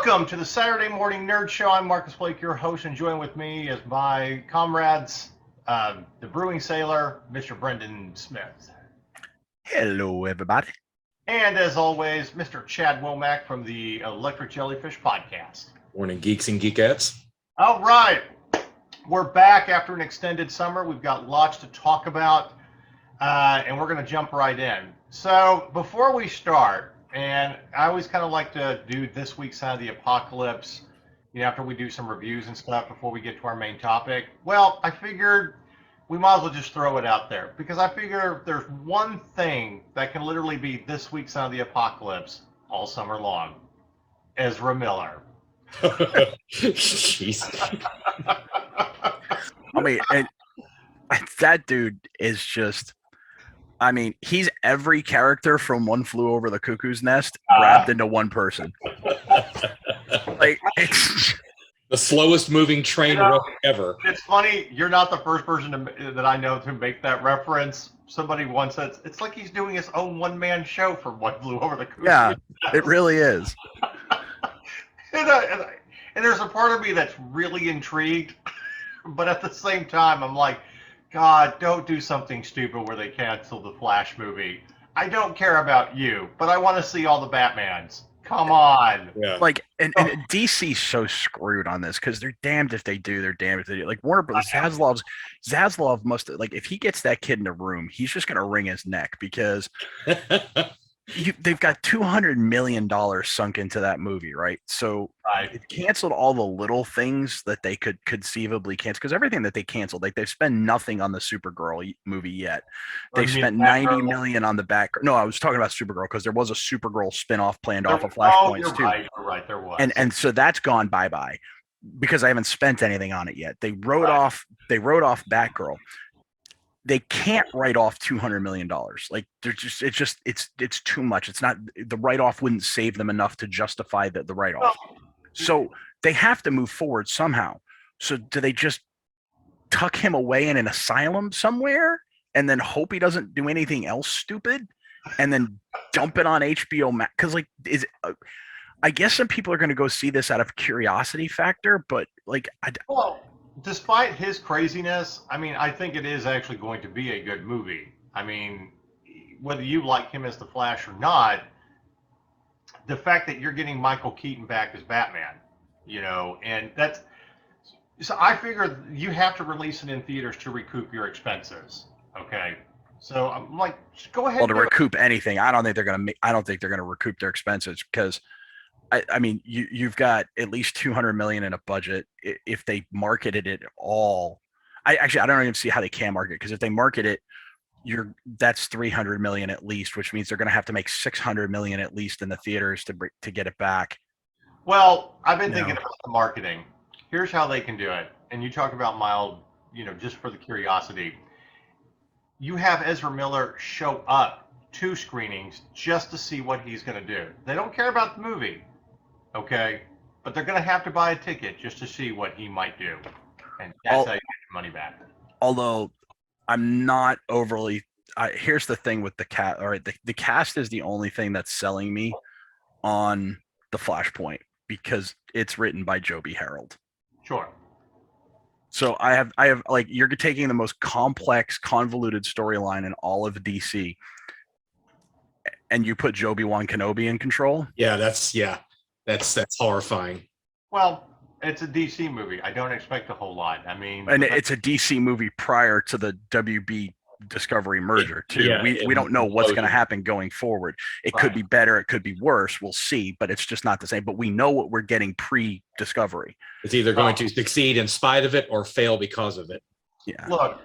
Welcome to the Saturday Morning Nerd Show. I'm Marcus Blake, your host, and joined with me is my comrades, the Brewing Sailor, Mr. Brendan Smith. Hello, everybody. And as always, Mr. Chad Womack from the Electric Jellyfish Podcast. Morning, geeks and geekettes. All right. We're back after an extended summer. We've got lots to talk about, and we're going to jump right in. So before we start, and I always kind of like to do this week's Side of the Apocalypse, after we do some reviews and stuff before we get to our main topic. Well, I figured we might as well just throw it out there, because I figure there's one thing that can literally be this week's Side of the Apocalypse all summer long. Ezra Miller. Jeez. I mean, and that dude is just, he's every character from One Flew Over the Cuckoo's Nest wrapped into one person. It's the slowest moving train ever. It's funny, you're not the first person that I know to make that reference. Somebody once said, it's like he's doing his own one-man show for One Flew Over the Cuckoo's Nest. Yeah, it really is. And there's a part of me that's really intrigued, but at the same time, I'm like, God, don't do something stupid where they cancel the Flash movie. I don't care about you, but I want to see all the Batmans. Come on. Yeah. And DC's so screwed on this because they're damned if they do, they're damned if they do. Like Warner Brothers, Zaslav must, if he gets that kid in a room, he's just going to wring his neck because they've got $200 million sunk into that movie, right? So it canceled all the little things that they could conceivably cancel, because everything that they canceled, they've spent nothing on the Supergirl movie yet. They spent $90 million on the back. No, I was talking about Supergirl because there was a Supergirl spinoff planned off of Flashpoints too. You're right, there was. And so that's gone bye-bye because I haven't spent anything on it yet. They wrote off Batgirl. They can't write off $200 million. It's too much. It's not, the write-off wouldn't save them enough to justify the write-off. So they have to move forward somehow. So do they just tuck him away in an asylum somewhere and then hope he doesn't do anything else stupid and then dump it on HBO Max? Because I guess some people are going to go see this out of curiosity factor, but despite his craziness, I think it is actually going to be a good movie. Whether you like him as the Flash or not, the fact that you're getting Michael Keaton back as Batman, and that's, so I figure you have to release it in theaters to recoup your expenses. Okay. So I'm like, just go ahead. Well, to recoup anything, I don't think they're going to recoup their expenses because you've got at least $200 million in a budget. If they marketed it all, I don't even see how they can market it, because if they market it, that's $300 million at least, which means they're going to have to make $600 million at least in the theaters to get it back. Well, I've been thinking about the marketing. Here's how they can do it. And you talk about mild, just for the curiosity. You have Ezra Miller show up to screenings just to see what he's going to do. They don't care about the movie. Okay, but they're going to have to buy a ticket just to see what he might do, and that's how you get your money back. Although I'm not overly. Here's the thing with the cast. All right, the cast is the only thing that's selling me on the Flashpoint because it's written by Joby Harold. Sure. So I have you're taking the most complex, convoluted storyline in all of DC, and you put Obi-Wan Kenobi in control. Yeah, that's horrifying. Well, it's a DC movie. I don't expect a whole lot. And it's a DC movie prior to the WB Discovery merger too. Yeah, we don't know what's going to happen going forward. It could be better. It could be worse. We'll see. But it's just not the same. But we know what we're getting pre-Discovery. It's either going to succeed in spite of it or fail because of it. Yeah. Look,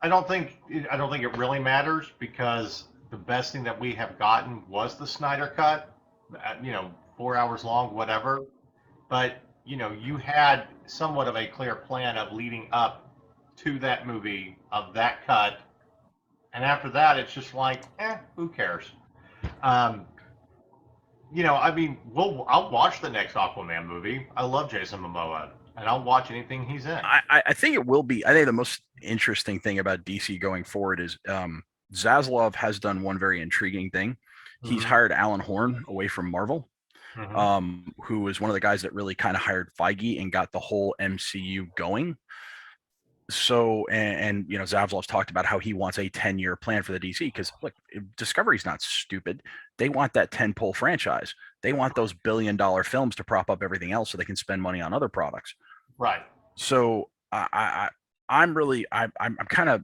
I don't think it really matters, because the best thing that we have gotten was the Snyder Cut. 4 hours long, whatever. But, you had somewhat of a clear plan of leading up to that movie, of that cut. And after that, it's just like, who cares? I'll watch the next Aquaman movie. I love Jason Momoa, and I'll watch anything he's in. I think it will be. I think the most interesting thing about DC going forward is Zaslav has done one very intriguing thing. He's hired Alan Horn away from Marvel. who was one of the guys that really kind of hired Feige and got the whole MCU going. So, and you know, Zavlov's talked about how he wants a 10-year plan for the DC, because look, Discovery's not stupid. They want that 10-pole franchise. They want those billion-dollar films to prop up everything else so they can spend money on other products. Right. So I'm kind of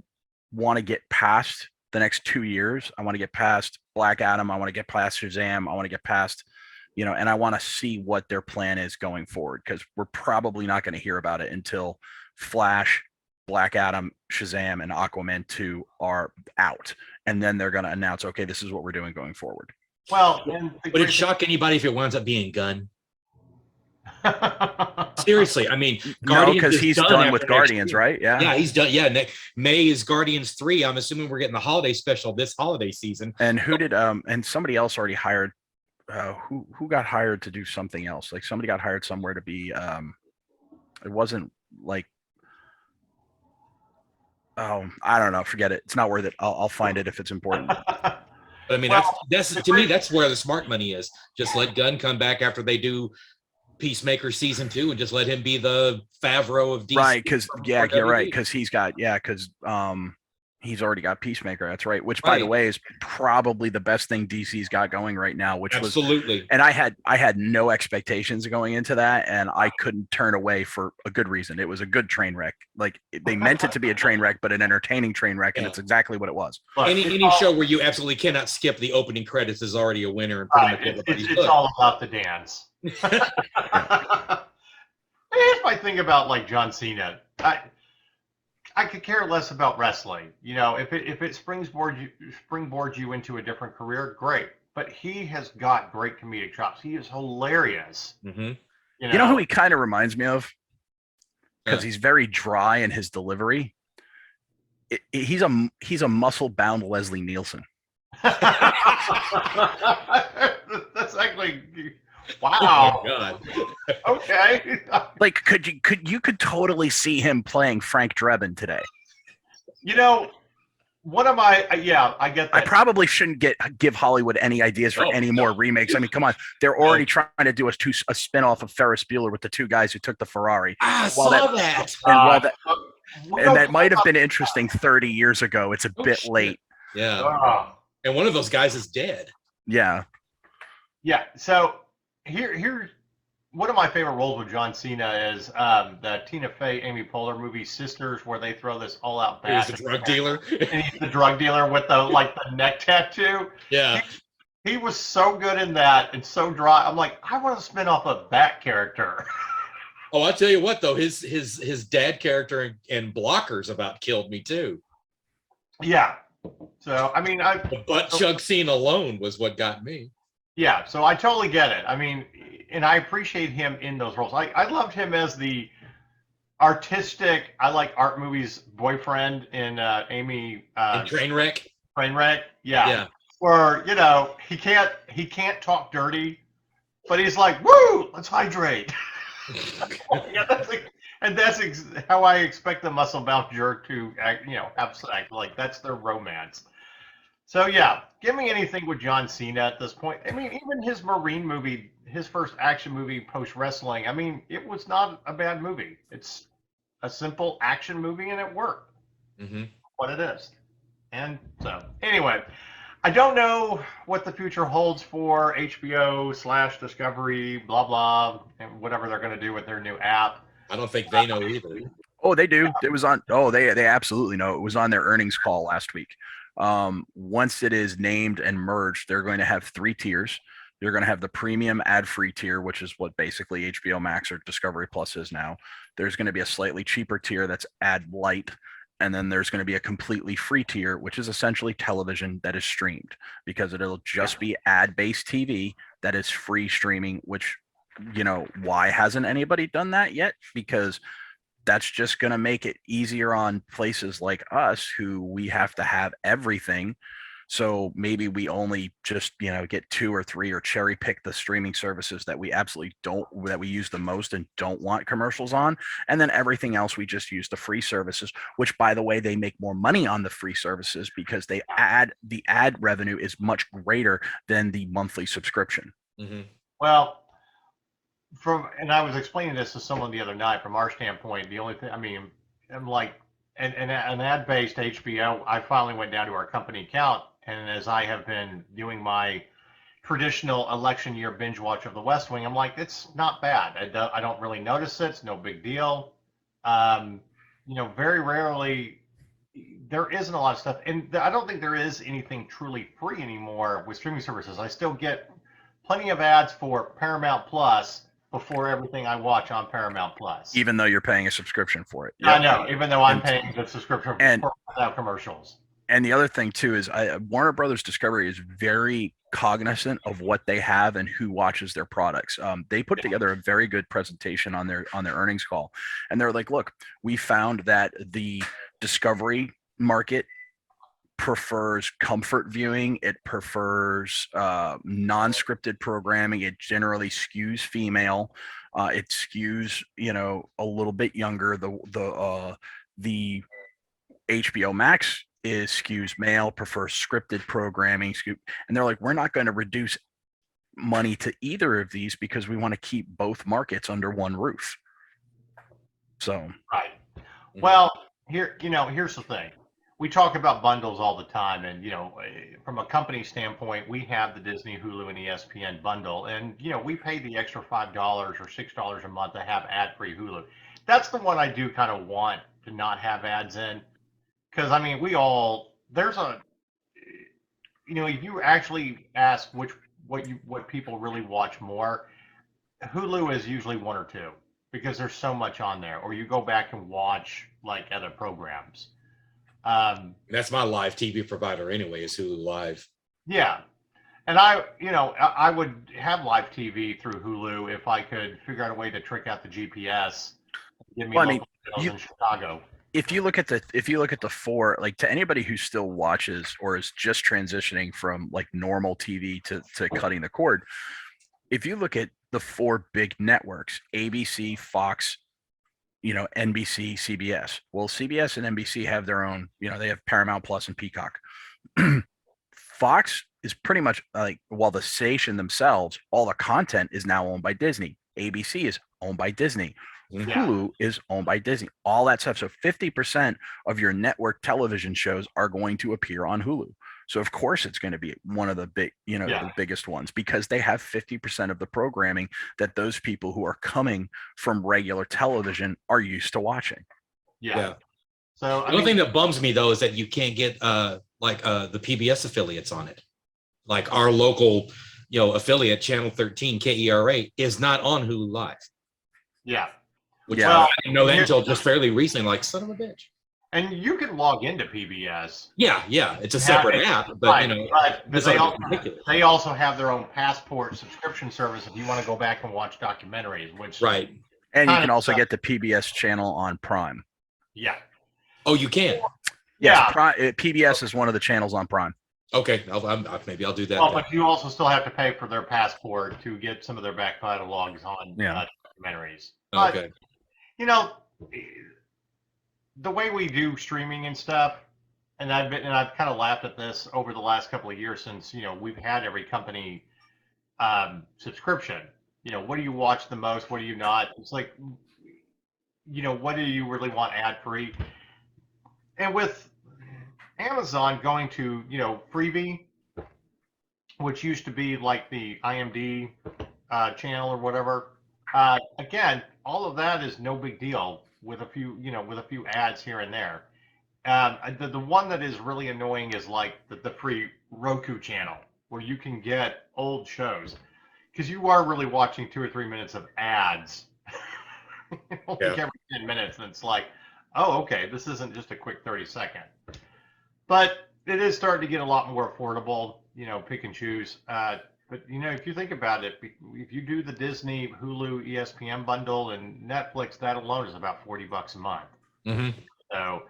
want to get past the next 2 years. I want to get past Black Adam. I want to get past Shazam. I want to get past, you know, and I want to see what their plan is going forward, because we're probably not going to hear about it until Flash, Black Adam, Shazam, and Aquaman 2 are out. And then they're going to announce, okay, this is what we're doing going forward. Well, would it shock anybody if it winds up being Gunn? Seriously, I mean, no, because he's done with Guardians, right? Yeah, he's done. Yeah, May is Guardians 3. I'm assuming we're getting the holiday special this holiday season. And who did? And somebody else already hired. Who got hired to do something else? Like somebody got hired somewhere to be. It wasn't like. Oh, I don't know. Forget it. It's not worth it. I'll find it if it's important. But I mean, that's to me, that's where the smart money is. Just let Gunn come back after they do Peacemaker season 2 and just let him be the Favreau of DC. Right, because you're right, because he's already got Peacemaker. That's right. Which, by the way, is probably the best thing DC's got going right now. Which absolutely. And I had no expectations going into that, and I couldn't turn away for a good reason. It was a good train wreck. Like they meant it to be a train wreck, but an entertaining train wreck, and it's exactly what it was. Any show where you absolutely cannot skip the opening credits is already a winner. And pretty much it's all about the dance. Here's my thing about like John Cena. I could care less about wrestling. You know, if it springboards you into a different career, great. But he has got great comedic chops. He is hilarious. Mm-hmm. You know who he kind of reminds me of? Because he's very dry in his delivery. He's a muscle-bound Leslie Nielsen. That's actually wow. Oh my God. Okay. Like, you could totally see him playing Frank Drebin today. You know, one of my I get that. I probably shouldn't give Hollywood any ideas for any more remakes. I mean, come on, they're already trying to do a spinoff of Ferris Bueller with the two guys who took the Ferrari. I saw that. And that might have been interesting 30 years ago. It's a bit late. Yeah. And one of those guys is dead. Yeah. Yeah. So here's one of my favorite roles with John Cena is the Tina Fey, Amy Poehler movie Sisters, where they throw this all-out bash. He's the drug dealer. And he's the drug dealer with the neck tattoo. Yeah. He was so good in that and so dry. I'm like, I want to spin off a Bat character. Oh, I'll tell you what though, his dad character and Blockers about killed me too. Yeah. So I mean, the butt chug scene alone was what got me. Yeah, so I totally get it. I mean, and I appreciate him in those roles. I loved him as the artistic, I like art movies boyfriend in Amy in Trainwreck. Trainwreck, yeah. Where, you know, he can't talk dirty, but he's like, woo, let's hydrate. Yeah, that's how I expect the muscle-bound jerk to act, you know, have sex. Like, that's their romance. So, yeah, give me anything with John Cena at this point. I mean, even his Marine movie, his first action movie post-wrestling, I mean, it was not a bad movie. It's a simple action movie, and it worked. Mm-hmm. What it is. And so, anyway, I don't know what the future holds for HBO/Discovery, blah, blah, and whatever they're going to do with their new app. I don't think they know either. Oh, they do. It was on. Oh, they absolutely know. It was on their earnings call last week. Once it is named and merged, they're going to have 3 tiers. They're going to have the premium ad-free tier, which is what basically HBO Max or Discovery Plus is now. There's going to be a slightly cheaper tier that's ad light. And then there's going to be a completely free tier, which is essentially television that is streamed, because it'll just be ad-based TV that is free streaming, which, you know, why hasn't anybody done that yet? Because that's just going to make it easier on places like us who we have to have everything. So maybe we only just, you know, get 2 or 3 or cherry pick the streaming services that we absolutely that we use the most and don't want commercials on. And then everything else, we just use the free services, which, by the way, they make more money on the free services because the ad revenue is much greater than the monthly subscription. Mm-hmm. Well, and I was explaining this to someone the other night. From our standpoint, the only thing, I mean, I'm like, an ad-based HBO, I finally went down to our company account, and as I have been doing my traditional election year binge watch of The West Wing, I'm like, it's not bad. I don't really notice it. It's no big deal. Very rarely there isn't a lot of stuff, and I don't think there is anything truly free anymore with streaming services. I still get plenty of ads for Paramount Plus before everything I watch on Paramount Plus. Even though you're paying a subscription for it. I know, even though I'm paying the subscription for without commercials. And the other thing too is Warner Brothers Discovery is very cognizant of what they have and who watches their products. They put together a very good presentation on their earnings call, and they're like, "Look, we found that the Discovery market prefers comfort viewing. It prefers non-scripted programming. It generally skews female. It skews, a little bit younger. The HBO Max skews male, prefers scripted programming, and they're like, we're not going to reduce money to either of these because we want to keep both markets under one roof." So right. Well, here's the thing. We talk about bundles all the time, and from a company standpoint, we have the Disney, Hulu, and ESPN bundle, and we pay the extra $5 or $6 a month to have ad-free Hulu. That's the one I do kind of want to not have ads in. Because I mean, if you actually ask what people really watch more, Hulu is usually one or two because there's so much on there. Or you go back and watch like other programs. That's my live TV provider anyway, is Hulu Live. Yeah, and I would have live TV through Hulu if I could figure out a way to trick out the GPS, give me local channels in Chicago. If you look at the four, like, to anybody who still watches or is just transitioning from like normal TV to cutting the cord, if you look at the four big networks, ABC, Fox, NBC, CBS. Well, CBS and NBC have their own, they have Paramount Plus and Peacock. Fox is pretty much like, while the station themselves, all the content is now owned by Disney. ABC is owned by Disney. Hulu is owned by Disney. All that stuff. So 50% of your network television shows are going to appear on Hulu. So of course it's going to be one of the big, the biggest ones, because they have 50% of the programming that those people who are coming from regular television are used to watching. Yeah. So the only thing that bums me though is that you can't get the PBS affiliates on it. Like our local, affiliate, Channel 13 KERA, is not on Hulu Live. Yeah. I didn't know that until just fairly recently. Like, son of a bitch. And you can log into PBS. Yeah, it's a separate app, but they also have their own Passport subscription service if you want to go back and watch documentaries. Which and you can also get the PBS channel on Prime. Yeah. Oh, you can. Yes, PBS is one of the channels on Prime. Okay, maybe I'll do that. Well, but you also still have to pay for their Passport to get some of their back catalogs on documentaries. Okay. The way we do streaming and stuff, and I've kind of laughed at this over the last couple of years since we've had every company subscription. What do you watch the most? What do you not? It's like, what do you really want ad free? And with Amazon going to Freevee, which used to be like the IMD channel or whatever. Again, all of that is no big deal with a few ads here and there. The one that is really annoying is like the free Roku channel, where you can get old shows, because you are really watching 2 or 3 minutes of ads every 10 minutes, and it's like, oh, okay, this isn't just a quick 30-second. But it is starting to get a lot more affordable, pick and choose. But if you think about it, if you do the Disney, Hulu, ESPN bundle, and Netflix, that alone is about $40 a month. Mm-hmm. So,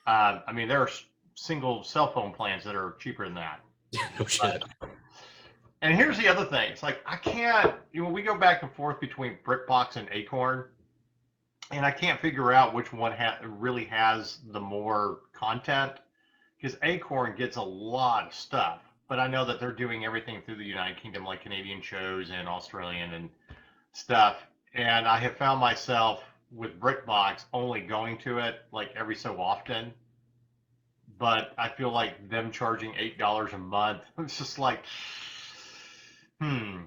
there are single cell phone plans that are cheaper than that. No shit. And here's the other thing: it's like I can't. We go back and forth between BritBox and Acorn, and I can't figure out which one really has the more content, because Acorn gets a lot of stuff. but I know that they're doing everything through the United Kingdom, like Canadian shows and Australian and stuff. And I have found myself with BritBox only going to it like every so often. But I feel like them charging $8 a month, it's just like, I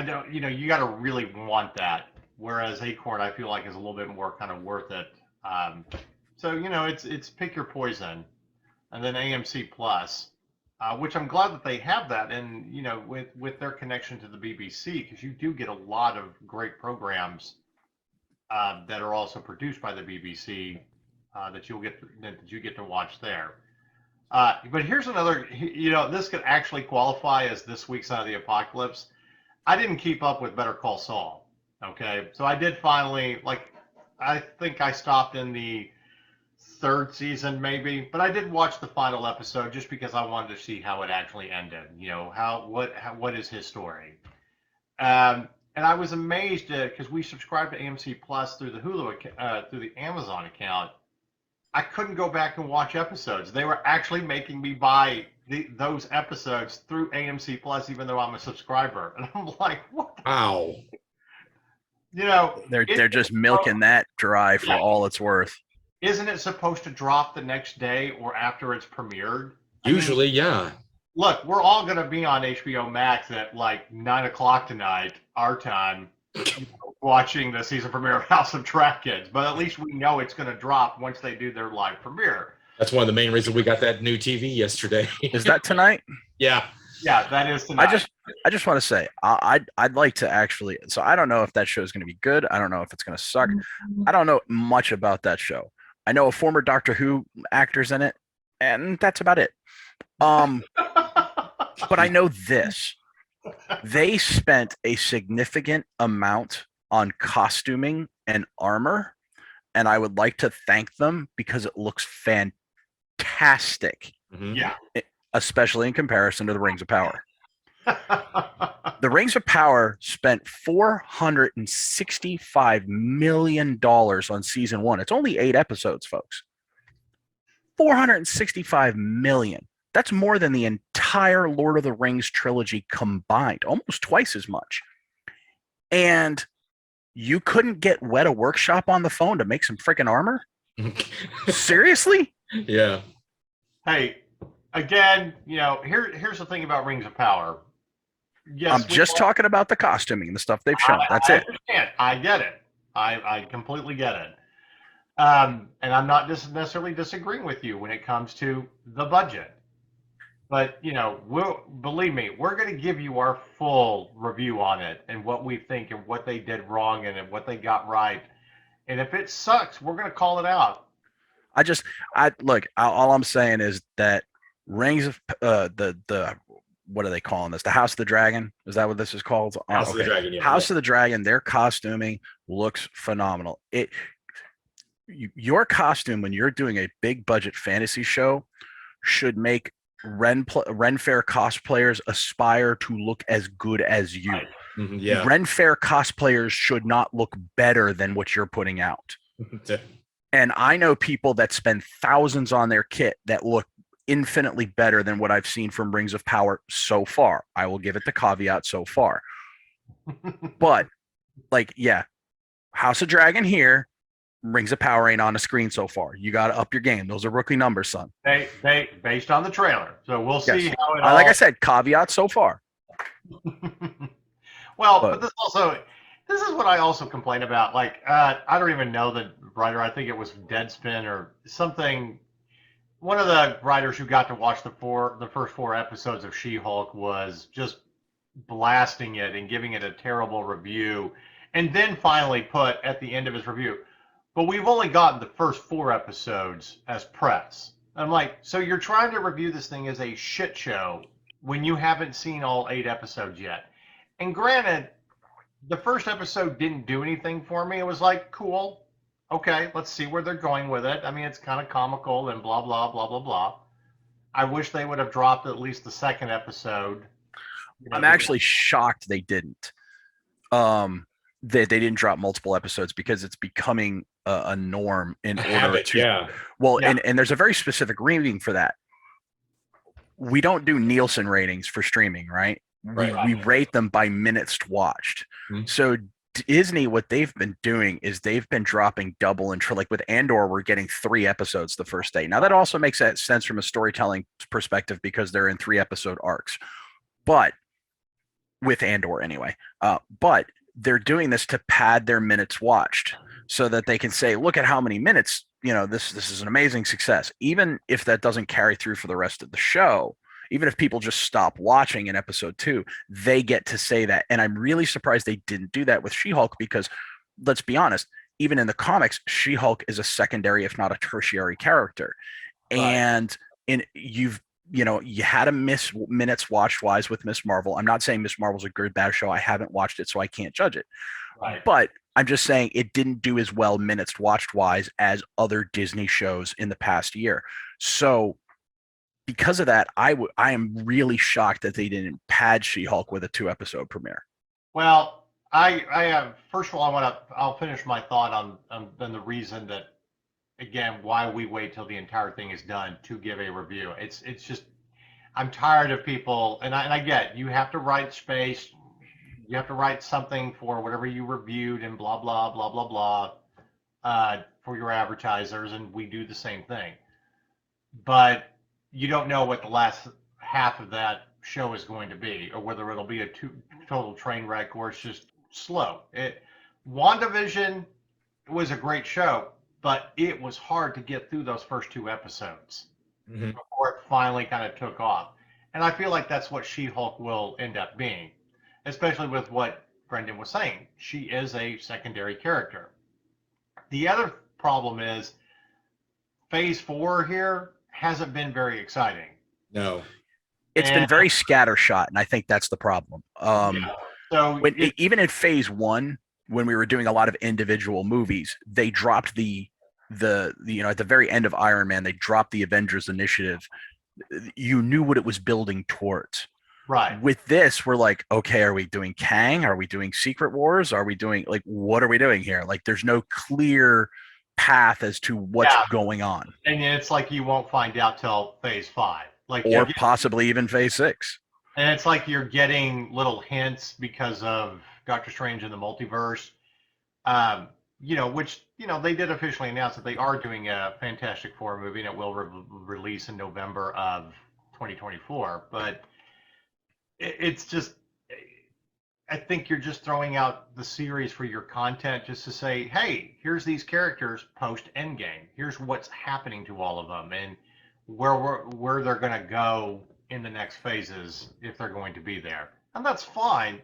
don't, you got to really want that. Whereas Acorn, I feel like is a little bit more kind of worth it. So it's pick your poison, and then AMC Plus, which I'm glad that they have that, and with their connection to the BBC, because you do get a lot of great programs that are also produced by the BBC that you get to watch there. But here's another, this could actually qualify as this week's Side of the Apocalypse. I didn't keep up with Better Call Saul. Okay, so I did finally, I think I stopped in the third season maybe, but I did watch the final episode just because I wanted to see how it actually ended. What is his story? And I was amazed because we subscribed to AMC Plus through the through the Amazon account. I couldn't go back and watch episodes. They were actually making me buy those episodes through AMC Plus, even though I'm a subscriber. And I'm like, what? Wow. They're just milking that dry for all it's worth. Isn't it supposed to drop the next day or after it's premiered? Usually, yeah. Look, we're all going to be on HBO Max at like 9 o'clock tonight, our time, watching the season premiere of House of Dragons. But at least we know it's going to drop once they do their live premiere. That's one of the main reasons we got that new TV yesterday. Is that tonight? Yeah. Yeah, that is tonight. I just want to say I'd like to actually. So I don't know if that show is going to be good. I don't know if it's going to suck. I don't know much about that show. I know a former Doctor Who actor's in it, and that's about it. But I know this. They spent a significant amount on costuming and armor, and I would like to thank them because it looks fantastic. Mm-hmm. Yeah. Especially in comparison to the Rings of Power. The Rings of Power spent $465 million on season 1. It's only 8 episodes, folks. $465 million. That's more than the entire Lord of the Rings trilogy combined, almost twice as much. And you couldn't get Weta Workshop on the phone to make some freaking armor? Seriously? Yeah. Hey, again, here's the thing about Rings of Power. Yes, I'm just talking about the costuming and the stuff they've shown. That's it. Understand. I get it. I completely get it. And I'm not necessarily disagreeing with you when it comes to the budget. But, believe me, we're going to give you our full review on it and what we think and what they did wrong and what they got right. And if it sucks, we're going to call it out. Look, all I'm saying is that Rings of the what are they calling this? The House of the Dragon? Is that what this is called? House of the Dragon, yeah. House of the Dragon, their costuming looks phenomenal. Your costume when you're doing a big budget fantasy show should make Ren Fair cosplayers aspire to look as good as you. Right. Mm-hmm, yeah. Ren Fair cosplayers should not look better than what you're putting out. And I know people that spend thousands on their kit that look infinitely better than what I've seen from Rings of Power so far. I will give it the caveat so far. But, House of Dragon here, Rings of Power ain't on the screen so far. You got to up your game. Those are rookie numbers, son. They based on the trailer. So we'll see how it like I said, caveat so far. Well, but this is what I also complain about. I don't even know the writer. I think it was Deadspin or something. One of the writers who got to watch the first 4 episodes of She-Hulk was just blasting it and giving it a terrible review, and then finally put at the end of his review, but we've only gotten the first 4 episodes as press. I'm like, so you're trying to review this thing as a shit show when you haven't seen all 8 episodes yet. And granted, the first episode didn't do anything for me. It was like, cool. Okay, let's see where they're going with it. I mean, it's kind of comical and blah, blah, blah, blah, blah. I wish they would have dropped at least the second episode. I'm actually shocked they didn't. They didn't drop multiple episodes because it's becoming a norm in order to. Yeah. Well, yeah. And there's a very specific reading for that. we don't do Nielsen ratings for streaming, right? We rate them by minutes watched. Mm-hmm. So Disney, what they've been doing is they've been dropping double and like with Andor, we're getting 3 episodes the first day. Now that also makes that sense from a storytelling perspective because they're in 3-episode arcs, but with Andor anyway. But they're doing this to pad their minutes watched so that they can say, look at how many minutes, this is an amazing success. Even if that doesn't carry through for the rest of the show, even if people just stop watching in episode 2, they get to say that. And I'm really surprised they didn't do that with She-Hulk because let's be honest, even in the comics, She-Hulk is a secondary, if not a tertiary character. Right. And you had a miss minutes watched wise with Miss Marvel. I'm not saying Miss Marvel's a good, bad show. I haven't watched it, so I can't judge it. Right. But I'm just saying it didn't do as well minutes watched wise as other Disney shows in the past year. So because of that, I am really shocked that they didn't pad She-Hulk with a 2-episode premiere. Well, I first of all, I'll finish my thought on the reason that, again, why we wait till the entire thing is done to give a review. It's just, I'm tired of people, and I get, you have to write space, you have to write something for whatever you reviewed and blah, blah, blah, blah, blah, for your advertisers, and we do the same thing. But you don't know what the last half of that show is going to be, or whether it'll be a total train wreck or it's just slow. WandaVision was a great show, but it was hard to get through those first 2 episodes before it finally kind of took off. And I feel like that's what She-Hulk will end up being, especially with what Brendan was saying. She is a secondary character. The other problem is Phase 4 here hasn't been very exciting. No. It's been very scattershot, and I think that's the problem. So even in Phase 1, when we were doing a lot of individual movies, they dropped the at the very end of Iron Man, they dropped the Avengers Initiative. You knew what it was building towards. Right. With this, we're like, okay, are we doing Kang? Are we doing Secret Wars? Are we doing what are we doing here? Like, there's no clear path as to what's going on. And it's like you won't find out till Phase 5. Or possibly even Phase 6. And it's like you're getting little hints because of Doctor Strange in the Multiverse, which, they did officially announce that they are doing a Fantastic Four movie, and it will release in November of 2024. But it's just, I think you're just throwing out the series for your content just to say, hey, here's these characters post-Endgame. Here's what's happening to all of them and where they're going to go in the next phases if they're going to be there. And that's fine.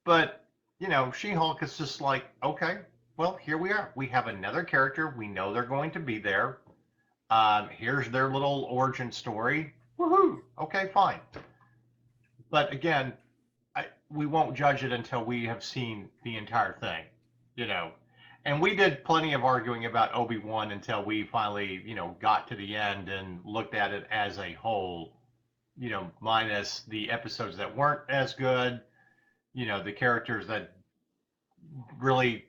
But, She-Hulk is just like, okay, well, here we are. We have another character. We know they're going to be there. Here's their little origin story. Woohoo! Okay, fine. But again, we won't judge it until we have seen the entire thing, And we did plenty of arguing about Obi-Wan until we finally, got to the end and looked at it as a whole, minus the episodes that weren't as good, the characters that really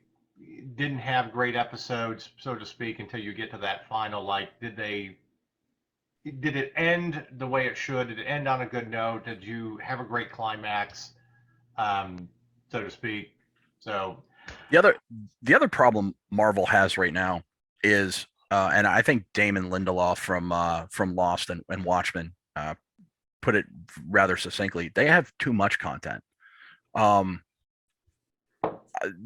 didn't have great episodes, so to speak, until you get to that final, did it end the way it should? Did it end on a good note? Did you have a great climax, so to speak? So the other problem Marvel has right now is, and I think Damon Lindelof from Lost and Watchmen put it rather succinctly. They have too much content.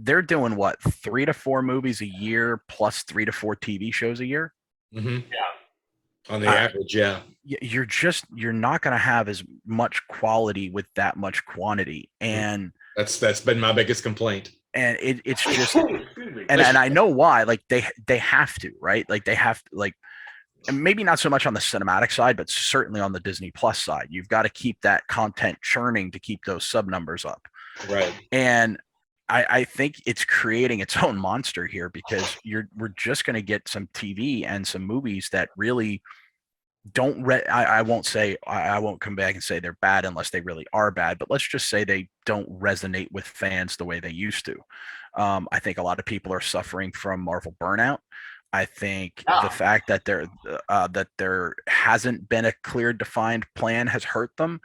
They're doing 3 to 4 movies a year plus 3 to 4 TV shows a year. Mm-hmm. Yeah. On the average, yeah. You're not going to have as much quality with that much quantity, and that's been my biggest complaint. And it's just, and I know why. Like they have to, right? Like they have to, and maybe not so much on the cinematic side, but certainly on the Disney Plus side. You've got to keep that content churning to keep those sub numbers up. Right. And I think it's creating its own monster here because we're just going to get some TV and some movies that really don't I won't come back and say they're bad unless they really are bad, but let's just say they don't resonate with fans the way they used to. I think a lot of people are suffering from Marvel burnout. I think Yeah. the fact that there hasn't been a clear defined plan has hurt them,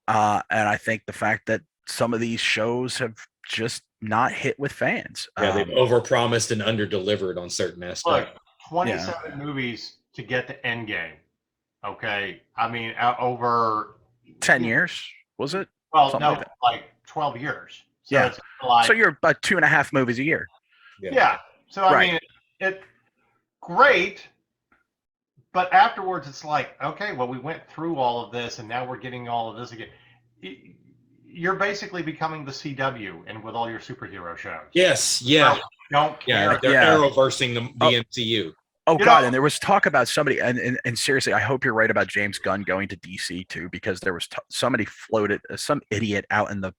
and I think the fact that some of these shows have just not hit with fans. Yeah, they've overpromised and underdelivered on certain Look, aspects. 27 movies to get to Endgame. Okay, I mean over 10 years was it? Well, Something no, like that. like 12 years. So Yeah. it's like So you're about 2.5 movies a year. yeah. So I Right. mean, it great, but afterwards it's like, okay, well, we went through all of this, and now we're getting all of this again. You're basically becoming the CW, and with all your superhero shows. Yes, yeah, Don't care. yeah. They're Yeah. Arrowversing the MCU. Oh You God! know- And there was talk about somebody, and seriously, I hope you're right about James Gunn going to DC too, because there was somebody floated, some idiot out in the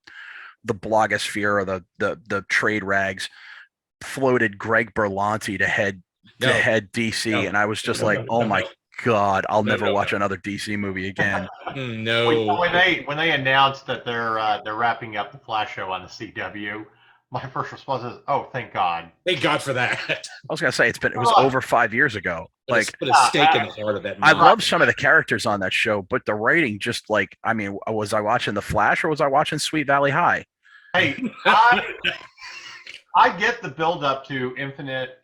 blogosphere or the trade rags floated Greg Berlanti to head No. DC, No. and I was just No, like, no, oh no, my no. God, I'll No, never no, watch no. another DC movie again. No. When they announced that they're wrapping up the Flash show on the CW, my first response is, oh, thank God. Thank God for that. I was gonna say it was over 5 years ago. Like Put a stake in the heart of that. I man. love some of the characters on that show, but the writing just like, I mean, was I watching The Flash or was I watching Sweet Valley High? Hey, I get the build up to Infinite,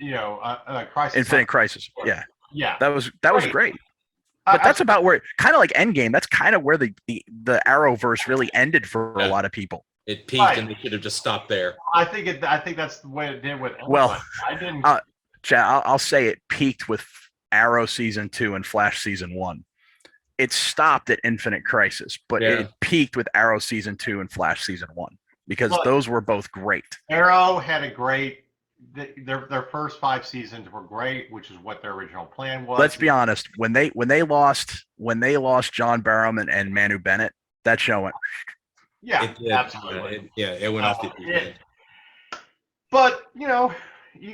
Crisis. Infinite Crisis. Yeah, Yeah, that was great. But I- that's about where, kind of like Endgame. That's kind of where the Arrowverse really ended for a Yeah. lot of people. It peaked, and they should have just stopped there. I think that's the way it did with. Well, I didn't. Chad, I'll say it peaked with Arrow season 2 and Flash season 1. It stopped at Infinite Crisis, but Yeah. it peaked with Arrow season 2 and Flash season 1 because Look, those were both great. Arrow had a great. Their first 5 seasons were great, which is what their original plan was. Let's be honest. When they lost John Barrowman and Manu Bennett, that show went. Yeah, It did. absolutely. It went off the deep end. But you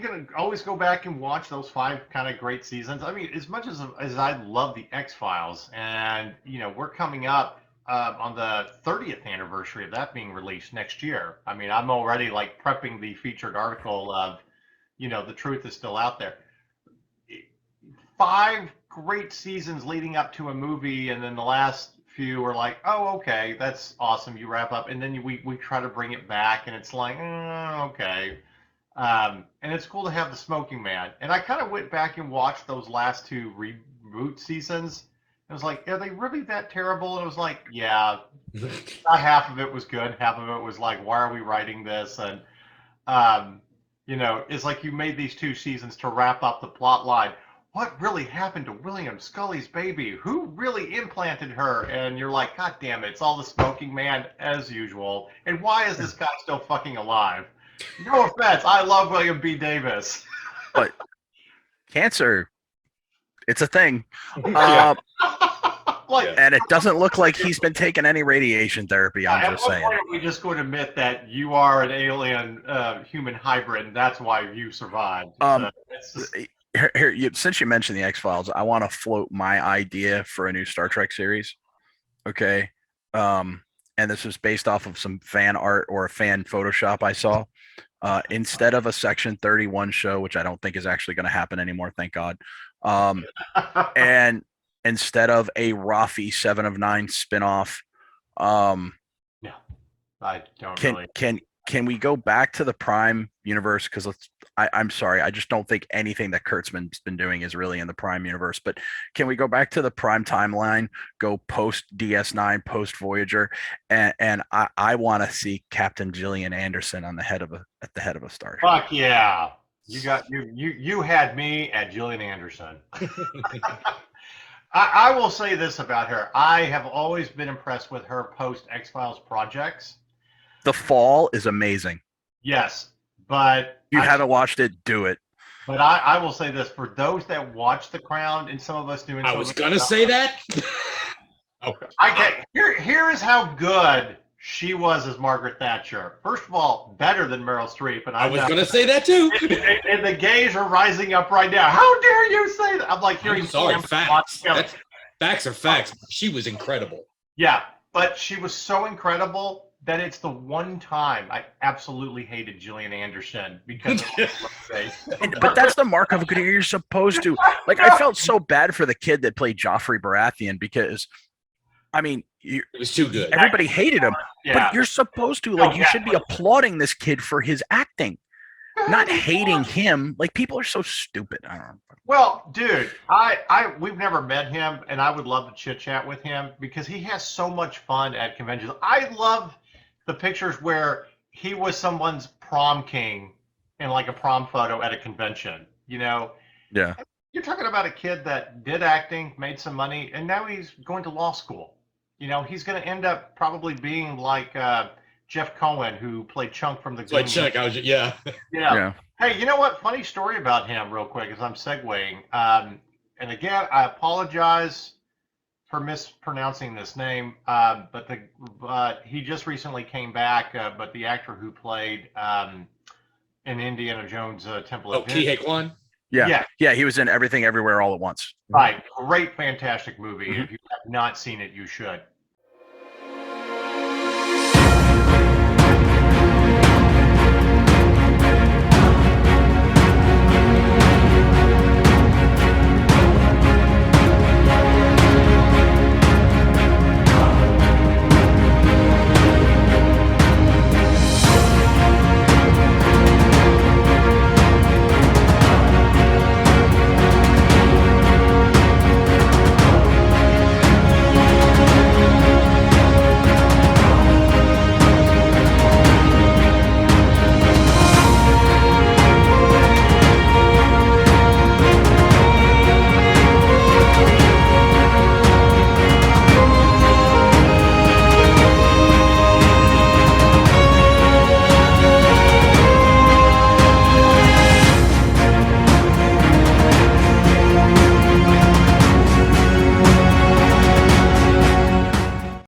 can always go back and watch those 5 kind of great seasons. I mean, as much as I love the X-Files, and we're coming up on the 30th anniversary of that being released next year. I mean, I'm already like prepping the featured article of, the truth is still out there. 5 great seasons leading up to a movie, and then the last few were like, oh, okay, that's awesome. You wrap up, and then we try to bring it back, and it's like, okay. And it's cool to have the Smoking Man. And I kind of went back and watched those last 2 reboot seasons. It was like, are they really that terrible? And it was like, yeah, half of it was good, half of it was like, why are we writing this? And it's like you made these 2 seasons to wrap up the plot line. What really happened to William Scully's baby? Who really implanted her? And you're like, God damn it, it's all the Smoking Man as usual. And why is this guy still fucking alive? No offense, I love William B. Davis. But cancer, it's a thing. Yeah. And it doesn't look like he's been taking any radiation therapy. I'm just saying. At what point are we just going to admit that you are an alien human hybrid, and that's why you survived? Since you mentioned the X-Files, I want to float my idea for a new Star Trek series. Okay. And this is based off of some fan art or a fan Photoshop I saw. Instead of a Section 31 show, which I don't think is actually going to happen anymore, thank God. And instead of a Rafi 7 of 9 spinoff, I don't can we go back to the Prime universe? Because I'm sorry, I just don't think anything that Kurtzman's been doing is really in the Prime universe. But can we go back to the Prime timeline, go post DS9, post Voyager, and I want to see Captain Gillian Anderson at the head of a starship. Fuck yeah! You had me at Gillian Anderson. I will say this about her: I have always been impressed with her post X-Files projects. The Fall is amazing. Yes, but if you haven't watched it, do it. But I will say this: for those that watch The Crown, and some of us doing, I was gonna say that. Here is how good she was as Margaret Thatcher. First of all, better than Meryl Streep, and I was gonna say that too. And the gays are rising up right now. How dare you say that? I'm like hearing. I'm sorry, facts. Facts are facts. She was incredible. Yeah, but she was so incredible that it's the one time I absolutely hated Gillian Anderson because of her face. But that's the mark of a good actor. You're supposed to. Like, I felt so bad for the kid that played Joffrey Baratheon because, I mean, It was too good. everybody hated him. Yeah. But you're supposed to. Like, you should be applauding this kid for his acting, not hating him. Like, people are so stupid. I don't know. Well, dude, we've never met him, and I would love to chit chat with him because he has so much fun at conventions. I love the pictures where he was someone's prom king in like a prom photo at a convention. You know, Yeah. you're talking about a kid that did acting, made some money, and now he's going to law school. You know, he's going to end up probably being like Jeff Cohen, who played Chunk from the Goonies. Like Chuck, yeah. Yeah. Hey, you know what? Funny story about him, real quick, as I'm segueing. And again, I apologize for mispronouncing this name, but he just recently came back. But the actor who played in Indiana Jones Temple of Doom. Ki Kwan. Yeah. He was in Everything Everywhere All at Once. Right. Great, fantastic movie. If you have not seen it, you should.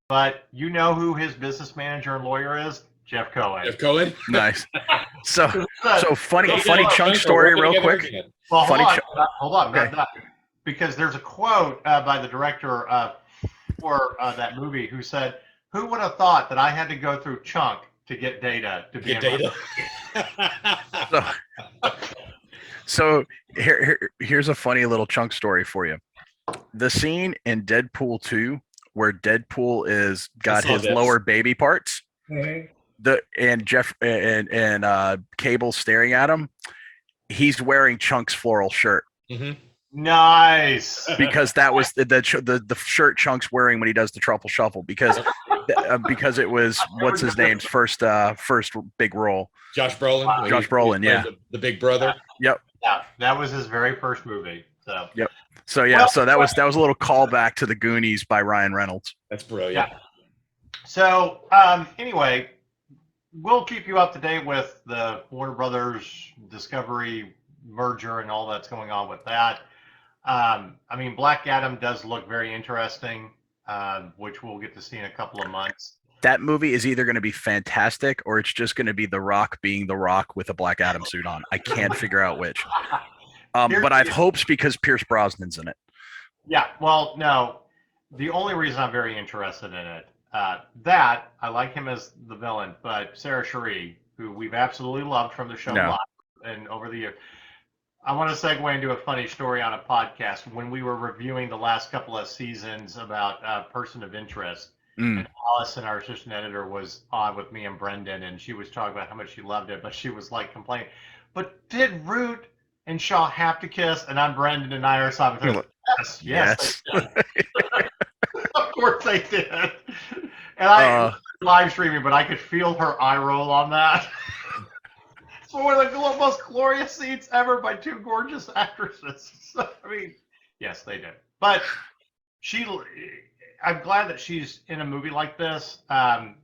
But you know who his business manager and lawyer is? Jeff Cohen. Jeff Cohen. Nice. So funny chunk story real quick. Well, Funny hold on, Okay. not that. Because there's a quote by the director for that movie who said, "Who would have thought that I had to go through Chunk to get Data to be Get in Data. So here's a funny little chunk story for you. The scene in Deadpool 2 where Deadpool is got I saw his this. lower baby parts, Mm-hmm. and Jeff and Cable staring at him, he's wearing Chunk's floral shirt Nice. because that was the shirt Chunk's wearing when he does the truffle shuffle because it was what's his name's first big role. Josh Brolin. Josh Brolin, He played the big brother. Yep. Yeah, that was his very first movie. So. Yep. So yeah, so that was a little callback to the Goonies by Ryan Reynolds. That's brilliant. Yeah. So anyway, we'll keep you up to date with the Warner Brothers Discovery merger and all that's going on with that. I mean, Black Adam does look very interesting, which we'll get to see in a couple of months. That movie is either going to be fantastic or it's just going to be The Rock being The Rock with a Black Adam suit on. I can't figure out which. But I have hopes because Pierce Brosnan's in it. Yeah, well, no. The only reason I'm very interested in it, that I like him as the villain, but Sarah Cherie, who we've absolutely loved from the show live and over the years. I want to segue into a funny story on a podcast when we were reviewing the last couple of seasons about Person of Interest. And Allison, our assistant editor, was on with me and Brendan, and she was talking about how much she loved it, but she was like complaining. But did Root and Shaw have to kiss? And I'm Brendan and I are simultaneously. Yes. They did. Of course they did. And I live streaming, but I could feel her eye roll on that. It's one of the most glorious scenes ever by two gorgeous actresses. So, I mean, yes, they did. But I'm glad that she's in a movie like this. So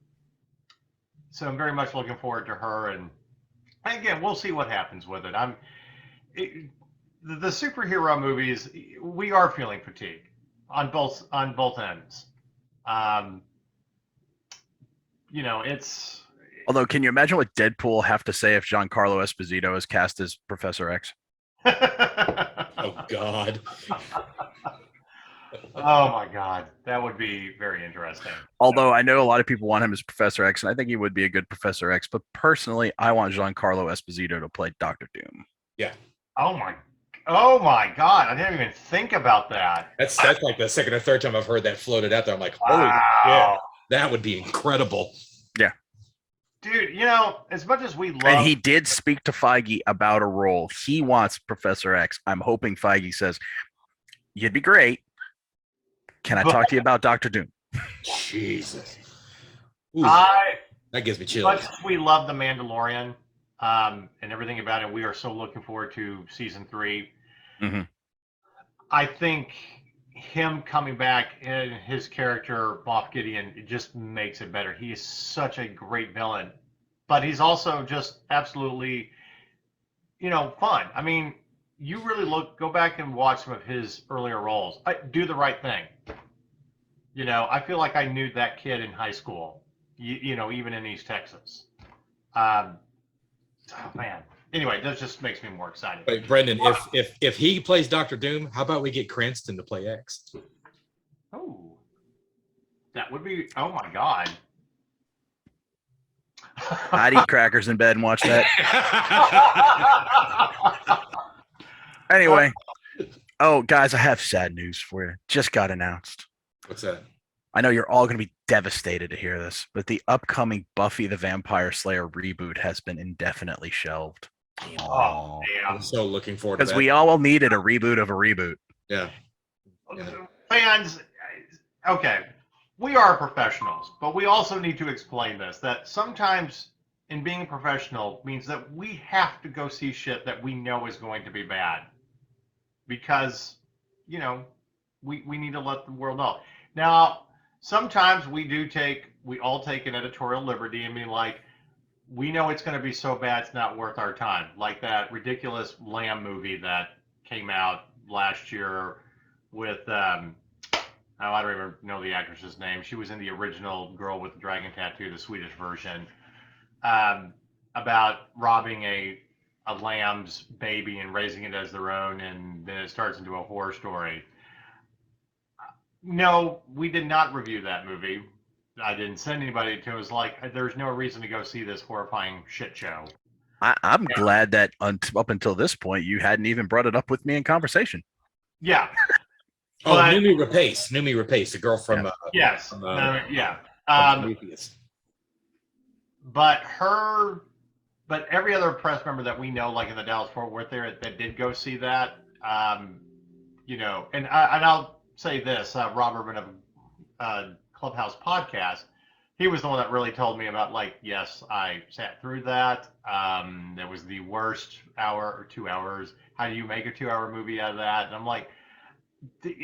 I'm very much looking forward to her. And again, we'll see what happens with it. The superhero movies, we are feeling fatigue on both ends. It's. Although, can you imagine what Deadpool will have to say if Giancarlo Esposito is cast as Professor X? Oh God. Oh my God, that would be very interesting. Although I know a lot of people want him as Professor X, and I think he would be a good Professor X. But personally, I want Giancarlo Esposito to play Doctor Doom. Yeah, Oh my God, I didn't even think about that. that's like the second or third time I've heard that floated out there. I'm like, holy shit, Wow. that would be incredible. Yeah. Dude, as much as we love, And he did speak to Feige about a role. He wants Professor X. I'm hoping Feige says, "You'd be great. Can I talk to you about Doctor Doom?" Jesus. Ooh, I that gives me much chills. as we love the Mandalorian and everything about it, we are so looking forward to season 3. Mm-hmm. I think him coming back in his character, Moff Gideon, it just makes it better. He is such a great villain, but he's also just absolutely, fun. I mean, you really go back and watch some of his earlier roles. Do the Right Thing. I feel like I knew that kid in high school, even in East Texas. Oh man. Anyway, that just makes me more excited. Wait, Brendan, if he plays Doctor Doom, how about we get Cranston to play X? Oh, that would be. Oh my God. I'd eat crackers in bed and watch that. Anyway, guys, I have sad news for you. Just got announced. What's that? I know you're all going to be devastated to hear this, but the upcoming Buffy the Vampire Slayer reboot has been indefinitely shelved. Oh, damn. I'm so looking forward to that. Because we all needed a reboot of a reboot. Yeah. Fans, okay, we are professionals, but we also need to explain this, that sometimes in being a professional means that we have to go see shit that we know is going to be bad. Because, we need to let the world know. Now, sometimes we all take an editorial liberty and be like, we know it's going to be so bad it's not worth our time. Like that ridiculous Lamb movie that came out last year with, I don't even know the actress's name. She was in the original Girl with the Dragon Tattoo, the Swedish version, about robbing a lamb's baby and raising it as their own, and then it starts into a horror story. No, we did not review that movie. I didn't send anybody to. It was like, there's no reason to go see this horrifying shit show. I'm glad that up until this point, you hadn't even brought it up with me in conversation. Yeah. Numi Rapace, the girl from yes, yeah. But every other press member that we know, like in the Dallas-Fort Worth area, that did go see that, and I'll say this, Rob Urban of Clubhouse Podcast, he was the one that really told me about, like, yes, I sat through that. It was the worst hour or 2 hours. How do you make a 2-hour movie out of that? And I'm like,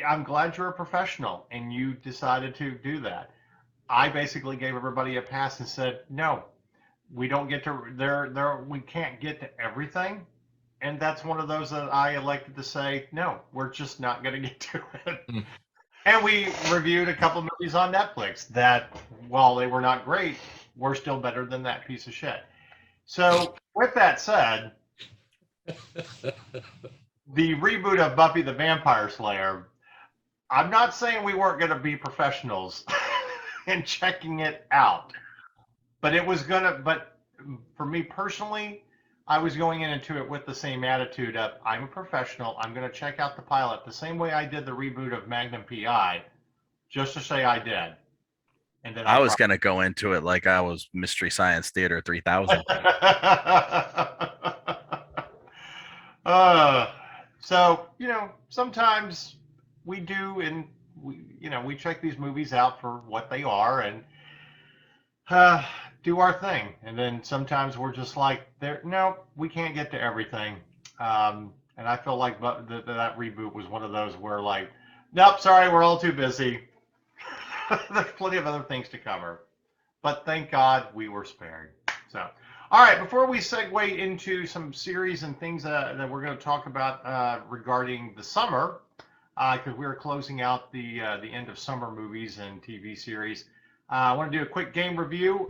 I'm glad you're a professional and you decided to do that. I basically gave everybody a pass and said, no, we don't get to we can't get to everything. And that's one of those that I elected to say, no, we're just not going to get to it. Mm. And we reviewed a couple movies on Netflix that, while they were not great, were still better than that piece of shit. So with that said, the reboot of Buffy the Vampire Slayer, I'm not saying we weren't going to be professionals in checking it out, but for me personally, I was going into it with the same attitude of, I'm a professional, I'm going to check out the pilot the same way I did the reboot of Magnum P.I., just to say I did. And then I was going to go into it like I was Mystery Science Theater 3000. So, sometimes we do, and we check these movies out for what they are and do our thing. And then sometimes we're just like, no, we can't get to everything. And I feel like that reboot was one of those where, like, nope, sorry, we're all too busy. There's plenty of other things to cover. But thank God we were spared. So, all right, before we segue into some series and things that we're going to talk about regarding the summer, because we're closing out the end of summer movies and TV series, I want to do a quick game review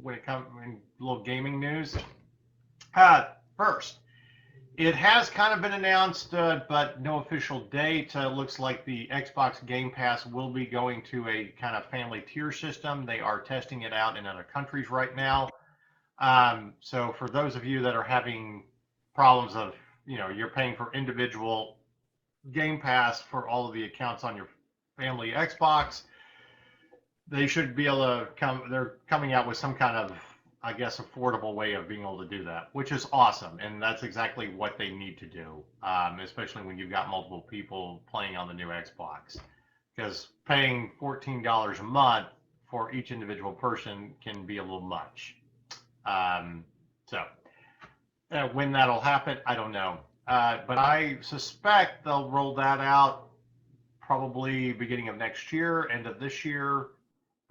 when it comes in a little gaming news. First, It has kind of been announced, but no official date. Looks like the Xbox Game Pass will be going to a kind of family tier system. They are testing it out in other countries right now. So for those of you that are having problems of, you're paying for individual Game Pass for all of the accounts on your family Xbox, they should be able to they're coming out with some kind of, I guess, affordable way of being able to do that, which is awesome. And that's exactly what they need to do, especially when you've got multiple people playing on the new Xbox. Because paying $14 a month for each individual person can be a little much. When that'll happen, I don't know. But I suspect they'll roll that out probably beginning of next year, end of this year,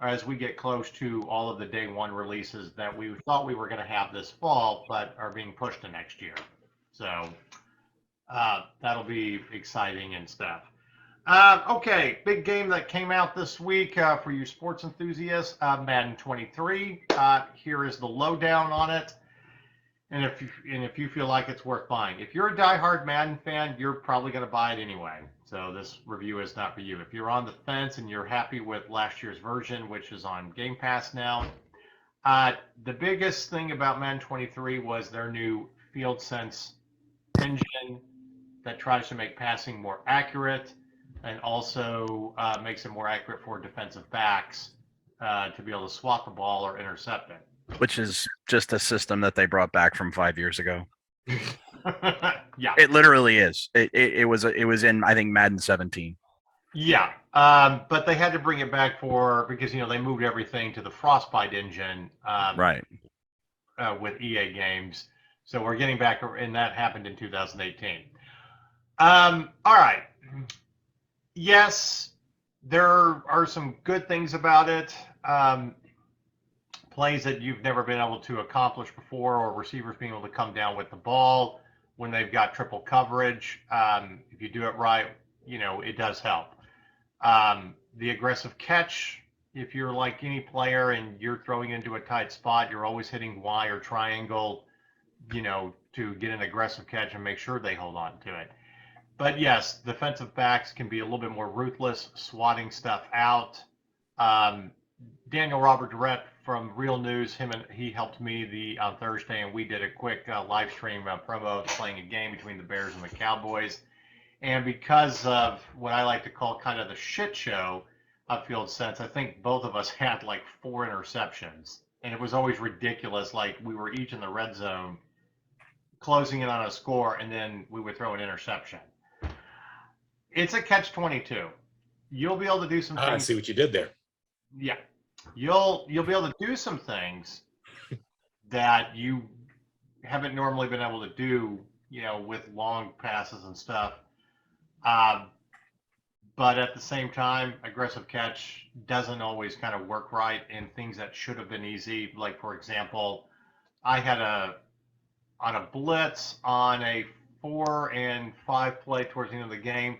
as we get close to all of the day one releases that we thought we were going to have this fall, but are being pushed to next year. So that'll be exciting and stuff. Okay, big game that came out this week for you sports enthusiasts, Madden 23. Here is the lowdown on it. And if you feel like it's worth buying. If you're a diehard Madden fan, you're probably going to buy it anyway. So this review is not for you. If you're on the fence and you're happy with last year's version, which is on Game Pass now, the biggest thing about Madden 23 was their new Field Sense engine that tries to make passing more accurate and also makes it more accurate for defensive backs to be able to swat the ball or intercept it. Which is just a system that they brought back from 5 years ago. Yeah, it literally is. It was in, I think, Madden 17. Yeah, but they had to bring it back because they moved everything to the Frostbite engine, right? With EA games, so we're getting back, and that happened in 2018. All right. Yes, there are some good things about it. Plays that you've never been able to accomplish before, or receivers being able to come down with the ball when they've got triple coverage. If you do it right, it does help. The aggressive catch, if you're like any player and you're throwing into a tight spot, you're always hitting Y or triangle, to get an aggressive catch and make sure they hold on to it. But yes, defensive backs can be a little bit more ruthless, swatting stuff out. Daniel Robert Durrett from Real News, he helped me on Thursday, and we did a quick live stream promo of playing a game between the Bears and the Cowboys. And because of what I like to call kind of the shit show of Field Sense, I think both of us had like 4 interceptions. And it was always ridiculous. Like we were each in the red zone, closing in on a score, and then we would throw an interception. It's a catch-22. You'll be able to do some things. I see what you did there. Yeah. You'll be able to do some things that you haven't normally been able to do, with long passes and stuff. But at the same time, aggressive catch doesn't always kind of work right in things that should have been easy. Like, for example, I had on a blitz on a 4 and 5 play towards the end of the game.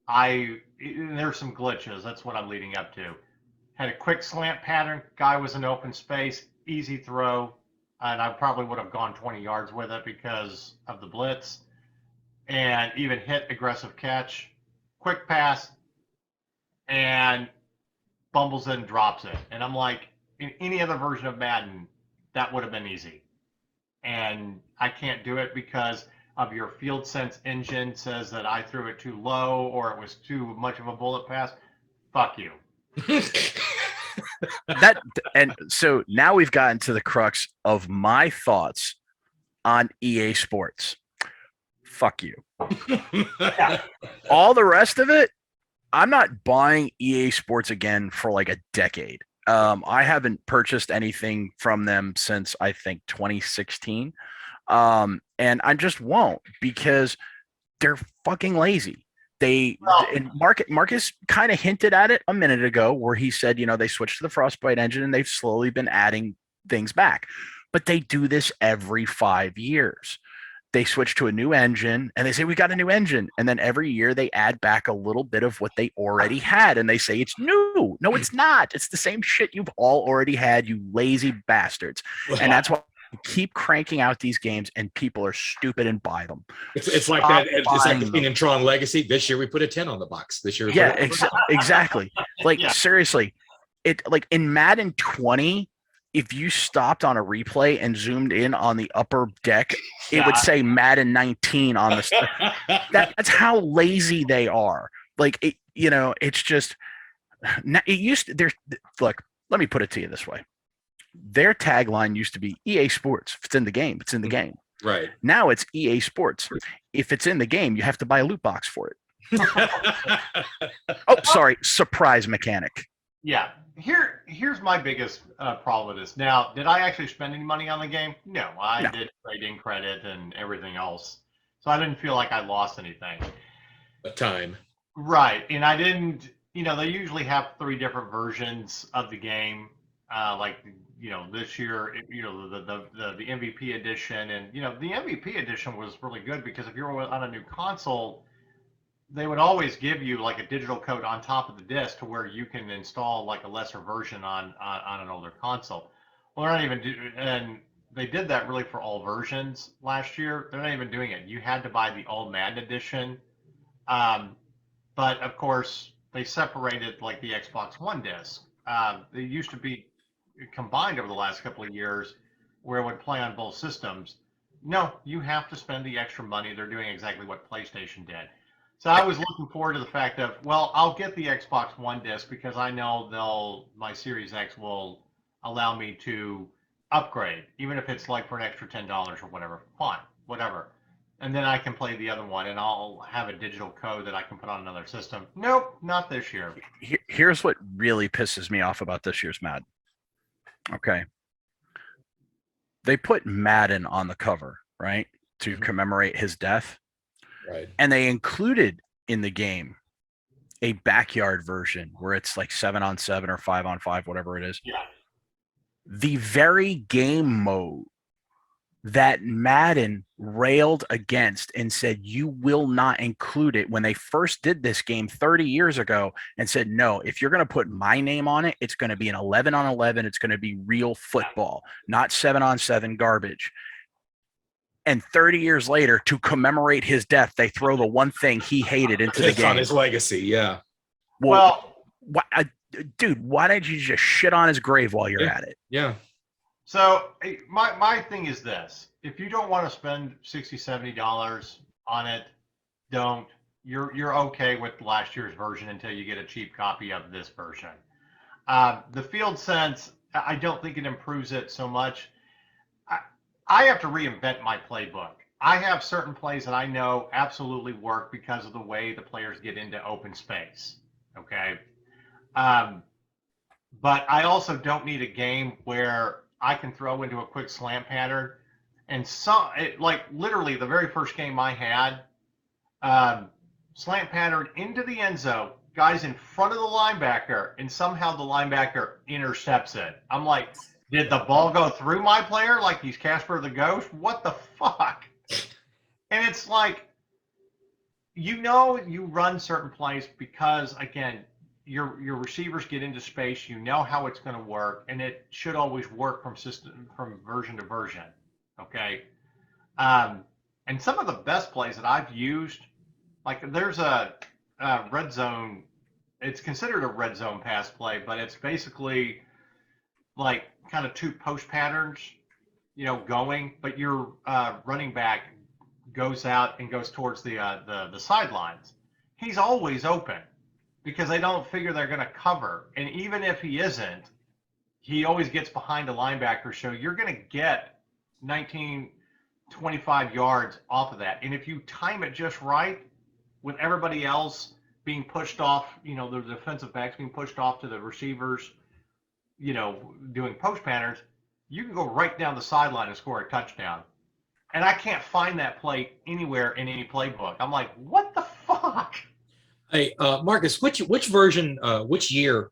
There's some glitches. That's what I'm leading up to. Had a quick slant pattern. Guy was in open space. Easy throw. And I probably would have gone 20 yards with it because of the blitz. And even hit aggressive catch. Quick pass. And bumbles it and drops it. And I'm like, in any other version of Madden, that would have been easy. And I can't do it because of your Field Sense engine says that I threw it too low or it was too much of a bullet pass. Fuck you. And so now we've gotten to the crux of my thoughts on EA Sports. Fuck you. All the rest of it, I'm not buying EA Sports again for like a decade. I haven't purchased anything from them since I think 2016. And I just won't because they're fucking lazy. And Marcus kind of hinted at it a minute ago where he said, they switched to the Frostbite engine and they've slowly been adding things back. But they do this every 5 years. They switch to a new engine and they say, we got a new engine. And then every year they add back a little bit of what they already had. And they say, it's new. No, it's not. It's the same shit you've all already had, you lazy bastards. And that's why keep cranking out these games, and people are stupid and buy them. It's like that. It's like the thing in Tron Legacy. This year we put a 10 on the box. This year, exactly. Like seriously, it like in Madden 20, if you stopped on a replay and zoomed in on the upper deck, it would say Madden 19 on the. That's how lazy they are. Like it's just. It used to. Look. Let me put it to you this way. Their tagline used to be EA Sports. If it's in the game, it's in the game. Right. Now it's EA Sports. If it's in the game, you have to buy a loot box for it. Oh, sorry. Surprise mechanic. Yeah. Here's my biggest problem with this. Now, did I actually spend any money on the game? No. I did trade in credit and everything else. So I didn't feel like I lost anything. But time. Right. And I didn't, they usually have 3 different versions of the game. This year, the MVP edition, and the MVP edition was really good because if you were on a new console, they would always give you like a digital code on top of the disc to where you can install like a lesser version on an older console. Well, they're not even and they did that really for all versions last year. They're not even doing it. You had to buy the old Madden edition, but of course they separated like the Xbox One disc. They used to be combined over the last couple of years where it would play on both systems. No, you have to spend the extra money. They're doing exactly what PlayStation did. So I was looking forward to the fact of, well, I'll get the Xbox One disc because I know my Series X will allow me to upgrade, even if it's like for an extra $10 or whatever. Fine, whatever. And then I can play the other one and I'll have a digital code that I can put on another system. Nope, not this year. Here's what really pisses me off about this year's Madden. Okay. They put Madden on the cover, right, to commemorate his death. Right. And they included in the game a backyard version where it's like 7-on-7 or 5-on-5, whatever it is. Yeah. The very game mode that Madden railed against and said you will not include it when they first did this game 30 years ago and said, no, if you're going to put my name on it, it's going to be an 11-on-11. It's going to be real football, not 7-on-7 garbage. And 30 years later, to commemorate his death, they throw the one thing he hated into the game. On his legacy, yeah. Well, dude, why did you just shit on his grave while you're at it? Yeah. So my thing is this: if you don't want to spend $60, $70 on it, don't. You're okay with last year's version until you get a cheap copy of this version. The Field Sense, I don't think it improves it so much. I have to reinvent my playbook. I have certain plays that I know absolutely work because of the way the players get into open space. Okay. But I also don't need a game where I can throw into a quick slant pattern. And literally the very first game I had, slant pattern into the end zone, guys in front of the linebacker, and somehow the linebacker intercepts it. I'm like, did the ball go through my player like he's Casper the Ghost? What the fuck? And it's like, you run certain plays because, again, your receivers get into space. You know how it's going to work, and it should always work from version to version. Okay, and some of the best plays that I've used, like there's a red zone. It's considered a red zone pass play, but it's basically like kind of 2 post patterns, going, but your running back goes out and goes towards the sidelines. He's always open, because they don't figure they're going to cover. And even if he isn't, he always gets behind a linebacker. So you're going to get 19, 25 yards off of that. And if you time it just right, with everybody else being pushed off, the defensive backs being pushed off to the receivers, doing post patterns, you can go right down the sideline and score a touchdown. And I can't find that play anywhere in any playbook. I'm like, what the fuck? Hey, Marcus, which version, which year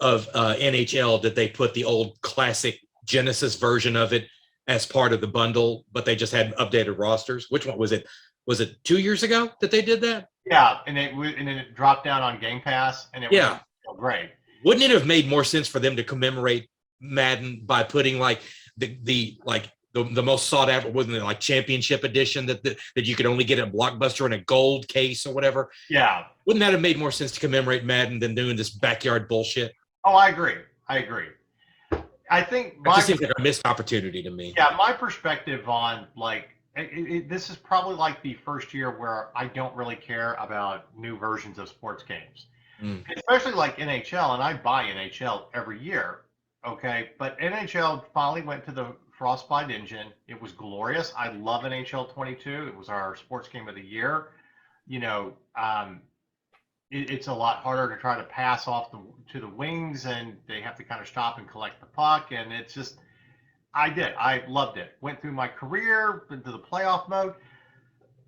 of NHL did they put the old classic Genesis version of it as part of the bundle, but they just had updated rosters? Which one was it? Was it 2 years ago that they did that? Yeah, and it dropped down on Game Pass, and it was great. Wouldn't it have made more sense for them to commemorate Madden by putting like the the most sought after, wasn't it like championship edition that you could only get at Blockbuster in a gold case or whatever? Yeah. Wouldn't that have made more sense to commemorate Madden than doing this backyard bullshit? Oh, I agree. I think It just seems like a missed opportunity to me. Yeah, my perspective on like this is probably like the first year where I don't really care about new versions of sports games, especially like NHL, and I buy NHL every year. Okay, but NHL finally went to the Frostbite engine. It was glorious. I love NHL 22. It was our sports game of the year. You know, it's a lot harder to try to pass off to the wings, and they have to kind of stop and collect the puck, and it's just I loved it. Went through my career into the playoff mode.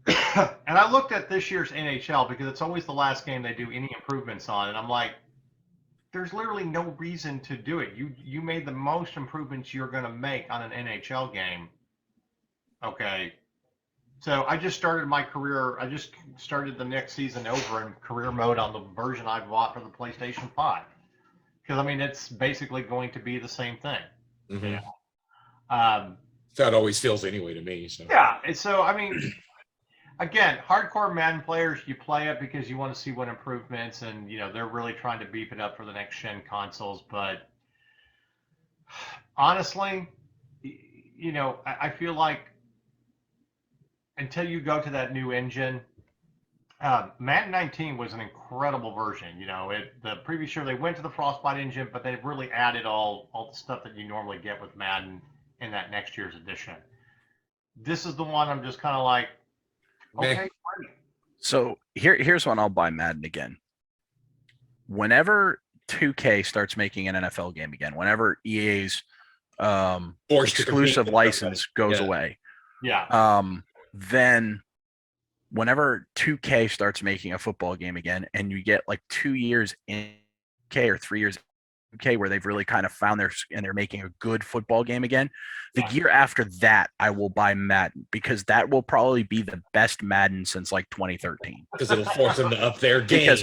And I looked at this year's NHL because it's always the last game they do any improvements on, and I'm like, there's literally no reason to do it. You made the most improvements you're going to make on an NHL game. Okay. So I just started my career. I just started the next season over in career mode on the version I bought for the PlayStation 5. Because, I mean, it's basically going to be the same thing. Mm-hmm. You know? So it always feels anyway to me. So. Yeah. And so, I mean, again, hardcore Madden players, you play it because you want to see what improvements, and, you know, they're really trying to beef it up for the next gen consoles. But honestly, you know, I feel like until you go to that new engine, Madden 19 was an incredible version. You know, the previous year they went to the Frostbite engine, but they really added all the stuff that you normally get with Madden in that next year's edition. This is the one I'm just kind of like, okay, great. So here's when I'll buy Madden again. Whenever 2K starts making an NFL game again, whenever EA's exclusive license goes away, then whenever 2K starts making a football game again, and you get like 2 years in 2K or 3 years in 2K where they've really kind of found they're making a good football game again, the year after that I will buy Madden, because that will probably be the best Madden since like 2013. Because it'll force them to up their game.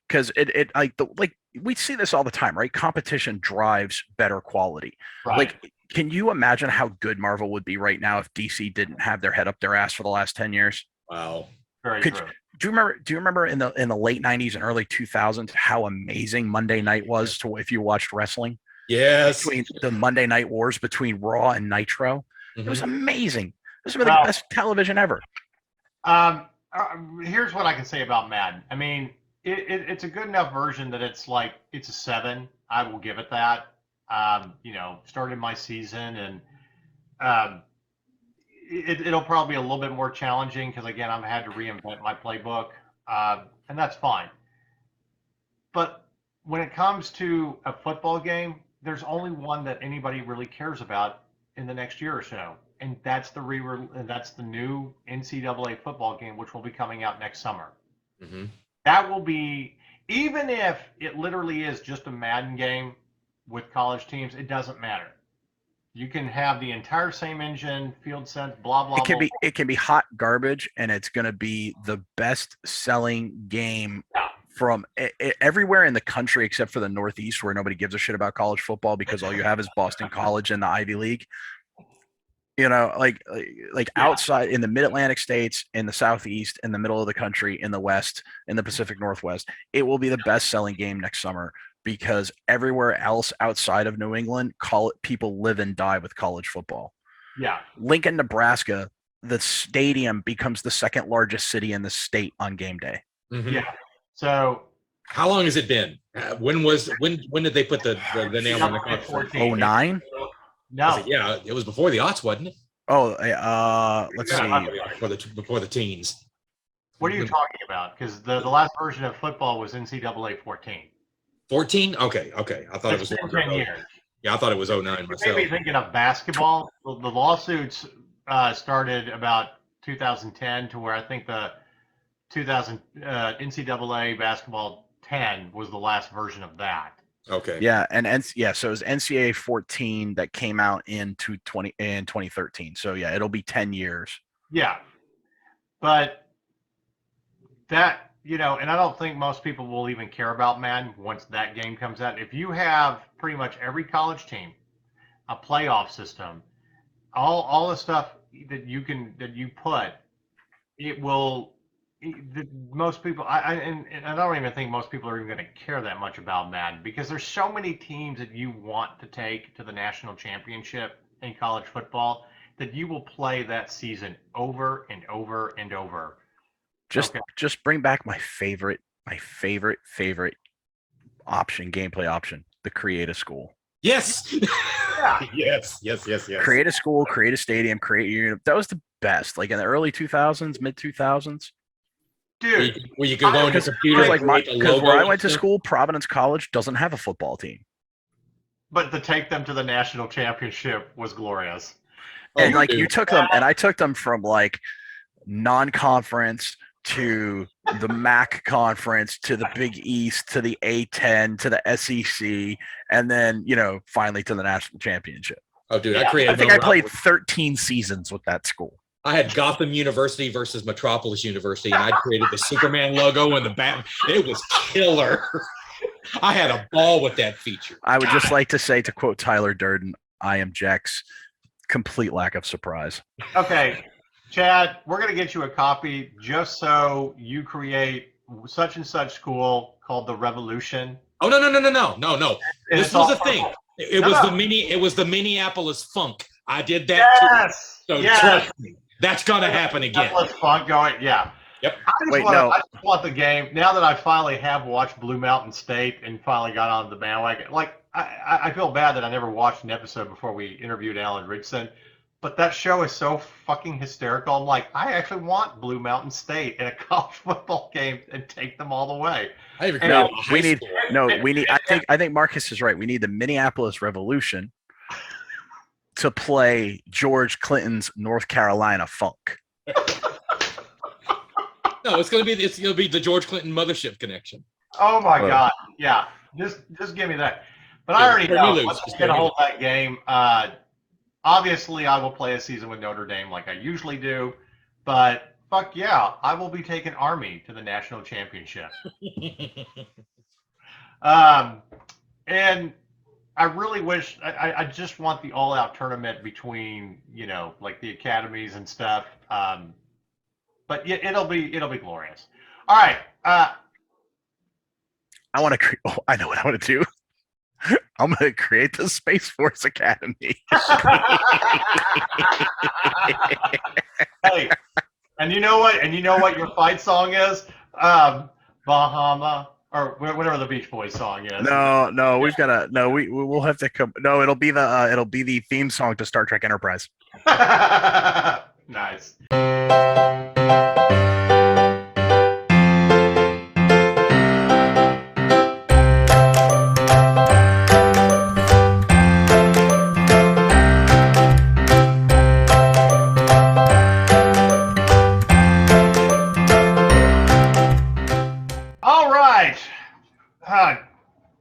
Because it like we see this all the time, right? Competition drives better quality. Right. Like, can you imagine how good Marvel would be right now if DC didn't have their head up their ass for the last 10 years? Wow. Very true. Do you remember in the late 90s and early 2000s how amazing Monday night was to if you watched wrestling? Yes. Between the Monday night wars between Raw and Nitro. It was amazing. This was the best television ever. Here's what I can say about Madden. I mean, it's a good enough version that it's like it's a 7. I will give it that. You know, started my season, and it'll probably be a little bit more challenging because, again, I've had to reinvent my playbook, and that's fine. But when it comes to a football game, there's only one that anybody really cares about in the next year or so, and that's the new NCAA football game, which will be coming out next summer. Mm-hmm. That will be, even if it literally is just a Madden game with college teams, it doesn't matter. You can have the entire same engine, field sense, blah blah. It can be hot garbage, and it's going to be the best selling game from everywhere in the country except for the Northeast, where nobody gives a shit about college football because all you have is Boston College and the Ivy League. You know, like outside in the Mid-Atlantic states, in the Southeast, in the middle of the country, in the West, in the Pacific Northwest, it will be the best selling game next summer. Because everywhere else outside of New England, people live and die with college football. Yeah. Lincoln, Nebraska, the stadium becomes the second largest city in the state on game day. Mm-hmm. Yeah. So how long has it been? When did they put the nail on the coffin? 09? No. It was before the aughts, wasn't it? Oh, let's see. Before the teens. What are you talking about? Because the last version of football was NCAA 14. 14? Okay. I thought it was 10 years. Yeah, I thought it was 09 myself. Maybe thinking of basketball. The lawsuits started about 2010 to where I think the 2000 NCAA basketball 10 was the last version of that. Okay. Yeah, so it was NCAA 14 that came out in 2013. So yeah, it'll be 10 years. Yeah, but that. You know, and I don't think most people will even care about Madden once that game comes out. If you have pretty much every college team, a playoff system, all the stuff that you put, it will. Most people, and I don't even think most people are even going to care that much about Madden because there's so many teams that you want to take to the national championship in college football that you will play that season over and over and over. Just bring back my favorite option, gameplay option, the create a school. Yes. Yeah. Yes. Create a school, create a stadium, create your. That was the best. Like in the early 2000s, mid 2000s. Dude, where you could go on your computer because where I went to school, Providence College doesn't have a football team. but to take them to the national championship was glorious. And like you took them, and I took them from like non-conference to the MAC conference to the Big East to the A10 to the SEC, and then finally to the national championship. Oh, dude, Yeah. I think I played 13 seasons with that school. I had Gotham University versus Metropolis University, and I created the Superman logo and the Batman. It was killer. I had a ball with that feature. I would just like to say, to quote Tyler Durden, I am Jack's complete lack of surprise. Okay, Chad, we're going to get you a copy just so you create such and such school called the Revolution. Oh, no. This was a thing. It was the Minneapolis Funk. I did that Yes. too. So trust me, that's going to happen again. Let's fun going. Yeah. Yep. I just want the game. Now that I finally have watched Blue Mountain State and finally got on the bandwagon, like I feel bad that I never watched an episode before we interviewed Alan Richardson, but that show is so fucking hysterical. I'm like, I actually want Blue Mountain State in a college football game and take them all the way. I think Marcus is right. We need the Minneapolis Revolution to play George Clinton's North Carolina Funk. No, it's gonna be the George Clinton mothership connection. Oh my God. Yeah. Just give me that. But I already know. Let's get a hold of that game. Obviously, I will play a season with Notre Dame like I usually do, but fuck yeah, I will be taking Army to the national championship. And I really wish I just want the all-out tournament between like the academies and stuff. But yeah, it'll be glorious. All right. I know what I want to do. I'm going to create the Space Force Academy. Hey, and you know what? And you know what your fight song is? Bahama or whatever the Beach Boys song is. No, we've got to. No, we'll have to come. No, it'll be the theme song to Star Trek Enterprise. Nice.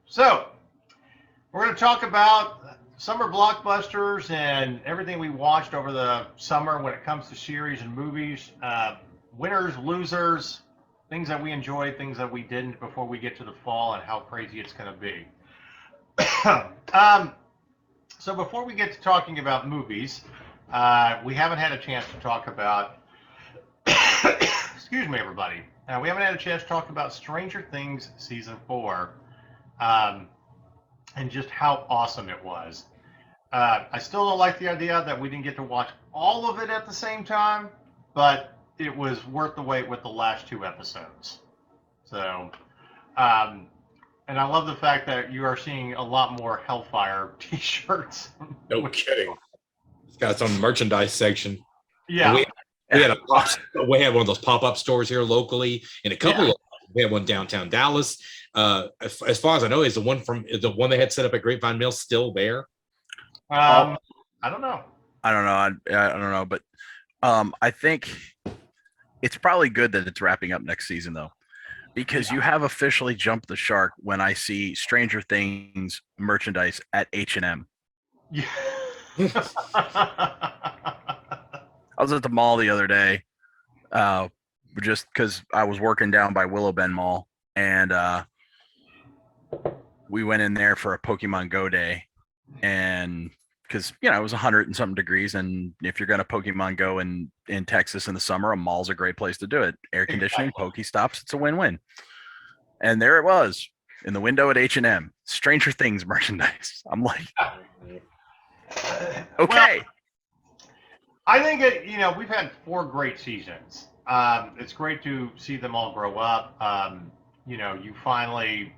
So, we're going to talk about Summer Blockbusters and everything we watched over the summer when it comes to series and movies. Winners, losers, things that we enjoyed, things that we didn't before we get to the fall and how crazy it's going to be. So before we get to talking about movies, we haven't had a chance to talk about, excuse me, everybody. We haven't had a chance to talk about Stranger Things Season 4. And just how awesome it was. I still don't like the idea that we didn't get to watch all of it at the same time, but it was worth the wait with the last 2 episodes. So, and I love the fact that you are seeing a lot more Hellfire t-shirts. No kidding. It's got its own merchandise section. Yeah. We had one of those pop-up stores here locally, and a couple of we had one downtown Dallas. As far as I know, is the one they had set up at Grapevine Mill still there? I don't know. I don't know, but I think it's probably good that it's wrapping up next season though, because you have officially jumped the shark when I see Stranger Things merchandise at H&M. Yeah. I was at the mall the other day, just because I was working down by Willow Bend Mall, and we went in there for a Pokemon Go day, and because it was 100 and something degrees, and if you're going to Pokemon Go in Texas in the summer, a mall's a great place to do it. Air conditioning, Pokestops, it's a win-win. And there it was in the window at H&M, Stranger Things merchandise. I'm like, okay. Well, I think we've had 4 great seasons. It's great to see them all grow up. You finally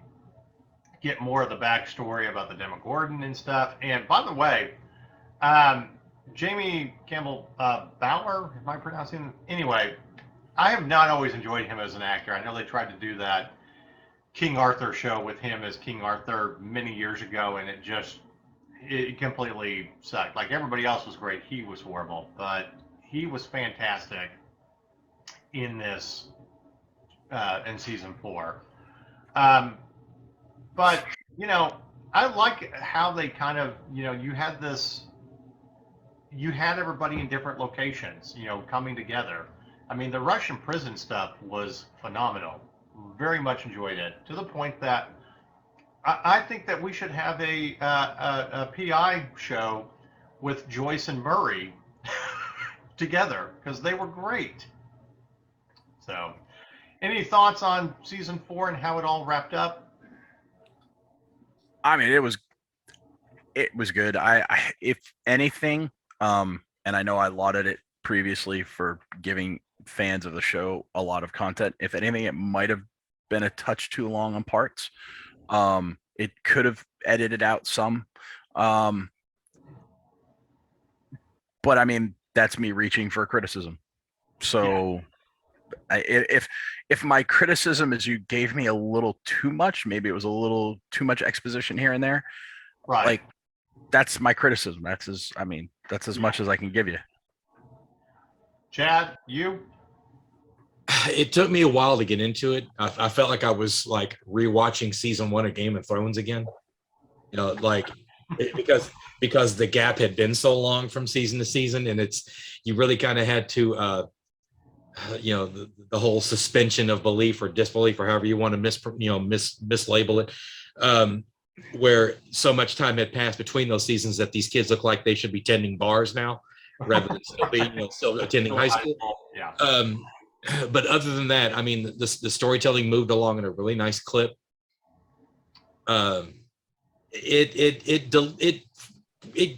get more of the backstory about the Demogorgon and stuff. And by the way, Jamie Campbell Bower, am I pronouncing? Anyway, I have not always enjoyed him as an actor. I know they tried to do that King Arthur show with him as King Arthur many years ago, and it completely sucked. Like, everybody else was great, he was horrible, but he was fantastic in this in season 4. But I like how they kind of you had everybody in different locations coming together. I mean, the Russian prison stuff was phenomenal. Very much enjoyed it, to the point that I think that we should have a PI show with Joyce and Murray together, because they were great. So, any thoughts on season 4 and how it all wrapped up? I mean, it was good. I if anything, and I know I lauded it previously for giving fans of the show a lot of content. If anything, it might have been a touch too long on parts. It could have edited out some. But I mean, that's me reaching for criticism. So if my criticism is you gave me a little too much, maybe it was a little too much exposition here and there. Right. Like, that's my criticism. That's as much as I can give you. Chad, you? It took me a while to get into it. I felt like I was like rewatching season 1 of Game of Thrones again. Because the gap had been so long from season to season, and you really kind of had to the whole suspension of belief or disbelief, or however you want to mislabel it, where so much time had passed between those seasons that these kids look like they should be tending bars now rather than still attending high school. Yeah. But other than that, I mean, the storytelling moved along in a really nice clip. It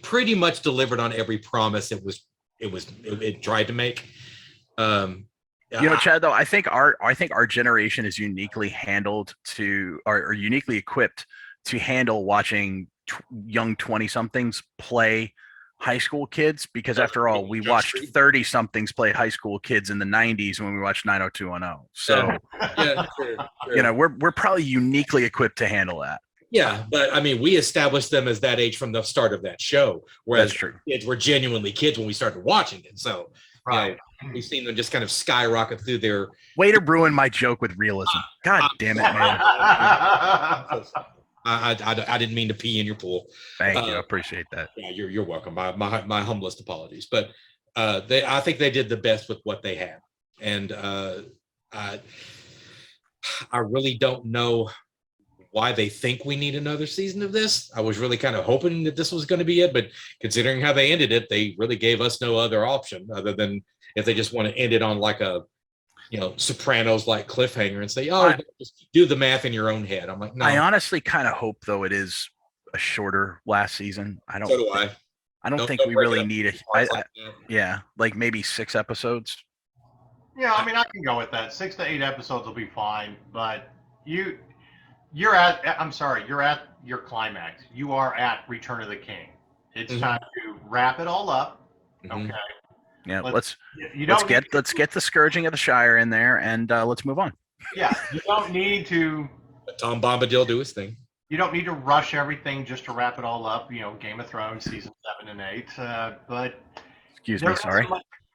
pretty much delivered on every promise it tried to make. Chad, though, I think our generation is uniquely uniquely equipped to handle watching young 20-somethings play high school kids, because after all, we watched 30-somethings play high school kids in the 90s when we watched 90210. So, we're probably uniquely equipped to handle that. Yeah, but I mean, we established them as that age from the start of that show, whereas That's true. Kids were genuinely kids when we started watching it. So, right. We've seen them just kind of skyrocket through their. Way to ruin my joke with realism. God damn it, man. I didn't mean to pee in your pool. Thank you. I appreciate that. Yeah, you're welcome. My humblest apologies. But I think they did the best with what they had. And I really don't know why they think we need another season of this. I was really kind of hoping that this was going to be it, but considering how they ended it, they really gave us no other option other than if they just want to end it on like a Sopranos like cliffhanger and say, just do the math in your own head. I'm like, no. I honestly kind of hope, though, it is a shorter last season. I don't think we really need it. Like maybe 6 episodes. Yeah, I mean, I can go with that. 6 to 8 episodes will be fine, but you're at your climax. You are at Return of the King. It's time to wrap it all up. Okay. Yeah, let's get the Scourging of the Shire in there, and let's move on. Yeah, you don't need to. Let Tom Bombadil do his thing. You don't need to rush everything just to wrap it all up. Game of Thrones season 7 and 8. But excuse me, sorry.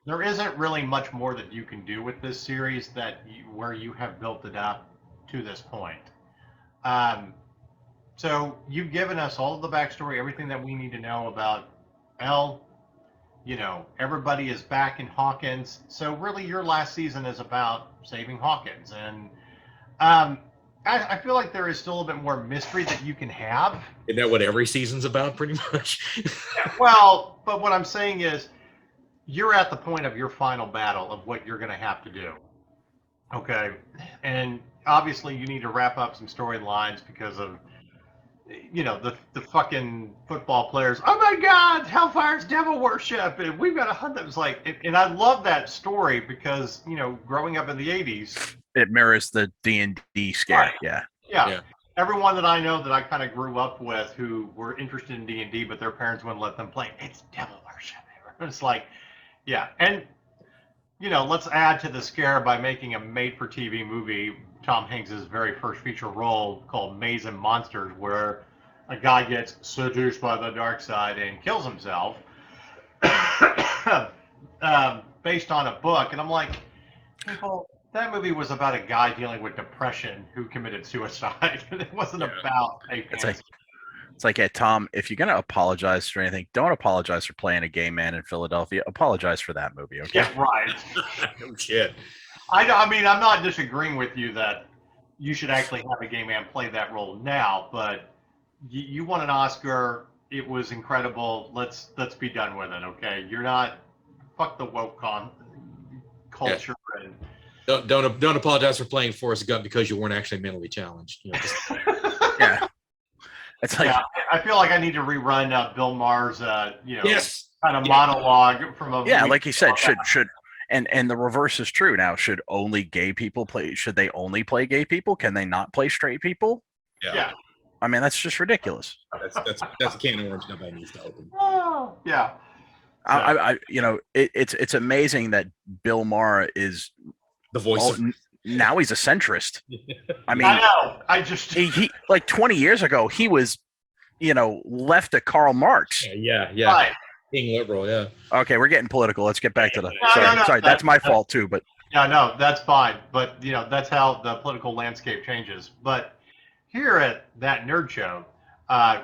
There isn't really much more that you can do with this series where you have built it up to this point. So you've given us all of the backstory, everything that we need to know about Elle. Everybody is back in Hawkins. So really your last season is about saving Hawkins. And I feel like there is still a bit more mystery that you can have. Isn't that what every season's about, pretty much? Well, but what I'm saying is, you're at the point of your final battle of what you're going to have to do. Okay, and obviously you need to wrap up some storylines because of the fucking football players. Oh my God, Hellfire's devil worship, and we've got to hunt them. It's like, and I love that story because growing up in the '80s, it mirrors the D&D scare. Right. Yeah. Everyone that I know that I kind of grew up with who were interested in D&D, but their parents wouldn't let them play. It's devil worship. It's like, yeah, and let's add to the scare by making a made-for-TV movie, Tom Hanks' very first feature role, called Maze and Monsters, where a guy gets seduced by the dark side and kills himself, based on a book. And I'm like, people, that movie was about a guy dealing with depression who committed suicide. It wasn't about a fantasy. It's like, hey, Tom, if you're going to apologize for anything, don't apologize for playing a gay man in Philadelphia. Apologize for that movie, okay? Yeah, right. No shit. I mean, I'm not disagreeing with you that you should actually have a gay man play that role now, but you won an Oscar. It was incredible. Let's be done with it, okay? You're not fuck the woke culture and don't apologize for playing Forrest Gump because you weren't actually mentally challenged. Yeah. It's like, I feel like I need to rerun Bill Maher's yes, kind of monologue from a movie. like you said, should and the reverse is true now. Should only gay people play? Should they only play gay people? Can they not play straight people? Yeah. I mean, that's just ridiculous. That's a can of worms nobody needs to open. Oh, yeah. It's amazing that Bill Maher is The voice. Now he's a centrist. I mean, I know. I just he like 20 years ago he was, left of Karl Marx. Yeah. Right. Being liberal, yeah. Okay, we're getting political. Let's get back to the. No, sorry, that's my fault too. But yeah, no, that's fine. But that's how the political landscape changes. But here at That Nerd Show,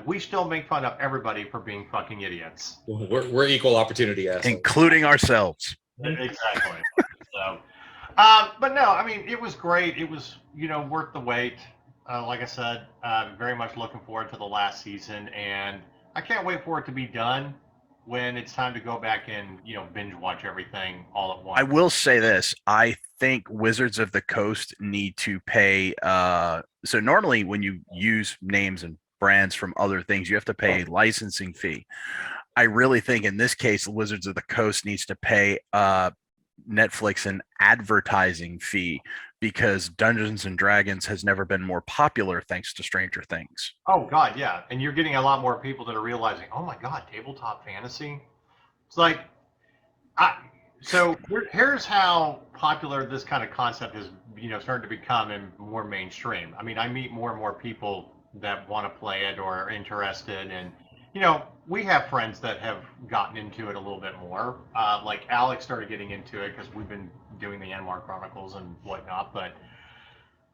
we still make fun of everybody for being fucking idiots, We're equal opportunity assholes, including ourselves. Exactly. So, but no, I mean, it was great. It was worth the wait. Like I said, very much looking forward to the last season, and I can't wait for it to be done when it's time to go back and binge watch everything all at once. I will say this: I think Wizards of the Coast need to pay. So normally, when you use names and brands from other things, you have to pay a licensing fee. I really think in this case, Wizards of the Coast needs to pay Netflix an advertising fee because Dungeons and Dragons has never been more popular thanks to Stranger Things. Oh God, yeah, and you're getting a lot more people that are realizing, oh my God, tabletop fantasy. It's like, so here's how popular this kind of concept is, starting to become and more mainstream. I mean, I meet more and more people that want to play it or are interested, and we have friends that have gotten into it a little bit more. Like Alex started getting into it because we've been doing the Animar Chronicles and whatnot. But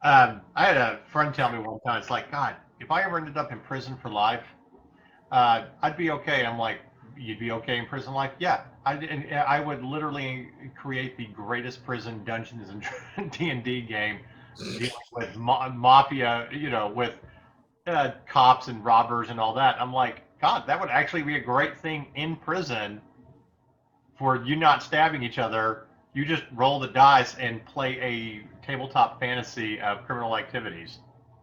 I had a friend tell me one time, it's like, God, if I ever ended up in prison for life, I'd be okay. I'm like, you'd be okay in prison life? Yeah. I would literally create the greatest prison Dungeons and D&D game dealing with mafia, with cops and robbers and all that. I'm like, God, that would actually be a great thing in prison for you not stabbing each other. You just roll the dice and play a tabletop fantasy of criminal activities.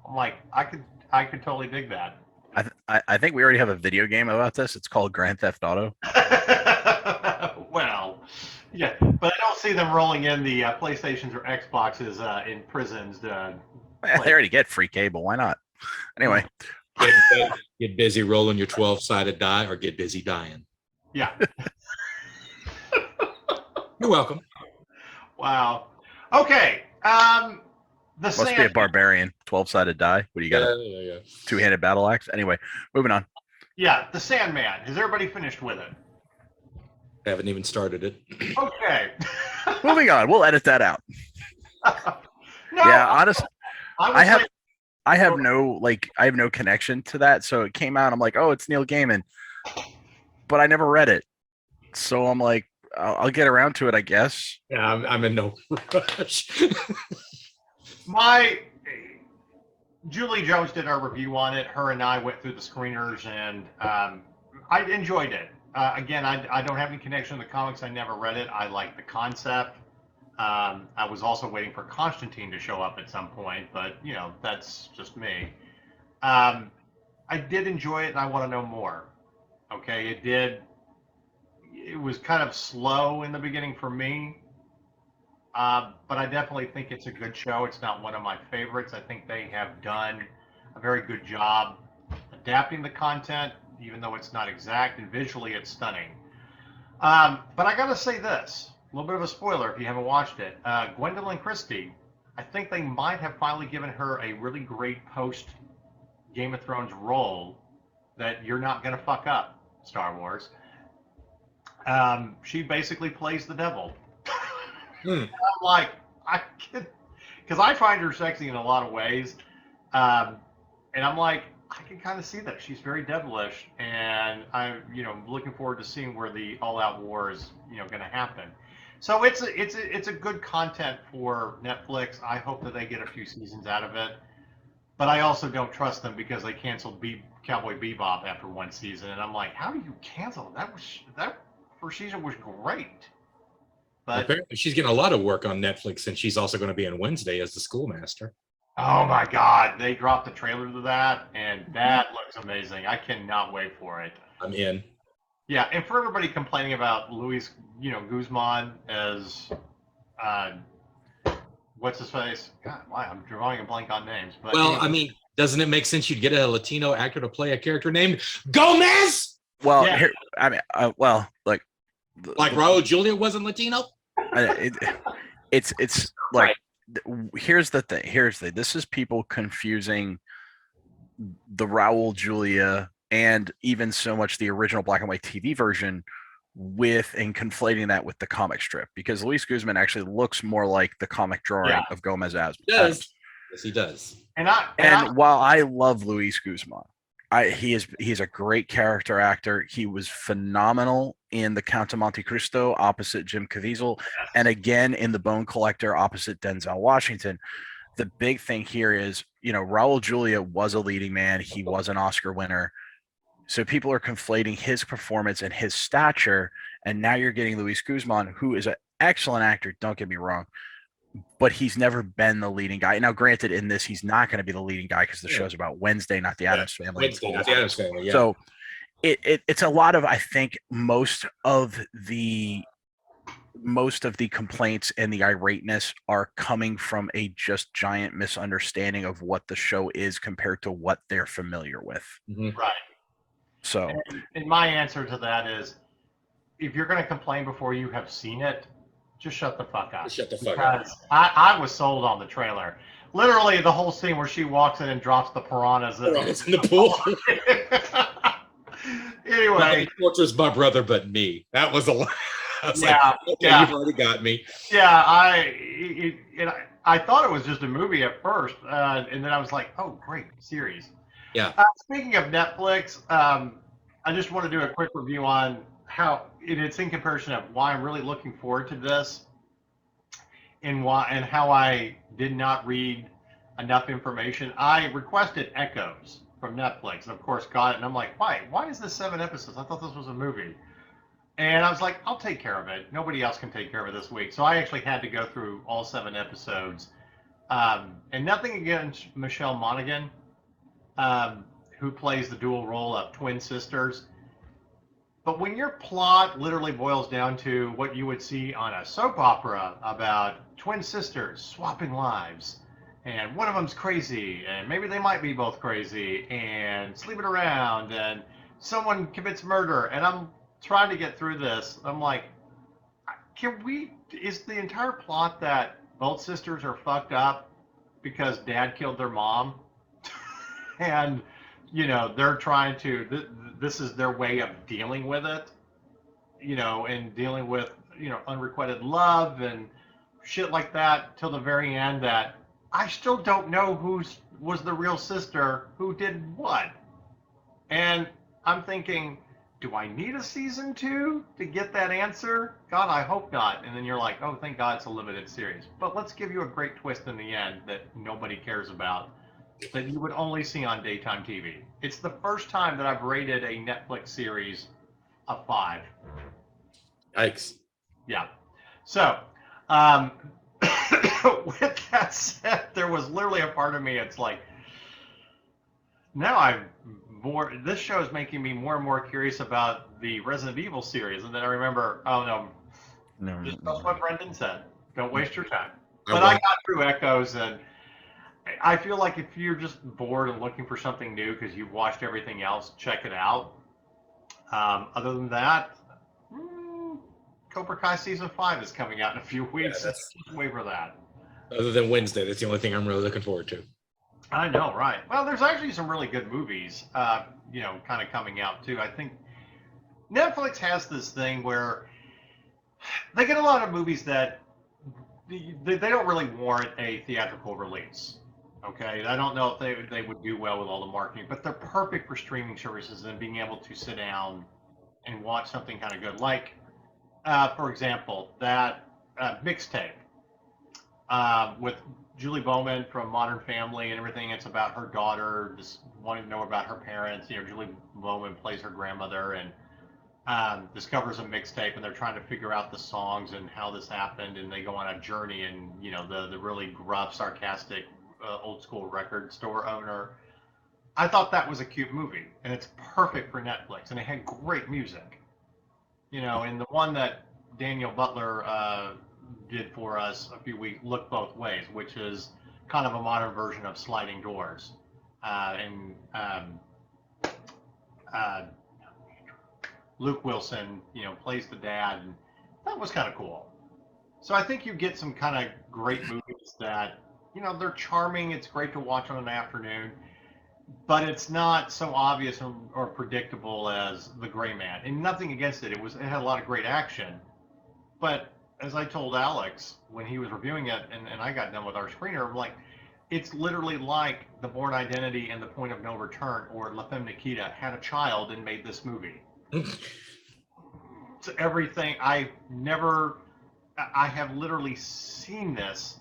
I'm like, I could totally dig that. I think we already have a video game about this. It's called Grand Theft Auto. Well, yeah, but I don't see them rolling in the PlayStations or Xboxes in prisons. They already get free cable. Why not? Anyway. Get busy rolling your 12-sided die or get busy dying. Yeah. You're welcome. Wow. Okay. Must be a barbarian. 12-sided die. What do you got? Yeah. Two-handed battle axe. Anyway, moving on. Yeah, the Sandman. Has everybody finished with it? Haven't even started it. Okay. Moving on. We'll edit that out. No, Yeah, honestly, I have say, no connection to that. So it came out. I'm like, oh, it's Neil Gaiman, but I never read it. So I'm like, I'll get around to it, I guess. Yeah, I'm in no rush. Julie Jones did our review on it. Her and I went through the screeners, and I enjoyed it. Again, I don't have any connection to the comics. I never read it. I like the concept. I was also waiting for Constantine to show up at some point, but that's just me. I did enjoy it, and I want to know more. Okay, it did. It was kind of slow in the beginning for me, but I definitely think it's a good show. It's not one of my favorites. I think they have done a very good job adapting the content, even though it's not exact, and visually it's stunning. But I gotta say this, a little bit of a spoiler if you haven't watched it. Gwendolyn Christie, I think they might have finally given her a really great post Game of Thrones role that you're not gonna fuck up, Star Wars. She basically plays the devil. I'm like, I can, because I find her sexy in a lot of ways, and I'm like, I can kind of see that she's very devilish, and I'm, looking forward to seeing where the all-out war is, going to happen. So it's a good content for Netflix. I hope that they get a few seasons out of it, but I also don't trust them because they canceled Cowboy Bebop after one season, and I'm like, how do you cancel that? That first season was great. But apparently she's getting a lot of work on Netflix, and she's also going to be on Wednesday as the schoolmaster. Oh my God, they dropped the trailer to that, and that looks amazing. I cannot wait for it. I'm in. Yeah, and for everybody complaining about Luis, Guzman as, what's his face? God, why I'm drawing a blank on names. But well, anyway. I mean, doesn't it make sense you'd get a Latino actor to play a character named Gomez? Well, Yeah. here, I mean, like Raul Julia wasn't Latino. It's like, here's the thing. This is people confusing the Raul Julia and even so much the original black and white TV version and conflating that with the comic strip, because Luis Guzman actually looks more like the comic drawing of Gomez Adams. Yes, he does. And while I love Luis Guzman, he's a great character actor. He was phenomenal in The Count of Monte Cristo opposite Jim Caviezel, and again in The Bone Collector opposite Denzel Washington. The big thing here is, Raul Julia was a leading man. He was an Oscar winner. So people are conflating his performance and his stature, and now you're getting Luis Guzman, who is an excellent actor, don't get me wrong, but he's never been the leading guy. Now, granted, in this, he's not going to be the leading guy because the show's about Wednesday, not the Addams Family. Wednesday, not the Addams Family, yeah. So it's a lot of, I think, most of the complaints and the irateness are coming from a just giant misunderstanding of what the show is compared to what they're familiar with. Mm-hmm. Right. So, and my answer to that is, if you're going to complain before you have seen it, just shut the fuck up. Shut the fuck up. I was sold on the trailer. Literally, the whole scene where she walks in and drops the piranhas in the pool. Anyway, Fortress, my brother, but me. That was a lot. Okay, you've already got me. Yeah, I thought it was just a movie at first, and then I was like, oh, great, series. Yeah. Speaking of Netflix, I just want to do a quick review on how it's in comparison of why I'm really looking forward to this, and how I did not read enough information. I requested Echoes from Netflix, and of course got it, and I'm like, why? Why is this 7 episodes? I thought this was a movie. And I was like, I'll take care of it. Nobody else can take care of it this week. So I actually had to go through all 7 episodes. And nothing against Michelle Monaghan, who plays the dual role of twin sisters. But when your plot literally boils down to what you would see on a soap opera about twin sisters swapping lives, and one of them's crazy, and maybe they might be both crazy, and sleeping around, and someone commits murder, and I'm trying to get through this. I'm like, is the entire plot that both sisters are fucked up because dad killed their mom? And, they're trying to, this is their way of dealing with it, and dealing with, unrequited love and shit like that till the very end, that I still don't know who was the real sister who did what. And I'm thinking, do I need a season 2 to get that answer? God, I hope not. And then you're like, oh, thank God it's a limited series. But let's give you a great twist in the end that nobody cares about. that you would only see on daytime TV. It's the first time that I've rated a Netflix series a 5. Yikes. Yeah. So, um, with that said, there was literally a part of me, it's like, now this show is making me more and more curious about the Resident Evil series. And then I remember, oh no, just that's what Brendan said. Don't waste your time. But I got through Echoes, and I feel like if you're just bored and looking for something new because you've watched everything else, check it out. Other than that, Cobra Kai season 5 is coming out in a few weeks. Yeah, just wait for that. Other than Wednesday, that's the only thing I'm really looking forward to. I know, right? Well, there's actually some really good movies, kind of coming out too. I think Netflix has this thing where they get a lot of movies that they don't really warrant a theatrical release. Okay, I don't know if they would do well with all the marketing, but they're perfect for streaming services and being able to sit down and watch something kind of good. Like, for example, that Mixtape with Julie Bowman from Modern Family and everything. It's about her daughter just wanting to know about her parents. Julie Bowman plays her grandmother and discovers a mixtape, and they're trying to figure out the songs and how this happened, and they go on a journey. And the really gruff, sarcastic, old school record store owner. I thought that was a cute movie, and it's perfect for Netflix, and it had great music. And the one that Daniel Butler did for us a few weeks, Look Both Ways, which is kind of a modern version of Sliding Doors. Luke Wilson, plays the dad, and that was kind of cool. So I think you get some kind of great movies that, they're charming. It's great to watch on an afternoon, but it's not so obvious or predictable as The Gray Man. And nothing against it. It had a lot of great action, but as I told Alex when he was reviewing it, and I got done with our screener, I'm like, it's literally like The Bourne Identity and The Point of No Return or La Femme Nikita had a child and made this movie. It's everything. I have literally seen this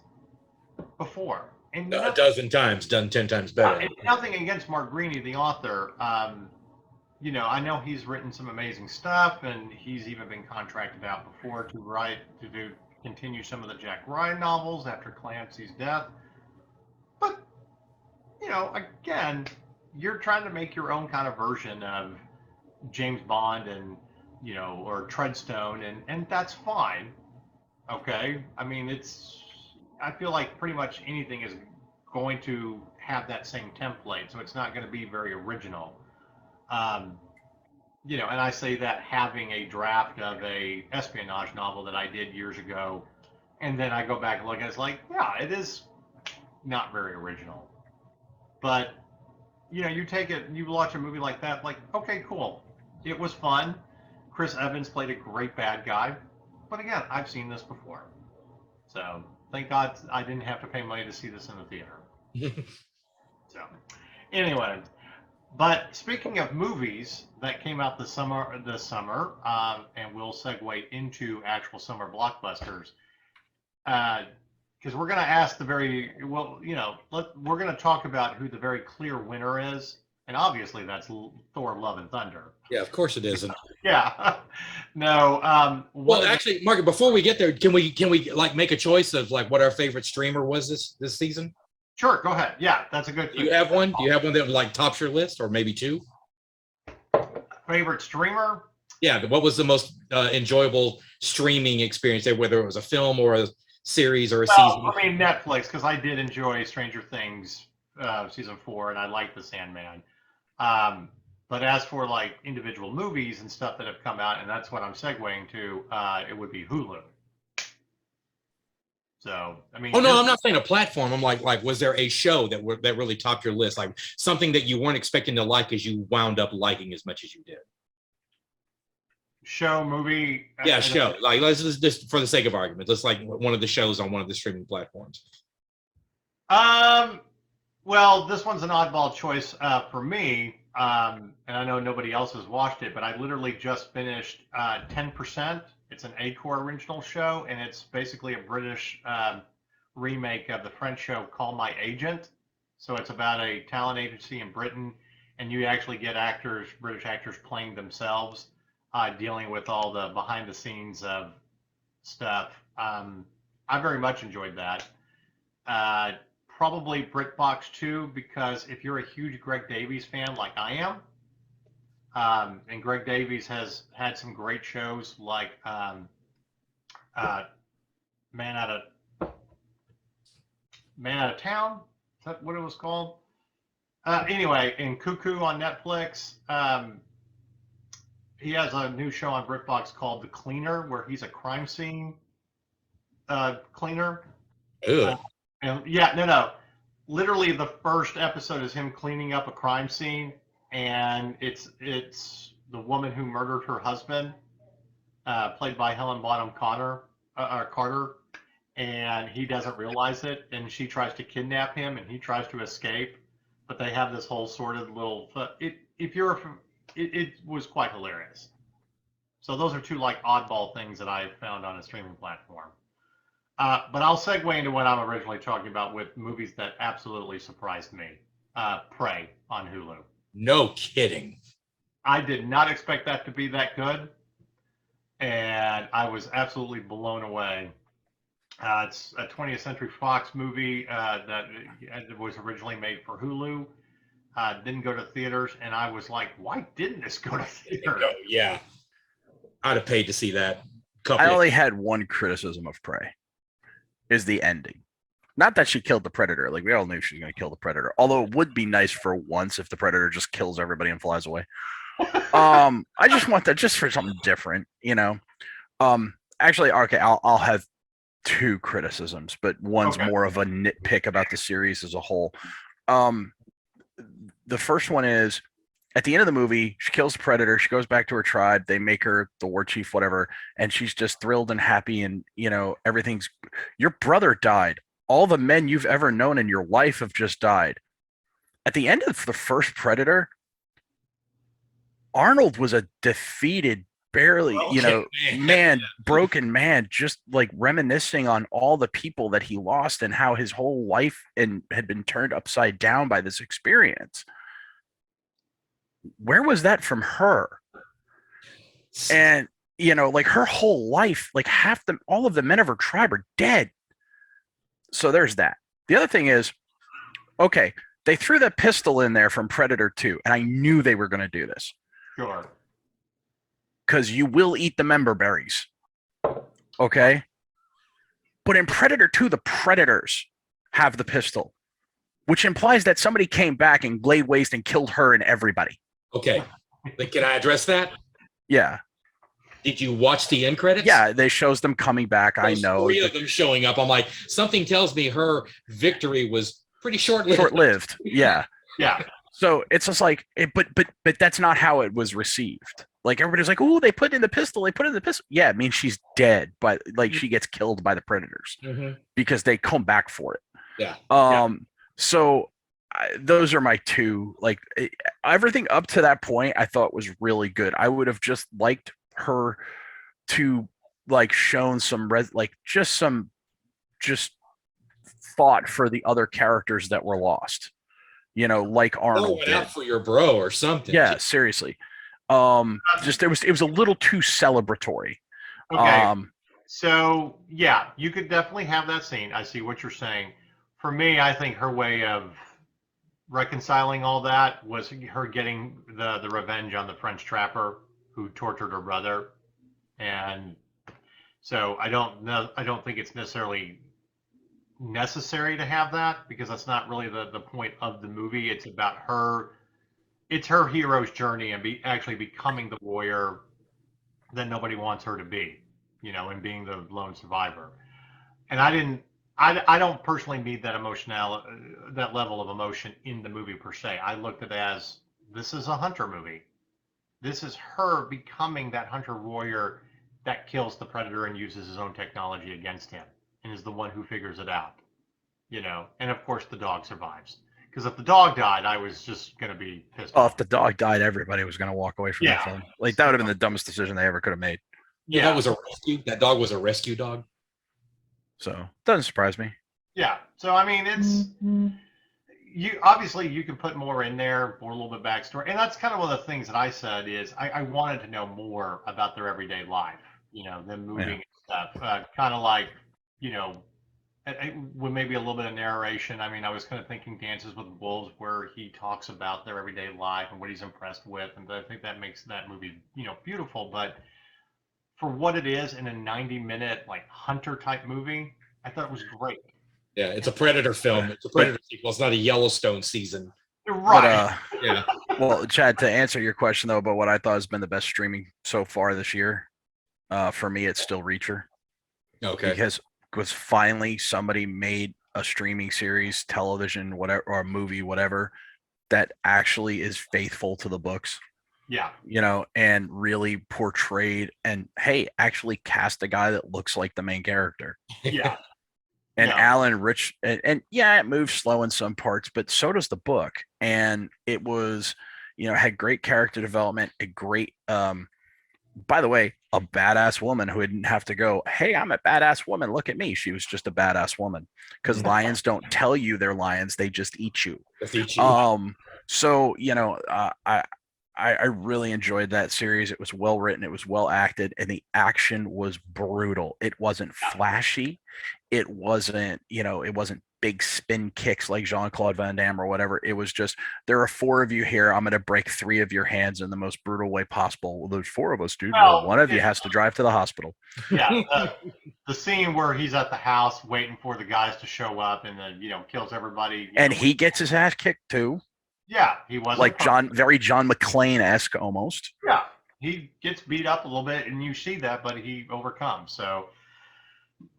before. And a dozen times, done 10 times better. Nothing against Mark Greaney, the author. I know he's written some amazing stuff, and he's even been contracted out before to continue some of the Jack Ryan novels after Clancy's death. But, again, you're trying to make your own kind of version of James Bond and, or Treadstone, and that's fine. Okay? I mean, I feel like pretty much anything is going to have that same template, so it's not going to be very original. And I say that having a draft of a espionage novel that I did years ago, and then I go back and look at it, it's like, yeah, it is not very original. But, you take it, you watch a movie like that, like, okay, cool. It was fun. Chris Evans played a great bad guy. But again, I've seen this before. So, thank God I didn't have to pay money to see this in the theater. So, anyway. But speaking of movies that came out this summer, and we'll segue into actual summer blockbusters, because we're going to ask we're going to talk about who the very clear winner is, and obviously that's Thor: Love and Thunder. Yeah, of course it isn't. Yeah, no. Well, actually, Mark, before we get there, can we like make a choice of like what our favorite streamer was this season? Sure, go ahead. Yeah, that's a good. Do you have one? Do you have one that like tops your list, or maybe two? Favorite streamer? Yeah, what was the most enjoyable streaming experience there, whether it was a film or a series or a season? I mean, Netflix, because I did enjoy Stranger Things season 4, and I liked the Sandman. But as for like individual movies and stuff that have come out, and that's what I'm segueing to, it would be Hulu. So, I mean. Oh no, I'm not saying a platform. I'm like, was there a show that really topped your list, like something that you weren't expecting to like, as you wound up liking as much as you did? Show, movie. Yeah, show. Like, let's just for the sake of argument, let's like one of the shows on one of the streaming platforms. Well, this one's an oddball choice for me, and I know nobody else has watched it, but I literally just finished 10%. It's an Acorn original show, and it's basically a British remake of the French show Call My Agent. So it's about a talent agency in Britain, and you actually get actors, British actors, playing themselves, dealing with all the behind the scenes of stuff. I very much enjoyed that. Probably BritBox too, because if you're a huge Greg Davies fan like I am, and Greg Davies has had some great shows like Man Out of Town. Is that what it was called? Anyway, in Cuckoo on Netflix, he has a new show on BritBox called The Cleaner, where he's a crime scene cleaner. Ugh. And yeah, no. Literally, the first episode is him cleaning up a crime scene, and it's the woman who murdered her husband, played by Helen Bonham Carter, and he doesn't realize it, and she tries to kidnap him, and he tries to escape, but they have this whole sort of little. It was quite hilarious. So those are two like oddball things that I found on a streaming platform. But I'll segue into what I'm originally talking about with movies that absolutely surprised me. Prey on Hulu. No kidding. I did not expect that to be that good, and I was absolutely blown away. It's a 20th Century Fox movie that was originally made for Hulu. Didn't go to theaters, and I was like, why didn't this go to theaters? Yeah. I'd have paid to see that. I only had one criticism of Prey, is the ending. Not that she killed the Predator. Like, we all knew she was going to kill the Predator. Although it would be nice for once if the Predator just kills everybody and flies away. I just want that just for something different, you know. Actually, okay, I'll have two criticisms, but one's more of a nitpick about the series as a whole. The first one is, at the end of the movie, she kills the Predator. She goes back to her tribe. They make her the war chief, whatever. And she's just thrilled and happy. And, you know, everything's, your brother died. All the men you've ever known in your life have just died. At the end of the first Predator, Arnold was a defeated, barely, broken man, just like reminiscing on all the people that he lost and how his whole life had been turned upside down by this experience. Where was that from her? And, you know, like her whole life, like all of the men of her tribe are dead. So there's that. The other thing is, okay, they threw that pistol in there from Predator 2, and I knew they were going to do this. Sure. Because you will eat the member berries. Okay? But in Predator 2, the Predators have the pistol, which implies that somebody came back and laid waste and killed her and everybody. Okay. Can I address that? Yeah. Did you watch the end credits? Yeah, they shows them coming back. There's I know. 3 of them showing up. I'm like, something tells me her victory was pretty short-lived. Short-lived. Yeah. Yeah. So it's just like, but that's not how it was received. Like, everybody's like, oh, they put in the pistol. Yeah, it means she's dead, but like she gets killed by the Predators because they come back for it. Yeah. So those are my two. Like, everything up to that point, I thought was really good. I would have just liked her to like shown some just thought for the other characters that were lost. You know, like Arnold did. Out for your bro or something. Yeah, seriously. Just it was a little too celebratory. Okay. So yeah, you could definitely have that scene. I see what you're saying. For me, I think her way of reconciling all that was her getting the revenge on the French trapper who tortured her brother. And so I don't think it's necessarily necessary to have that, because that's not really the point of the movie. It's about her. It's her hero's journey and actually becoming the warrior that nobody wants her to be, you know, and being the lone survivor. And I don't personally need that that level of emotion in the movie per se. I looked at it as, this is a hunter movie. This is her becoming that hunter warrior that kills the Predator and uses his own technology against him, and is the one who figures it out, you know. And of course the dog survives, because if the dog died, I was just going to be pissed off. If the dog died, everybody was going to walk away from that film. Like, that would have been the dumbest decision they ever could have made. Yeah, that was a rescue. That dog was a rescue dog. So doesn't surprise me. Yeah. So I mean, it's you obviously you can put more in there, more a little bit backstory, and that's kind of one of the things that I said is I wanted to know more about their everyday life, them moving and stuff, kind of like, you know, with maybe a little bit of narration. I mean, I was kind of thinking Dances with Wolves, where he talks about their everyday life and what he's impressed with, and I think that makes that movie, beautiful. But for what it is in a 90-minute like hunter type movie, I thought it was great. Yeah, it's a Predator film. It's a Predator sequel. It's not a Yellowstone season. Right. But, Yeah. Well, Chad, to answer your question though, about what I thought has been the best streaming so far this year, for me, it's still Reacher. Okay. Because finally somebody made a streaming series, television, whatever, or a movie, whatever, that actually is faithful to the books. Yeah. And really portrayed and actually cast a guy that looks like the main character. Yeah. And No. Alan Rich, and yeah, it moves slow in some parts, but so does the book. And it was, had great character development, a great, by the way, a badass woman who didn't have to go, hey, I'm a badass woman, look at me. She was just a badass woman, because lions don't tell you they're lions, they just eat you. So, I really enjoyed that series. It was well written, it was well acted, and the action was brutal. It wasn't flashy. It wasn't, it wasn't big spin kicks like Jean-Claude Van Damme or whatever. It was just, there are 4 of you here. I'm going to break 3 of your hands in the most brutal way possible. Well, there's 4 of us, dude. Well, one of you has to drive to the hospital. Yeah. The scene where he's at the house waiting for the guys to show up and then, kills everybody. And he gets his ass kicked too. Yeah, he was like very John McClane-esque almost. Yeah, he gets beat up a little bit, and you see that, but he overcomes. So,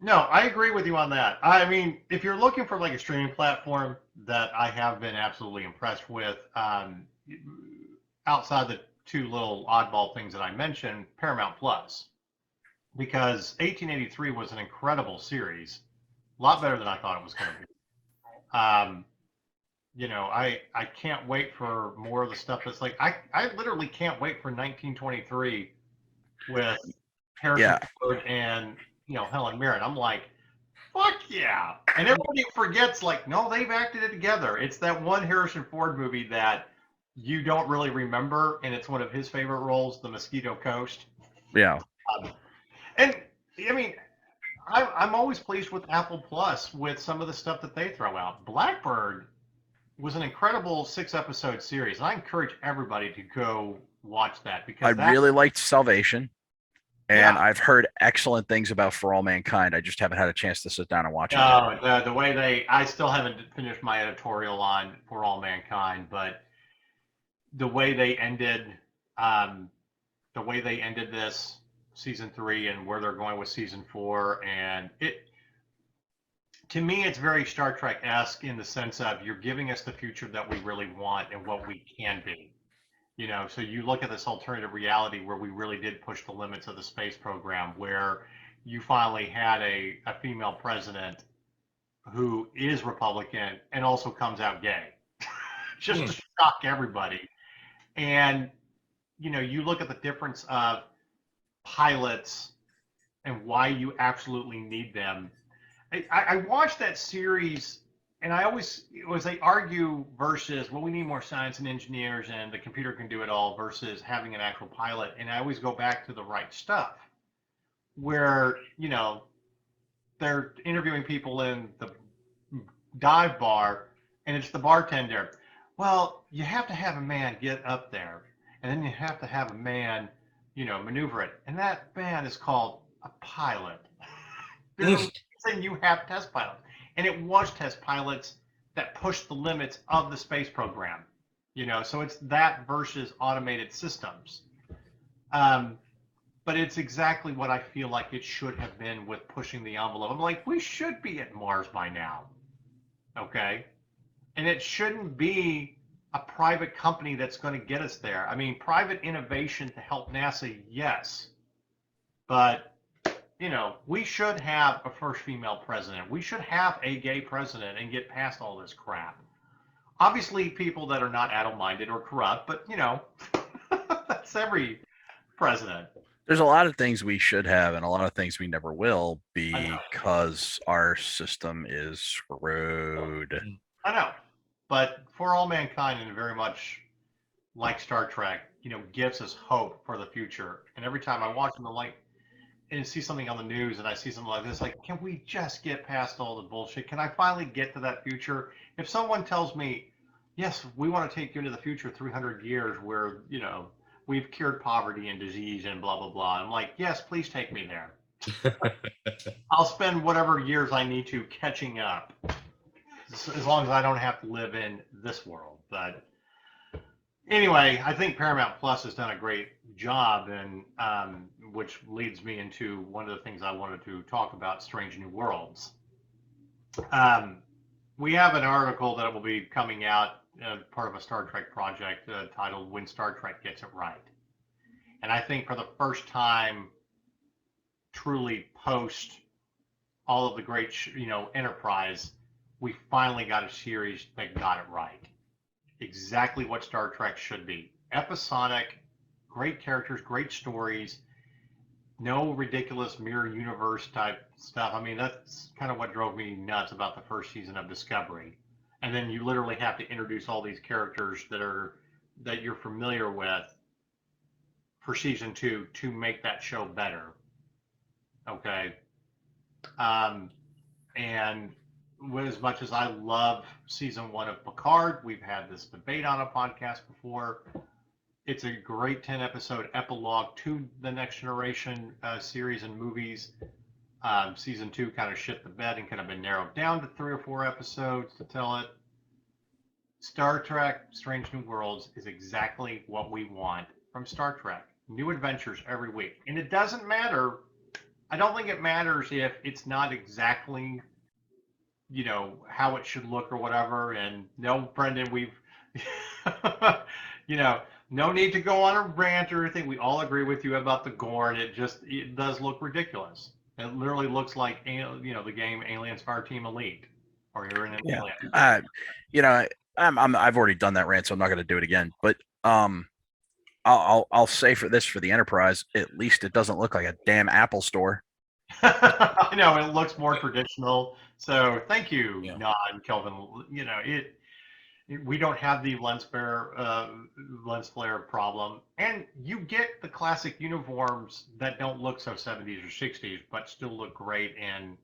no, I agree with you on that. I mean, if you're looking for like a streaming platform that I have been absolutely impressed with, outside the 2 little oddball things that I mentioned, Paramount Plus, because 1883 was an incredible series, a lot better than I thought it was going to be. I can't wait for more of the stuff that's like, I literally can't wait for 1923 with Harrison Ford and, Helen Mirren. I'm like, fuck yeah. And everybody forgets, like, no, they've acted it together. It's that one Harrison Ford movie that you don't really remember, and it's one of his favorite roles, The Mosquito Coast. Yeah. And, I mean, I'm always pleased with Apple Plus with some of the stuff that they throw out. Blackbird was an incredible 6-episode series, and I encourage everybody to go watch that, because I really liked Salvation, and I've heard excellent things about For All Mankind. I just haven't had a chance to sit down and watch it. The way I still haven't finished my editorial on For All Mankind, but the way they ended this season 3 and where they're going with season 4, and to me, it's very Star Trek-esque in the sense of you're giving us the future that we really want and what we can be. So you look at this alternative reality where we really did push the limits of the space program, where you finally had a female president who is Republican and also comes out gay, just to shock everybody. And, you look at the difference of pilots and why you absolutely need them. I watched that series, and they argue versus, well, we need more science and engineers and the computer can do it all, versus having an actual pilot. And I always go back to The Right Stuff, where, they're interviewing people in the dive bar, and it's the bartender. Well, you have to have a man get up there, and then you have to have a man, maneuver it. And that man is called a pilot. Saying you have test pilots, and it was test pilots that pushed the limits of the space program, so it's that versus automated systems. But it's exactly what I feel like it should have been with pushing the envelope. I'm like, we should be at Mars by now, okay? And it shouldn't be a private company that's going to get us there. I mean, private innovation to help NASA, yes, but we should have a first female president. We should have a gay president and get past all this crap. Obviously, people that are not adult-minded or corrupt, but, that's every president. There's a lot of things we should have and a lot of things we never will, because our system is screwed. I know. But all mankind, and very much like Star Trek, gives us hope for the future. And every time I watch them, I'm like, and see something on the news, and I see something like this, like, can we just get past all the bullshit? Can I finally get to that future? If someone tells me, yes, we want to take you into the future 300 years where, we've cured poverty and disease and blah, blah, blah. I'm like, yes, please take me there. I'll spend whatever years I need to catching up, as long as I don't have to live in this world. But anyway, I think Paramount Plus has done a great job, and which leads me into one of the things I wanted to talk about: Strange New Worlds. We have an article that will be coming out, part of a Star Trek project titled "When Star Trek Gets It Right," and I think for the first time, truly post all of the great, Enterprise, we finally got a series that got it right. Exactly what Star Trek should be. Episodic, great characters, great stories, no ridiculous mirror universe type stuff. I mean, that's kind of what drove me nuts about the first season of Discovery. And then you literally have to introduce all these characters that you're familiar with for season 2 to make that show better. Okay. And as much as I love season 1 of Picard, we've had this debate on a podcast before. It's a great 10-episode epilogue to the Next Generation series and movies. Season 2 kind of shit the bed and could have been narrowed down to 3 or 4 episodes to tell it. Star Trek Strange New Worlds is exactly what we want from Star Trek. New adventures every week. And it doesn't matter. I don't think it matters if it's not exactly, how it should look or whatever. And no, Brendan, we've, no need to go on a rant or anything. We all agree with you about the gore, and it does look ridiculous. It literally looks like, the game Aliens Fireteam Elite, or you're in an alien. I've already done that rant, so I'm not going to do it again. But I'll say for the Enterprise, at least it doesn't look like a damn Apple store. I know, it looks more traditional. So thank you, Nod, Kelvin. We don't have the lens flare problem, and you get the classic uniforms that don't look so 70s or 60s, but still look great and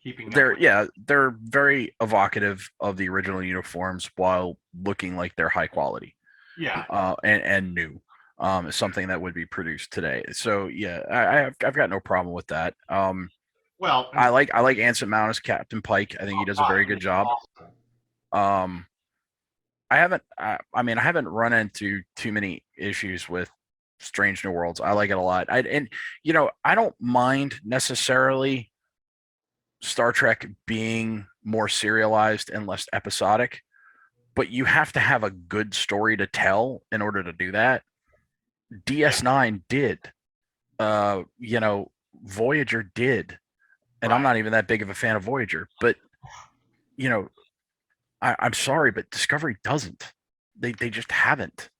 keeping. They're very evocative of the original uniforms while looking like they're high quality. Yeah. And new. Is something that would be produced today. So yeah, I've got no problem with that. Well, I like Anson Mount as Captain Pike. I think he does a very good job. Awesome. I haven't run into too many issues with Strange New Worlds. I like it a lot. I don't mind necessarily Star Trek being more serialized and less episodic, but you have to have a good story to tell in order to do that. DS9 did. Voyager did. And right. I'm not even that big of a fan of Voyager, but I'm sorry, but Discovery doesn't. They just haven't.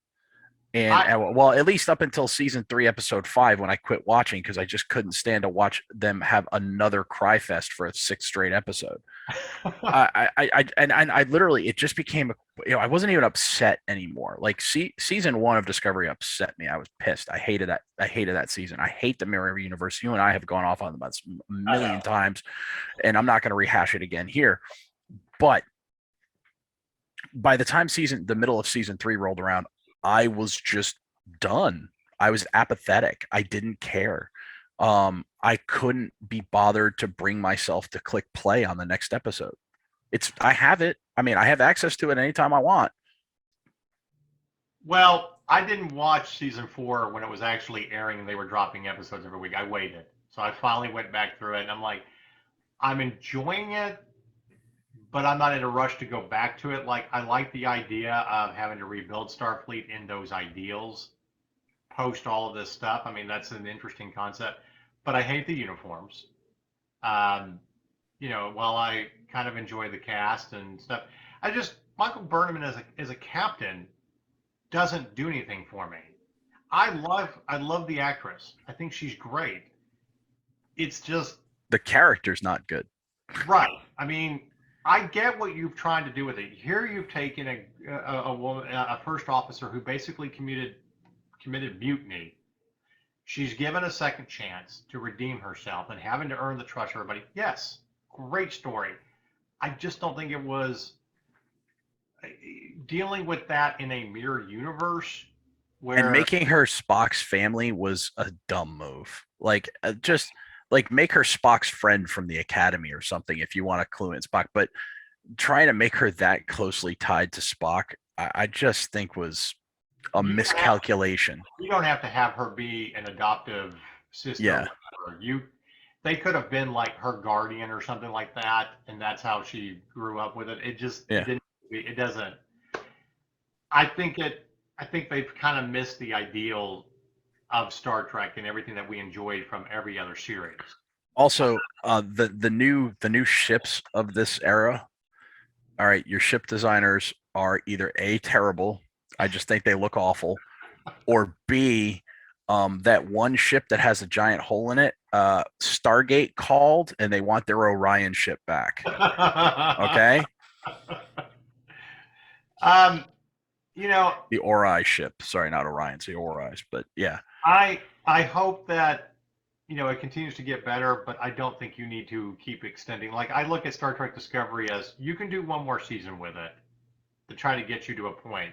And at least up until season 3, episode 5, when I quit watching because I just couldn't stand to watch them have another cry fest for a 6th straight episode. I literally, it just became, I wasn't even upset anymore. Like season 1 of Discovery upset me. I was pissed. I hated that season. I hate the mirror universe. You and I have gone off on them about a million times, and I'm not going to rehash it again here. But by the time the middle of season 3 rolled around, I was just done. I was apathetic. I didn't care. I couldn't be bothered to bring myself to click play on the next episode. I have it. I mean, I have access to it anytime I want. Well, I didn't watch season 4 when it was actually airing and they were dropping episodes every week. I waited. So I finally went back through it, and I'm like, I'm enjoying it, but I'm not in a rush to go back to it. Like, I like the idea of having to rebuild Starfleet in those ideals, post all of this stuff. I mean, that's an interesting concept, but I hate the uniforms. While I kind of enjoy the cast and stuff, Michael Burnham as a captain doesn't do anything for me. I love the actress. I think she's great. It's just the character's not good. Right. I mean, I get what you've tried to do with it. Here you've taken a woman, a first officer who basically committed mutiny. She's given a second chance to redeem herself and having to earn the trust of everybody. Yes, great story. I just don't think it was dealing with that in a mirror universe where And making her Spock's family was a dumb move. Like, just like make her Spock's friend from the academy or something if you want to clue in Spock. But trying to make her that closely tied to Spock, I just think was a miscalculation. You don't have to have her be an adoptive sister. Yeah. They could have been like her guardian or something like that, and that's how she grew up with it. It just it doesn't. I think they've kind of missed the ideal of Star Trek and everything that we enjoyed from every other series. Also, the new ships of this era. All right, your ship designers are either A, terrible, I just think they look awful, or B, that one ship that has a giant hole in it, Stargate called and they want their Orion ship back. Okay? The Ori ship. Sorry, not Orion, the Ori's, but yeah. I hope that it continues to get better, but I don't think you need to keep extending. Like, I look at Star Trek Discovery as you can do one more season with it to try to get you to a point.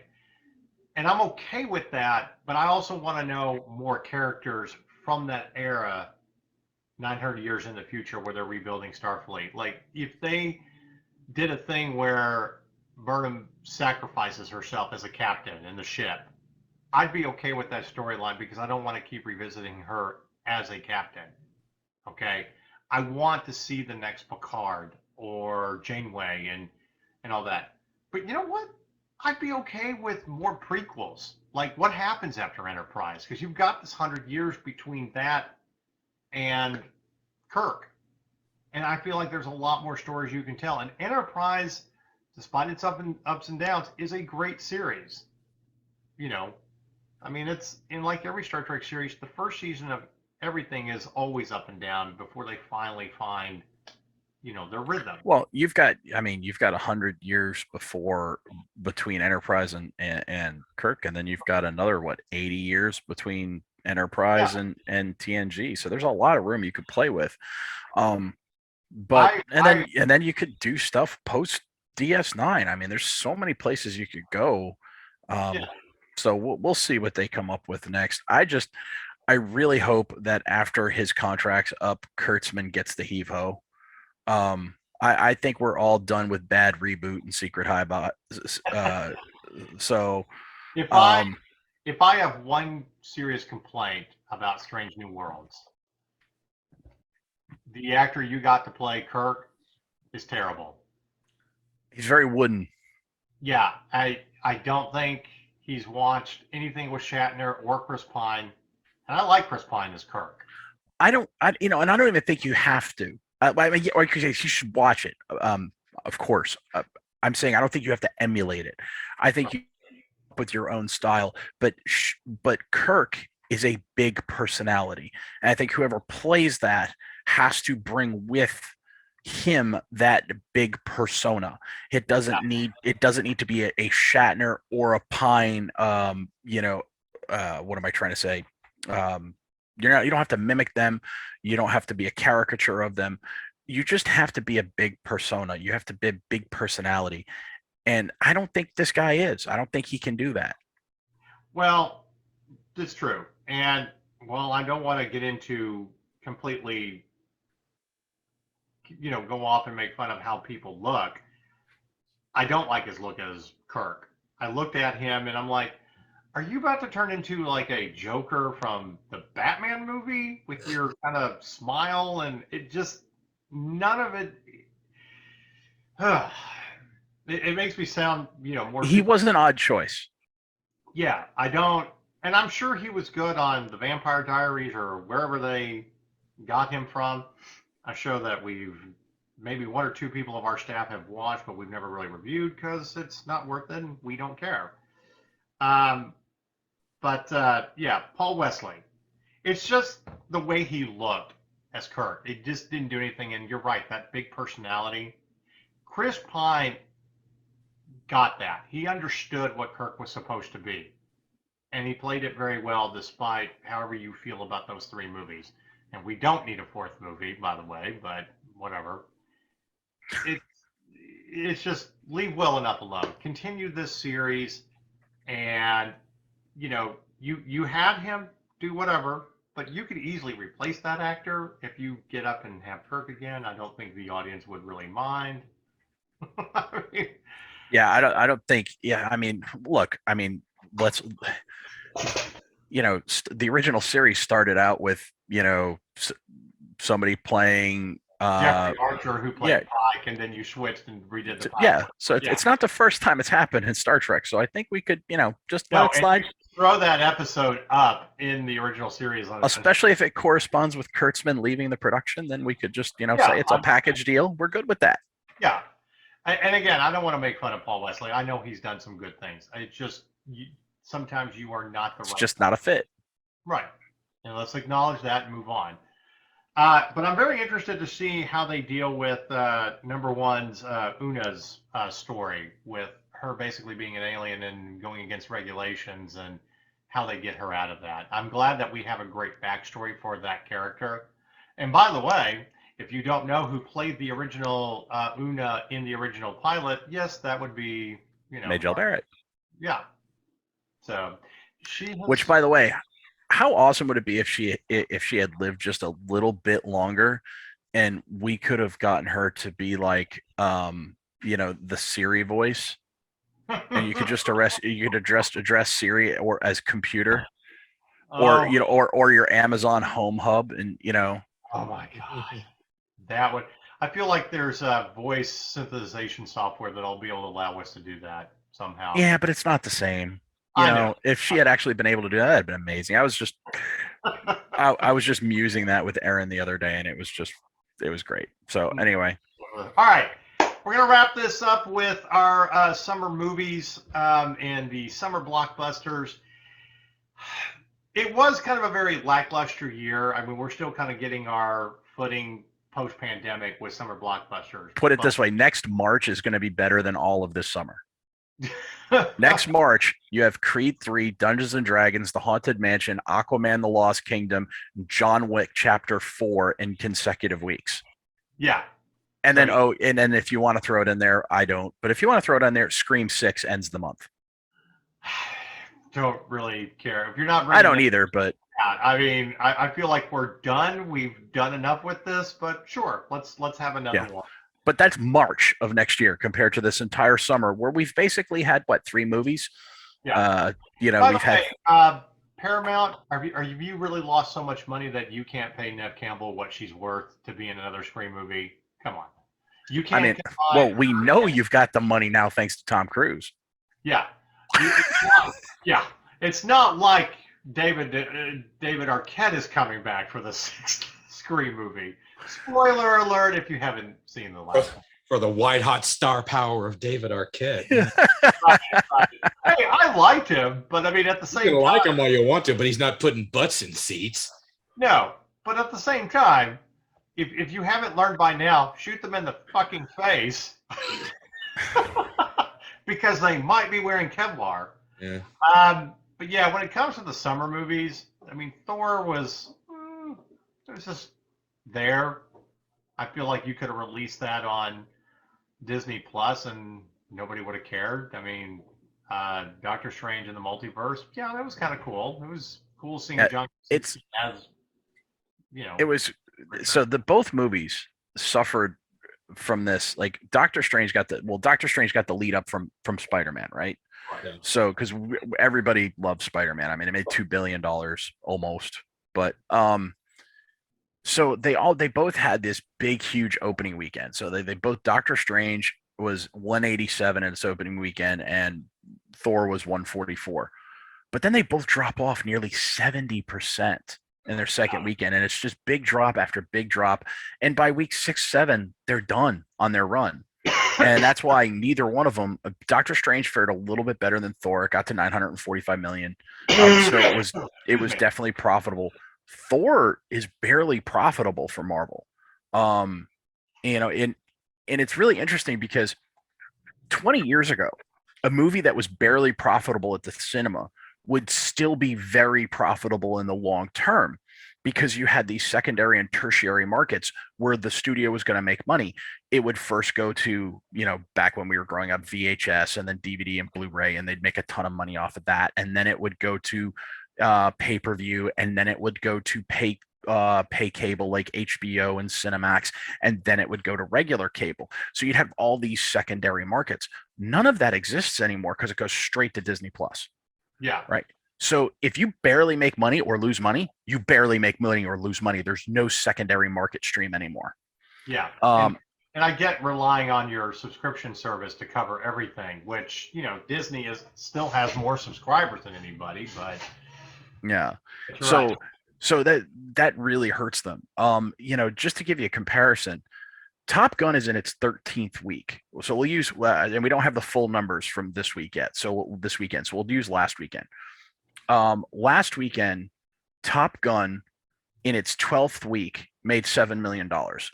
And I'm okay with that, but I also want to know more characters from that era 900 years in the future where they're rebuilding Starfleet. Like, if they did a thing where Burnham sacrifices herself as a captain in the ship, I'd be okay with that storyline because I don't want to keep revisiting her as a captain. Okay? I want to see the next Picard or Janeway and all that. But you know what? I'd be okay with more prequels. Like, what happens after Enterprise? Because you've got this 100 years between that and Kirk. And I feel like there's a lot more stories you can tell. And Enterprise, despite its ups and downs, is a great series. I mean, it's in like every Star Trek series, the first season of everything is always up and down before they finally find their rhythm. Well, you've got 100 years between Enterprise and Kirk, and then you've got another 80 years between Enterprise and TNG. So there's a lot of room you could play with. And then you could do stuff post DS9. I mean, there's so many places you could go. So we'll see what they come up with next. I really hope that after his contract's up, Kurtzman gets the heave-ho. I think we're all done with bad reboot and Secret Highbot. So if I have one serious complaint about Strange New Worlds, the actor you got to play Kirk is terrible. He's very wooden. Yeah, I don't think he's watched anything with Shatner or Chris Pine, and I like Chris Pine as Kirk. And I don't even think you have to. You should watch it, of course. I'm saying I don't think you have to emulate it. I think you with your own style. But Kirk is a big personality, and I think whoever plays that has to bring with him that big persona. It doesn't need to be a Shatner or a Pine. What am I trying to say? You don't have to mimic them. You don't have to be a caricature of them. You just have to be a big persona. You have to be a big personality. And I don't think this guy is. I don't think he can do that. Well, that's true. And I don't want to get into completely, go off and make fun of how people look. I don't like his look as Kirk. I looked at him and I'm like, are you about to turn into like a Joker from the Batman movie with your kind of smile? And it just, none of it, it makes me sound, more. He was an odd choice. Yeah, I don't, and I'm sure he was good on the Vampire Diaries or wherever they got him from. A show that maybe one or two people of our staff have watched, but we've never really reviewed because it's not worth it and we don't care. Paul Wesley. It's just the way he looked as Kirk. It just didn't do anything. And you're right, that big personality. Chris Pine got that. He understood what Kirk was supposed to be. And he played it very well despite however you feel about those 3 movies. And we don't need a 4th movie, by the way, but whatever. It's just leave well enough alone. Continue this series, and you had him do whatever, but you could easily replace that actor if you get up and have Kirk again. I don't think the audience would really mind. I mean, Yeah, I don't think. Yeah, I mean, look, I mean, let's. The original series started out with somebody playing Jeffrey Archer, who played Pike, and then you switched and redid the Pike. Yeah, so it's not the first time it's happened in Star Trek. So I think we could, just let it slide. Throw that episode up in the original series, especially if it corresponds with Kurtzman leaving the production. Then we could just, say it's a package deal. We're good with that. Yeah, and again, I don't want to make fun of Paul Wesley. I know he's done some good things. It's just sometimes you are not the right. It's just not a fit. Right, and let's acknowledge that and move on. But I'm very interested to see how they deal with number one's Una's story, with her basically being an alien and going against regulations, and how they get her out of that. I'm glad that we have a great backstory for that character. And by the way, if you don't know who played the original Una in the original pilot, yes, that would be Majel Barrett. Yeah. So which, by the way, how awesome would it be if she had lived just a little bit longer, and we could have gotten her to be like the Siri voice, and you could just address Siri or as computer, or your Amazon Home Hub, and Oh my God, that would. I feel like there's a voice synthesization software that'll be able to allow us to do that somehow. Yeah, but it's not the same. If she had actually been able to do that, it'd been amazing. I was just musing that with Aaron the other day, and it was great. So anyway. All right. We're going to wrap this up with our summer movies and the summer blockbusters. It was kind of a very lackluster year. I mean, we're still kind of getting our footing post-pandemic with summer blockbusters. Put it this way, next March is going to be better than all of this summer. Next March, you have Creed 3, Dungeons and Dragons, The Haunted Mansion, Aquaman, The Lost Kingdom, John Wick Chapter 4 in consecutive weeks. Yeah. And then, if you want to throw it in there, I don't. But if you want to throw it in there, Scream 6 ends the month. Don't really care. If you're not ready, I don't either, but. I mean, I feel like we're done. We've done enough with this, but sure, let's have another one. But that's March of next year compared to this entire summer, where we've basically had 3 movies. Yeah. We've had Paramount. Have you really lost so much money that you can't pay Neve Campbell what she's worth to be in another Scream movie? Come on, you can't. I mean, we know you've got the money now thanks to Tom Cruise. Yeah. It's not like David Arquette is coming back for the 6th Scream movie. Spoiler alert if you haven't seen the last one. For the white hot star power of David Arquette. Right. Hey, I liked him, but I mean at the same time. You can like him all you want to, but he's not putting butts in seats. No, but at the same time, if you haven't learned by now, shoot them in the fucking face. Because they might be wearing Kevlar. Yeah. But yeah, when it comes to the summer movies, I mean, Thor was just there. I feel like you could have released that on Disney Plus and nobody would have cared. I mean, Doctor Strange in the Multiverse, yeah, that was kind of cool. It was cool seeing John. It was so both movies suffered from this. Like Doctor Strange got the lead up from Spider-Man, right? Yeah. So because everybody loved Spider-Man. I mean, it made $2 billion almost, but so they both had this big, huge opening weekend. So they both, Doctor Strange was 187 in its opening weekend and Thor was 144. But then they both drop off nearly 70% in their second weekend. And it's just big drop after big drop. And by week 6, 7, they're done on their run. And that's why neither one of them, Doctor Strange fared a little bit better than Thor. It got to 945 million. So it was definitely profitable. Thor is barely profitable for Marvel. and it's really interesting because 20 years ago, a movie that was barely profitable at the cinema would still be very profitable in the long term because you had these secondary and tertiary markets where the studio was going to make money. It would first go to, back when we were growing up, VHS and then DVD and Blu-ray, and they'd make a ton of money off of that. And then it would go to pay-per-view, and then it would go to pay cable like HBO and Cinemax, and then it would go to regular cable. So you'd have all these secondary markets. None of that exists anymore because it goes straight to Disney Plus. Yeah. Right. So if you barely make money or lose money, you barely make money or lose money. There's no secondary market stream anymore. Yeah. And I get relying on your subscription service to cover everything, which, Disney still has more subscribers than anybody, but yeah. right. So that really hurts them. Just to give you a comparison, Top Gun is in its 13th week. So we'll use, and we don't have the full numbers from this week yet. So this weekend. So we'll use last weekend. Last weekend, Top Gun in its 12th week made $7 million.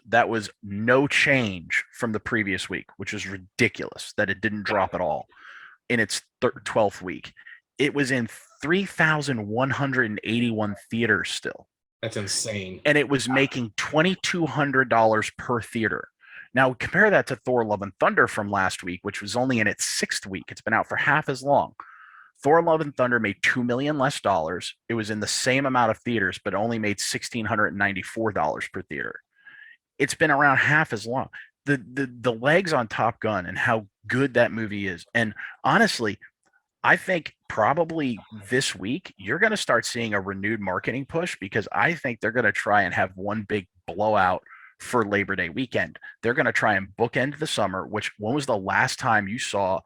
That was no change from the previous week, which is ridiculous that it didn't drop at all in its 12th week. It was in 3,181 theaters still. That's insane. And it was making $2,200 per theater. Now compare that to Thor: Love and Thunder from last week, which was only in its 6th week. It's been out for half as long. Thor: Love and Thunder made $2 million less dollars. It was in the same amount of theaters, but only made $1,694 per theater. It's been around half as long. The legs on Top Gun and how good that movie is. And honestly, I think probably this week you're going to start seeing a renewed marketing push because I think they're going to try and have one big blowout for Labor Day weekend. They're going to try and bookend the summer, which when was the last time you saw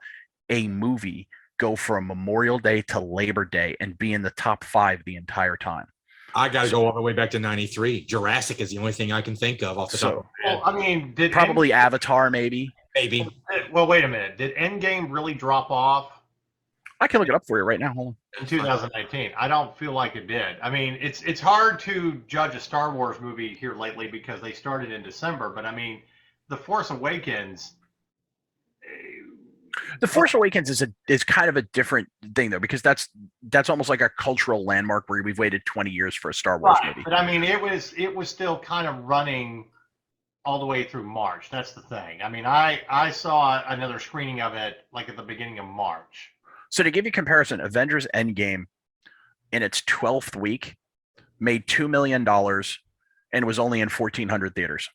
a movie go from Memorial Day to Labor Day and be in the top 5 the entire time? I got to go all the way back to 93. Jurassic is the only thing I can think of off the top of my head. Well, I mean, probably Avatar, maybe. Maybe. Well, wait a minute. Did Endgame really drop off? I can look it up for you right now. Hold on. In 2019, I don't feel like it did. I mean, it's hard to judge a Star Wars movie here lately because they started in December. But I mean, The Force Awakens. The Force Awakens is kind of a different thing though, because that's almost like a cultural landmark where we've waited 20 years for a Star Wars movie. But I mean, it was still kind of running all the way through March. That's the thing. I mean, I saw another screening of it like at the beginning of March. So to give you comparison, Avengers Endgame in its 12th week made $2 million and was only in 1,400 theaters.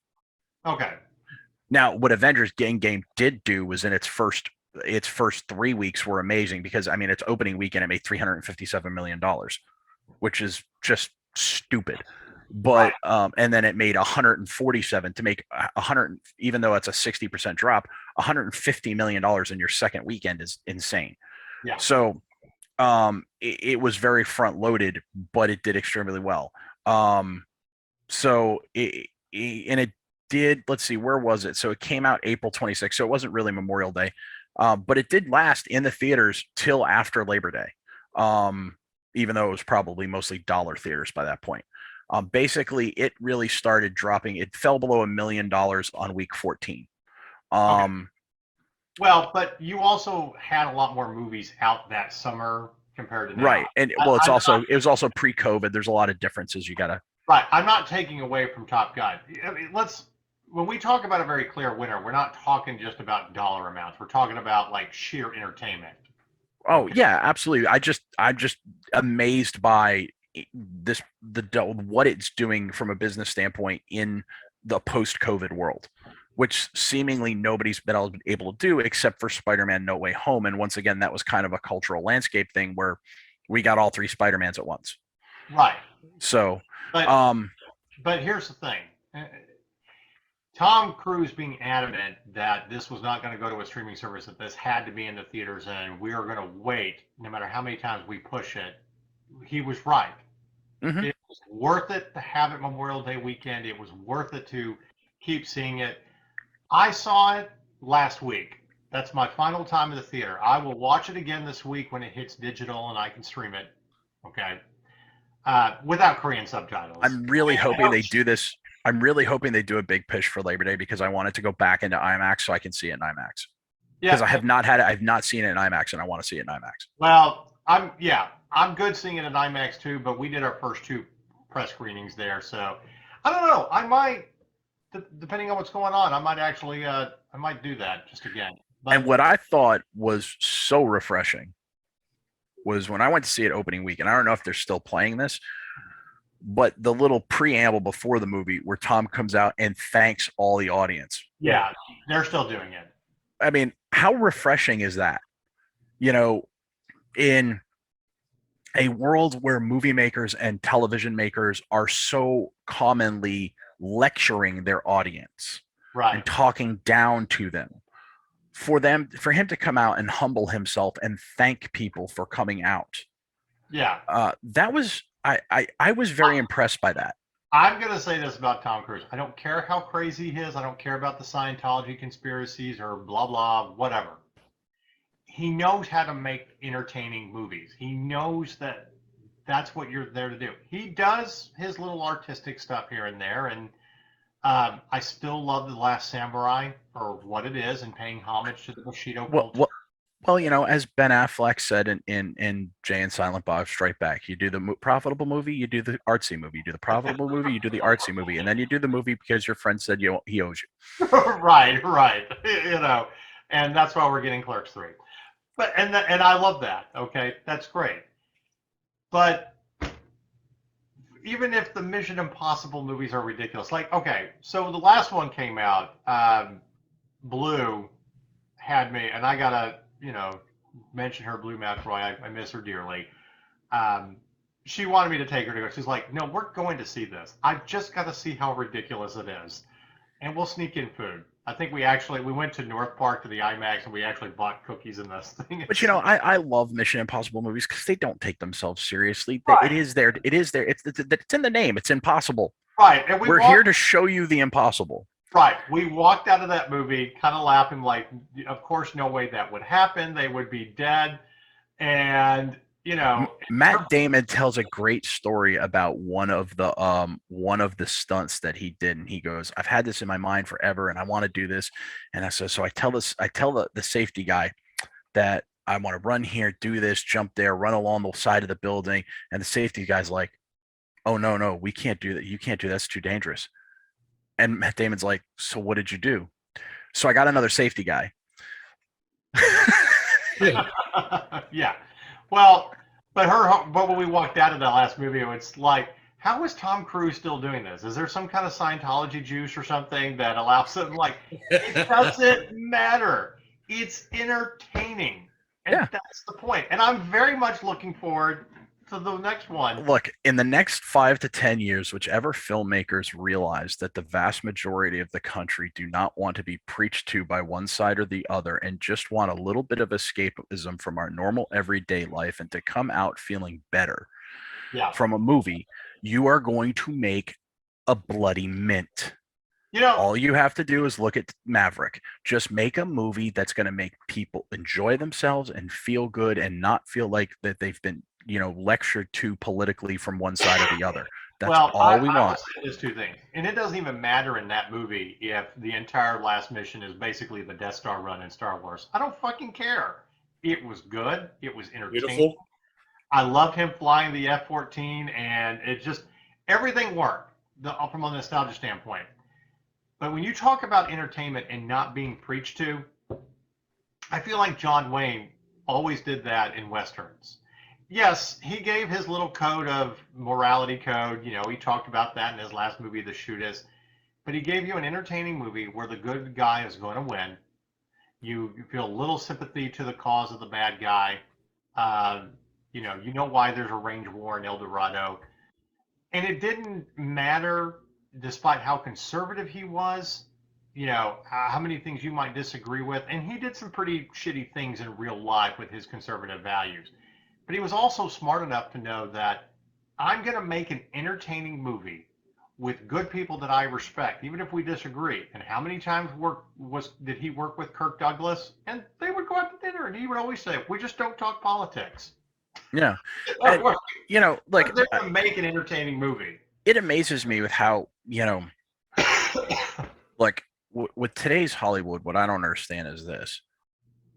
Okay. Now, what Avengers Endgame did do was in its first 3 weeks were amazing because, I mean, its opening weekend, it made $357 million, which is just stupid. But, and then it made 147 to make 100, even though it's a 60% drop, $150 million in your second weekend is insane. Yeah. So it was very front loaded, but it did extremely well. So it did, let's see, where was it? So it came out April 26th. So it wasn't really Memorial Day, but it did last in the theaters till after Labor Day. Even though it was probably mostly dollar theaters by that point. Basically it really started dropping. It fell below $1 million on week 14. Okay. Well, but you also had a lot more movies out that summer compared to now. Right. And well, it was also pre-COVID. There's a lot of differences you got to. Right. I'm not taking away from Top Gun. I mean, when we talk about a very clear winner, we're not talking just about dollar amounts. We're talking about like sheer entertainment. Oh yeah, absolutely. I'm just amazed by what it's doing from a business standpoint in the post-COVID world, which seemingly nobody's been able to do except for Spider-Man No Way Home. And once again, that was kind of a cultural landscape thing where we got all 3 Spider-Mans at once. Right. So, but here's the thing. Tom Cruise being adamant that this was not going to go to a streaming service, that this had to be in the theaters and we are going to wait no matter how many times we push it, he was right. Mm-hmm. It was worth it to have it Memorial Day weekend. It was worth it to keep seeing it. I saw it last week. That's my final time in the theater. I will watch it again this week when it hits digital and I can stream it. Okay. Without Korean subtitles. I'm really hoping they do this. I'm really hoping they do a big push for Labor Day because I want it to go back into IMAX so I can see it in IMAX. Because Yeah. I've not seen it in IMAX and I want to see it in IMAX. Well, I'm good seeing it in IMAX too, but we did our first 2 press screenings there, so I don't know. I might, depending on what's going on, I might actually, I might do that just again. But And what I thought was so refreshing was when I went to see it opening week, and I don't know if they're still playing this, but the little preamble before the movie where Tom comes out and thanks all the audience. yeah, they're still doing it. I mean, how refreshing is that? You know, in a world where movie makers and television makers are so commonly lecturing their audience Right. and talking down to them, for him to come out and humble himself and thank people for coming out. Yeah. That was I was very impressed by that. I'm going to say this about Tom Cruise. I don't care how crazy he is. I don't care about the Scientology conspiracies or blah, blah, whatever. He knows how to make entertaining movies. He knows that that's what you're there to do. He does his little artistic stuff here and there. And I still love The Last Samurai for what it is and paying homage to the Bushido culture. Well, you know, as Ben Affleck said in Jay and Silent Bob Strike Back, you do the profitable movie, you do the artsy movie. You do the profitable movie, you do the artsy movie, and then you do the movie because your friend said he owes you. Right. You know, and that's why we're getting Clerks 3. But and I love that. Okay, that's great. But even if the Mission Impossible movies are ridiculous, like, okay, so the last one came out, Blue had me, and I gotta, mention her, Blue McRoy. I miss her dearly. She wanted me to take her to go. She's like, no, we're going to see this. I've just got to see how ridiculous it is, and we'll sneak in food. I think we went to North Park to the IMAX, and we actually bought cookies in this thing. But I love Mission Impossible movies because they don't take themselves seriously. Right. It is there. It's in the name. It's impossible. Right, and we're here to show you the impossible. Right. We walked out of that movie kind of laughing, like, of course, no way that would happen. They would be dead. And, Matt Damon tells a great story about one of the stunts that he did. And he goes, I've had this in my mind forever and I want to do this. And so I tell the safety guy that I want to run here, do this, jump there, run along the side of the building. And the safety guy's like, oh, no, we can't do that. You can't do that. That's too dangerous. And Matt Damon's like, so what did you do? So I got another safety guy. Yeah. Well, but when we walked out of that last movie, it's like, how is Tom Cruise still doing this? Is there some kind of Scientology juice or something that allows him? Like, it doesn't matter. It's entertaining. And that's the point. And I'm very much looking forward to the next one. Look, in the next 5 to 10 years, whichever filmmakers realize that the vast majority of the country do not want to be preached to by one side or the other and just want a little bit of escapism from our normal everyday life and to come out feeling better from a movie, you are going to make a bloody mint. All you have to do is look at Maverick. Just make a movie that's going to make people enjoy themselves and feel good and not feel like that they've been lectured to politically from one side or the other. That's all we want. I will say there's 2 things. And it doesn't even matter in that movie if the entire last mission is basically the Death Star run in Star Wars. I don't fucking care. It was good. It was entertaining. Beautiful. I love him flying the F-14, and it just, everything worked from a nostalgia standpoint. But when you talk about entertainment and not being preached to, I feel like John Wayne always did that in Westerns. Yes, he gave his little morality code. He talked about that in his last movie, The Shootist. But he gave you an entertaining movie where the good guy is going to win. You feel a little sympathy to the cause of the bad guy. You know why there's a range war in El Dorado. And it didn't matter, despite how conservative he was, how many things you might disagree with. And he did some pretty shitty things in real life with his conservative values. But he was also smart enough to know that I'm going to make an entertaining movie with good people that I respect, even if we disagree. And how many times did he work with Kirk Douglas? And they would go out to dinner, and he would always say, we just don't talk politics. Yeah. They're going to make an entertaining movie. It amazes me with how, Like with today's Hollywood, what I don't understand is this: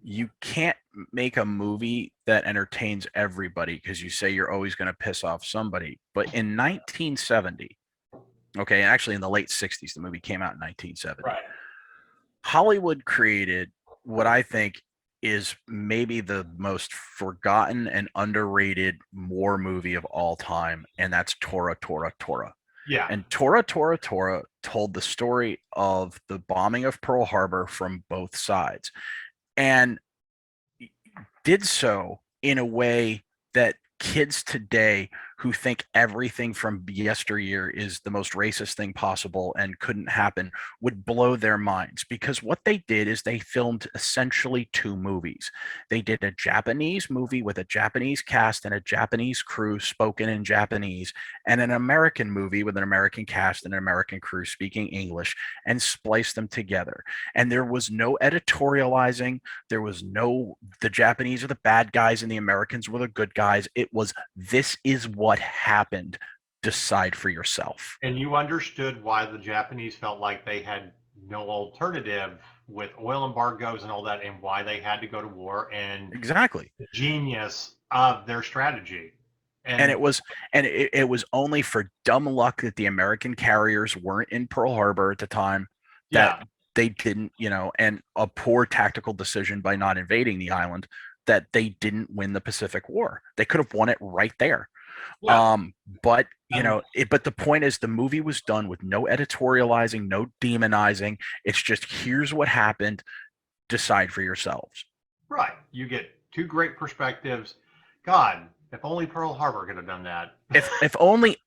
you can't make a movie that entertains everybody because you say you're always going to piss off somebody. But in 1970, okay, actually in the late 60s, the movie came out in 1970. Right. Hollywood created what I think is maybe the most forgotten and underrated war movie of all time, and that's Tora, Tora, Tora. Yeah. And Tora, Tora, Tora told the story of the bombing of Pearl Harbor from both sides, and did so in a way that kids today who think everything from yesteryear is the most racist thing possible and couldn't happen would blow their minds, because what they did is they filmed essentially two movies. They did a Japanese movie with a Japanese cast and a Japanese crew spoken in Japanese, and an American movie with an American cast and an American crew speaking English, and spliced them together. And there was no editorializing. There was no, the Japanese are the bad guys and the Americans were the good guys. It was, this is what happened. Decide for yourself. And you understood why the Japanese felt like they had no alternative with oil embargoes and all that, and why they had to go to war, and exactly the genius of their strategy. And it was only for dumb luck that the American carriers weren't in Pearl Harbor at the time, that they didn't, and a poor tactical decision by not invading the island, that they didn't win the Pacific War. They could have won it right there. Yeah. But but the point is, the movie was done with no editorializing, no demonizing. It's just, here's what happened. Decide for yourselves. Right. You get two great perspectives. God, if only Pearl Harbor could have done that. If only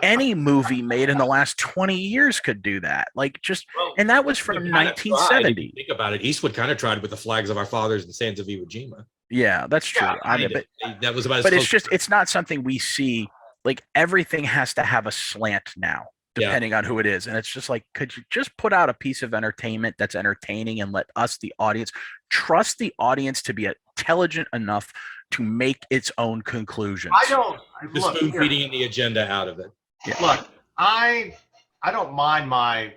any movie made in the last 20 years could do that. Like, just, and that was from 1970. Think about it. Eastwood kind of tried with the Flags of Our Fathers and Sands of Iwo Jima. Yeah, that's true. Yeah, I mean, but that was about. But it's not something we see. Like, everything has to have a slant now, depending on who it is. And it's just like, could you just put out a piece of entertainment that's entertaining and let us, the audience, trust the audience to be intelligent enough to make its own conclusions? The spoon feeding the agenda out of it. Yeah. Look, I don't mind my,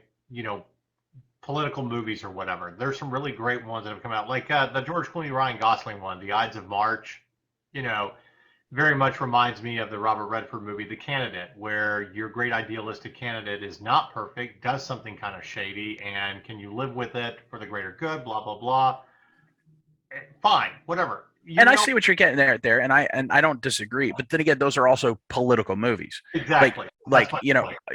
political movies or whatever. There's some really great ones that have come out, like the George Clooney, Ryan Gosling one, The Ides of March. Very much reminds me of the Robert Redford movie, The Candidate, where your great idealistic candidate is not perfect, does something kind of shady, and can you live with it for the greater good? Blah blah blah. Fine, whatever. I see what you're getting there, and I don't disagree. But then again, those are also political movies. Exactly.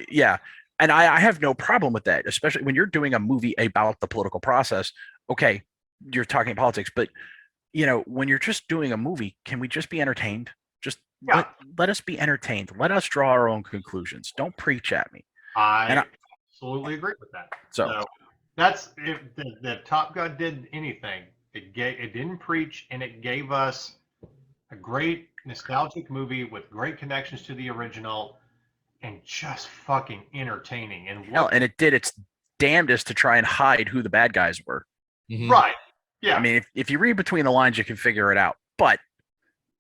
Yeah. And I have no problem with that, especially when you're doing a movie about the political process. Okay, you're talking politics, but when you're just doing a movie, can we just be entertained? Just let us be entertained. Let us draw our own conclusions. Don't preach at me. I absolutely agree with that. So that's, if the Top Gun did anything, it didn't preach, and it gave us a great nostalgic movie with great connections to the original, and just fucking entertaining. And it did its damnedest to try and hide who the bad guys were. Mm-hmm. Right. Yeah. I mean, if you read between the lines, you can figure it out. But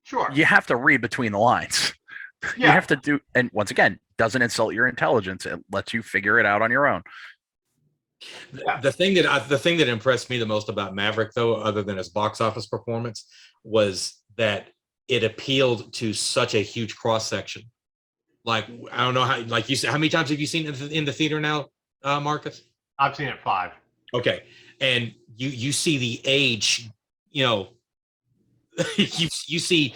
sure, you have to read between the lines. Yeah. You have to do, and once again, doesn't insult your intelligence. It lets you figure it out on your own. The thing that impressed me the most about Maverick, though, other than his box office performance, was that it appealed to such a huge cross section. Like, I don't know how, like you said, how many times have you seen it in the theater now, Marcus? I've seen it 5. Okay. And you see the age, you see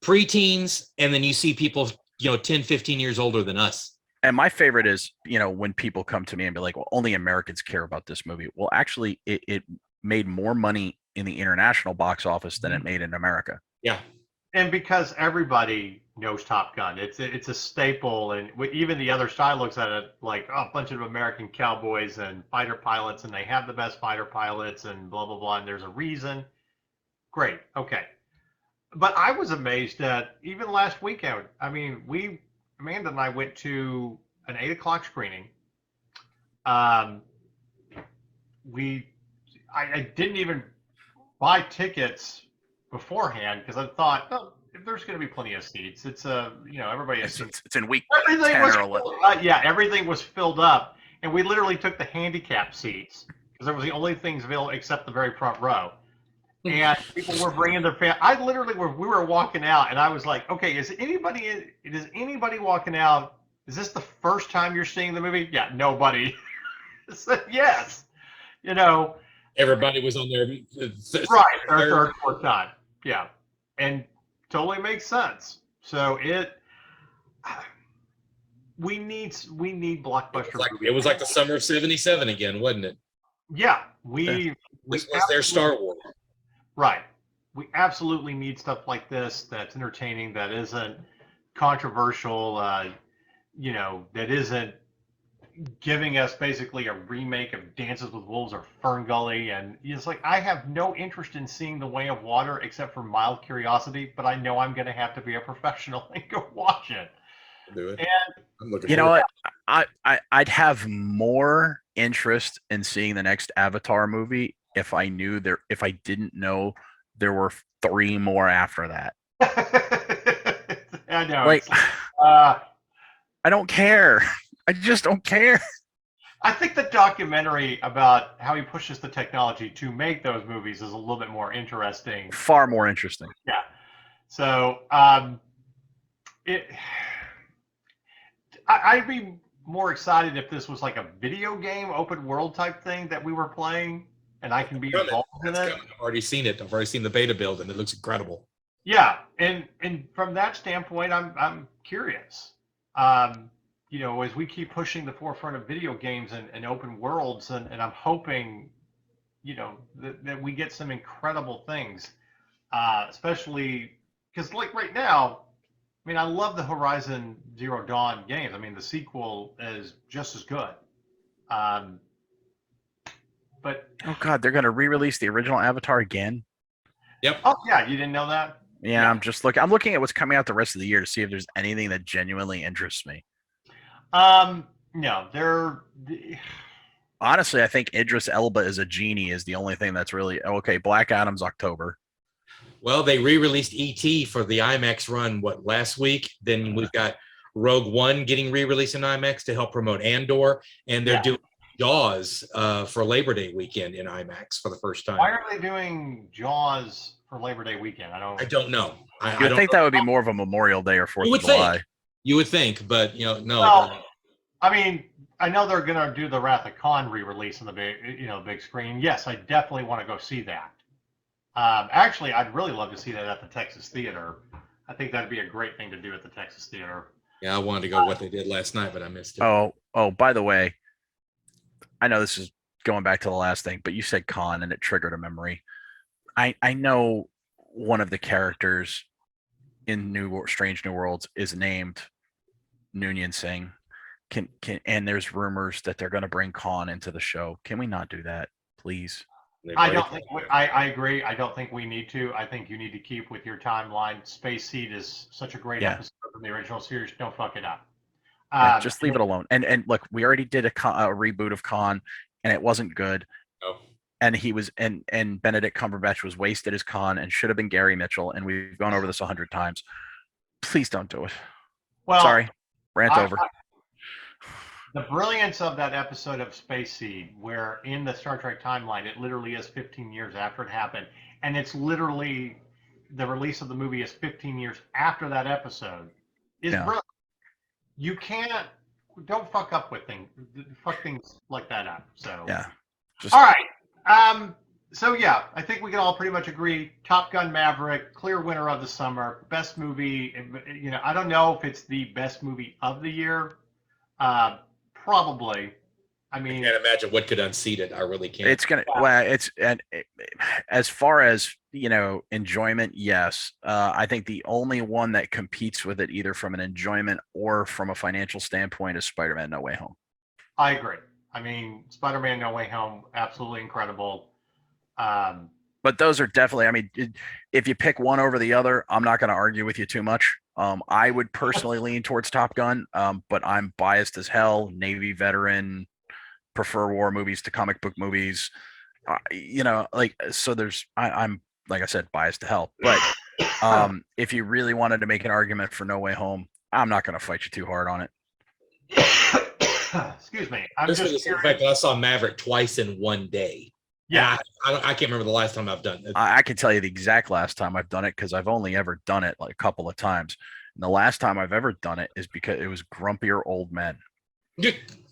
preteens, and then you see people, 10, 15 years older than us. And my favorite is, when people come to me and be like, well, only Americans care about this movie. Well, actually, it made more money in the international box office than it made in America. Yeah. And because everybody knows Top Gun, it's a staple, and even the other side looks at it like, oh, a bunch of American cowboys and fighter pilots, and they have the best fighter pilots, and blah blah blah, and there's a reason. Great, okay. But I was amazed that even last weekend, I mean, Amanda and I went to an 8:00 screening. I didn't even buy tickets beforehand, because I thought, oh, there's going to be plenty of seats. It's everybody has. It's in week everything 10 was or 11. everything was filled up, and we literally took the handicap seats because there was the only things available except the very front row. And people were bringing their family. I literally we were walking out, and I was like, okay, is anybody walking out? Is this the first time you're seeing the movie? Yeah, nobody. I said yes. You know, Everybody was on their right, their third, fourth time. Yeah, and totally makes sense. So we need blockbuster movies. It was like the summer of '77 again, wasn't it? Yeah, This was their Star Wars. Right. We absolutely need stuff like this that's entertaining, that isn't controversial, that isn't giving us basically a remake of Dances with Wolves or Fern Gully. And it's like, I have no interest in seeing The Way of Water except for mild curiosity, but I know I'm going to have to be a professional and go watch it. Do it. And I'm looking. You know what? I'd have more interest in seeing the next Avatar movie if I didn't know there were 3 more after that. I know. Like, I don't care. I just don't care. I think the documentary about how he pushes the technology to make those movies is a little bit more interesting. Far more interesting. Yeah. So I'd be more excited if this was like a video game, open world type thing that we were playing, and I can be involved in it. I've already seen it. I've already seen the beta build, and it looks incredible. Yeah, and from that standpoint, I'm curious. As we keep pushing the forefront of video games and open worlds, and I'm hoping, that we get some incredible things, especially because like right now, I mean, I love the Horizon Zero Dawn games. I mean, the sequel is just as good. But oh god, they're gonna re-release the original Avatar again. Yep. Oh yeah, you didn't know that? Yeah, I'm looking at what's coming out the rest of the year to see if there's anything that genuinely interests me. No, they're honestly, I think Idris Elba as a genie is the only thing that's really okay. Black Adam's October. Well, they re-released E.T. for the IMAX run last week. Then we've got Rogue One getting re-released in IMAX to help promote Andor, and they're doing Jaws for Labor Day weekend in IMAX for the first time. Why are they doing Jaws for Labor Day weekend? I don't know. I think that would be more of a Memorial Day or 4th of July. You would think, but no. Well, I mean, I know they're going to do the Wrath of Khan re-release on the big screen. Yes, I definitely want to go see that. Actually, I'd really love to see that at the Texas Theater. I think that'd be a great thing to do at the Texas Theater. Yeah, I wanted to go what they did last night, but I missed it. Oh, by the way, I know this is going back to the last thing, but you said Khan and it triggered a memory. I know one of the characters in Strange New Worlds is named Noonien Singh. And there's rumors that they're going to bring Khan into the show. Can we not do that, please? I don't think I agree. I don't think we need to. I think you need to keep with your timeline. Space Seed is such a great episode from the original series. Don't fuck it up. Just leave it alone. And look, we already did a reboot of Khan, and it wasn't good. Oh. And he was and Benedict Cumberbatch was wasted as Khan and should have been Gary Mitchell. And we've gone over this 100 times. Please don't do it. Well, sorry, rant over. The brilliance of that episode of Space Seed, where in the Star Trek timeline, it literally is 15 years after it happened. And it's literally the release of the movie is 15 years after that episode. Is brilliant. You don't fuck up with things. Fuck things like that up. So, yeah. All right. So, yeah, I think we can all pretty much agree. Top Gun Maverick, clear winner of the summer. Best movie. I don't know if it's the best movie of the year. Probably. I mean, I can't imagine what could unseat it. I really can't. It's gonna. Well, as far as enjoyment, yes. I think the only one that competes with it, either from an enjoyment or from a financial standpoint, is Spider-Man: No Way Home. I agree. I mean, Spider-Man: No Way Home, absolutely incredible. But those are definitely. I mean, if you pick one over the other, I'm not going to argue with you too much. I would personally lean towards Top Gun, but I'm biased as hell. Navy veteran, prefer war movies to comic book movies. So there's. I'm like I said, biased to hell. But if you really wanted to make an argument for No Way Home, I'm not going to fight you too hard on it. Excuse me. I'm Just for the just simple fact that I saw Maverick twice in one day. yeah. I can't remember the last time I've done it. I can tell you the exact last time I've done it because I've only ever done it like a couple of times. And the last time I've ever done it is because it was Grumpier Old Men.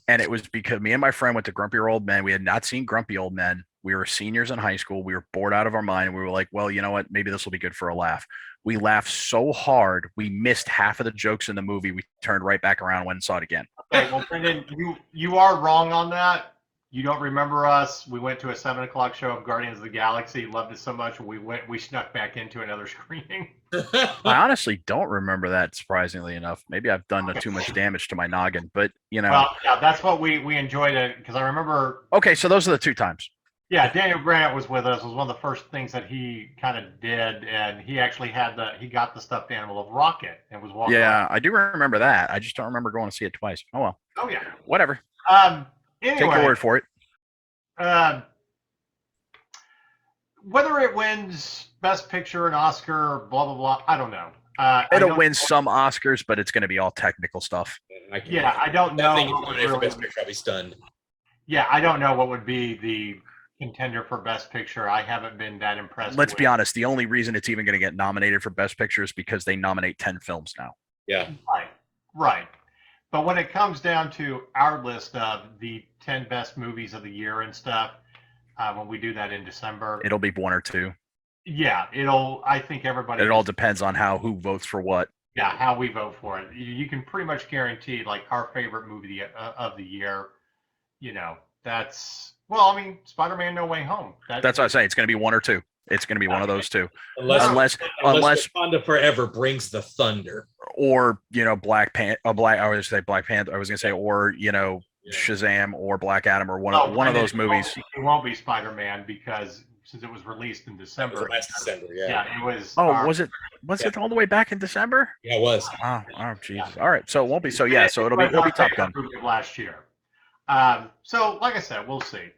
And it was because me and my friend went to Grumpier Old Men. We had not seen Grumpy Old Men. We were seniors in high school. We were bored out of our mind. And we were like, well, you know what? Maybe this will be good for a laugh. We laughed so hard, we missed half of the jokes in the movie. We turned right back around and went and saw it again. Okay, well, Brendan, you are wrong on that. You don't remember us. We went to a 7:00 show of Guardians of the Galaxy. Loved it so much. We snuck back into another screening. I honestly don't remember that, surprisingly enough. Maybe I've done too much damage to my noggin, but you know. Well, yeah, that's what we enjoyed it because I remember. Okay, so those are the two times. Yeah, Daniel Grant was with us. It was one of the first things that he kind of did, and he actually he got the stuffed animal of Rocket and was walking. Yeah, around. I do remember that. I just don't remember going to see it twice. Oh well. Oh yeah. Whatever. Anyway, take your word for it. Whether it wins Best Picture, an Oscar, blah blah blah, I don't know. It'll win some Oscars, but it's going to be all technical stuff. I don't know. I think it's nominated for Best Picture. I'll be stunned. Yeah, I don't know what would be the contender for Best Picture. I haven't been that impressed. Let's be honest. The only reason it's even going to get nominated for Best Picture is because they nominate 10 films now. Yeah. Right. But when it comes down to our list of the 10 best movies of the year and stuff, when we do that in December, it'll be one or two. Yeah, I think everybody. It all depends on who votes for what. Yeah, how we vote for it. You can pretty much guarantee, like, our favorite movie of the year. You know, Spider-Man: No Way Home. That's what I say. It's going to be one or two. It's going to be one of those two. Unless Wakanda Forever brings the thunder, or Black Panther. I was going to say, or Shazam or Black Adam or one of those movies. It won't be Spider-Man because since it was released in December. It was last December, yeah. Yeah, it was. Oh, was it? Was it all the way back in December? Yeah, it was. Oh, Jesus. Yeah. All right, so it won't be. So yeah, so it'll be Top Gun. Last year. So like I said, we'll see.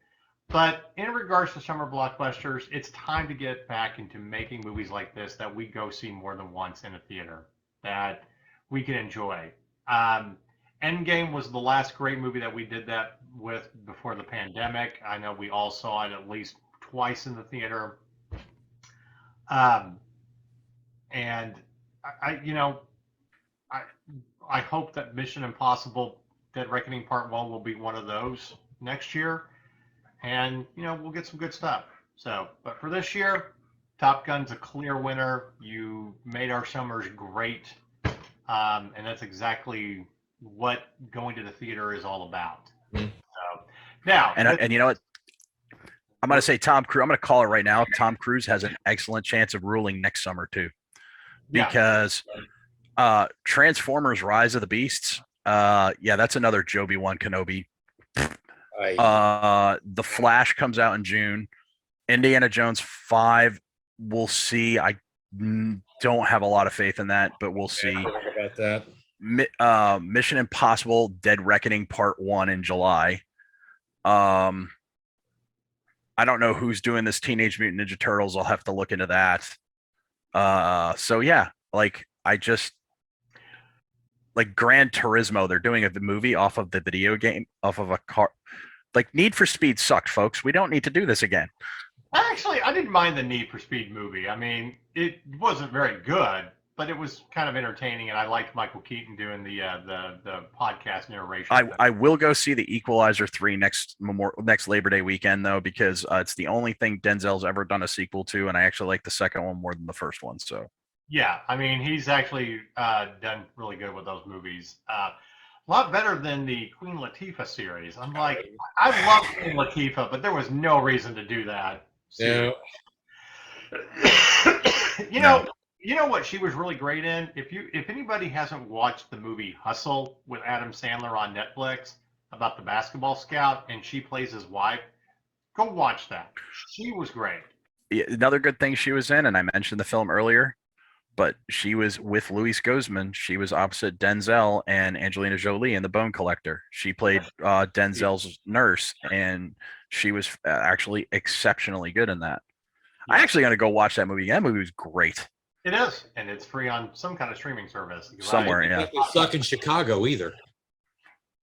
But in regards to Summer Blockbusters, it's time to get back into making movies like this that we go see more than once in a theater that we can enjoy. Endgame was the last great movie that we did that with before the pandemic. I know we all saw it at least twice in the theater. And I hope that Mission Impossible Dead Reckoning Part 1 will be one of those next year. And, we'll get some good stuff. So, but for this year, Top Gun's a clear winner. You made our summers great. And that's exactly what going to the theater is all about. Mm-hmm. So, now. And you know what? I'm going to say Tom Cruise. I'm going to call it right now. Tom Cruise has an excellent chance of ruling next summer, too. Because Transformers Rise of the Beasts, that's another Obi-Wan Kenobi. The Flash comes out in June. Indiana Jones 5, we'll see. I don't have a lot of faith in that, but we'll see. About that. Mission Impossible Dead Reckoning Part 1 in July. I don't know who's doing this Teenage Mutant Ninja Turtles. I'll have to look into that. So yeah, Gran Turismo, they're doing the movie off of the video game, off of a car. Like, Need for Speed sucked, folks. We don't need to do this again. Actually, I didn't mind the Need for Speed movie. I mean, it wasn't very good, but it was kind of entertaining, and I liked Michael Keaton doing the podcast narration. I will go see the Equalizer 3 next Labor Day weekend, though, because it's the only thing Denzel's ever done a sequel to, and I actually like the second one more than the first one. So. Yeah, I mean, he's actually done really good with those movies. A lot better than the Queen Latifah series. I'm like, I love Queen Latifah, but there was no reason to do that. Yeah. You know what she was really great in? If anybody hasn't watched the movie Hustle with Adam Sandler on Netflix about the basketball scout and she plays his wife, go watch that. She was great. Yeah, another good thing she was in, and I mentioned the film earlier, but she was with Luis Guzman. She was opposite Denzel and Angelina Jolie in The Bone Collector. She played Denzel's nurse, and she was actually exceptionally good in that. Yeah. I'm actually going to go watch that movie. That movie was great. It is, and it's free on some kind of streaming service. Somewhere, yeah. It doesn't suck in Chicago either.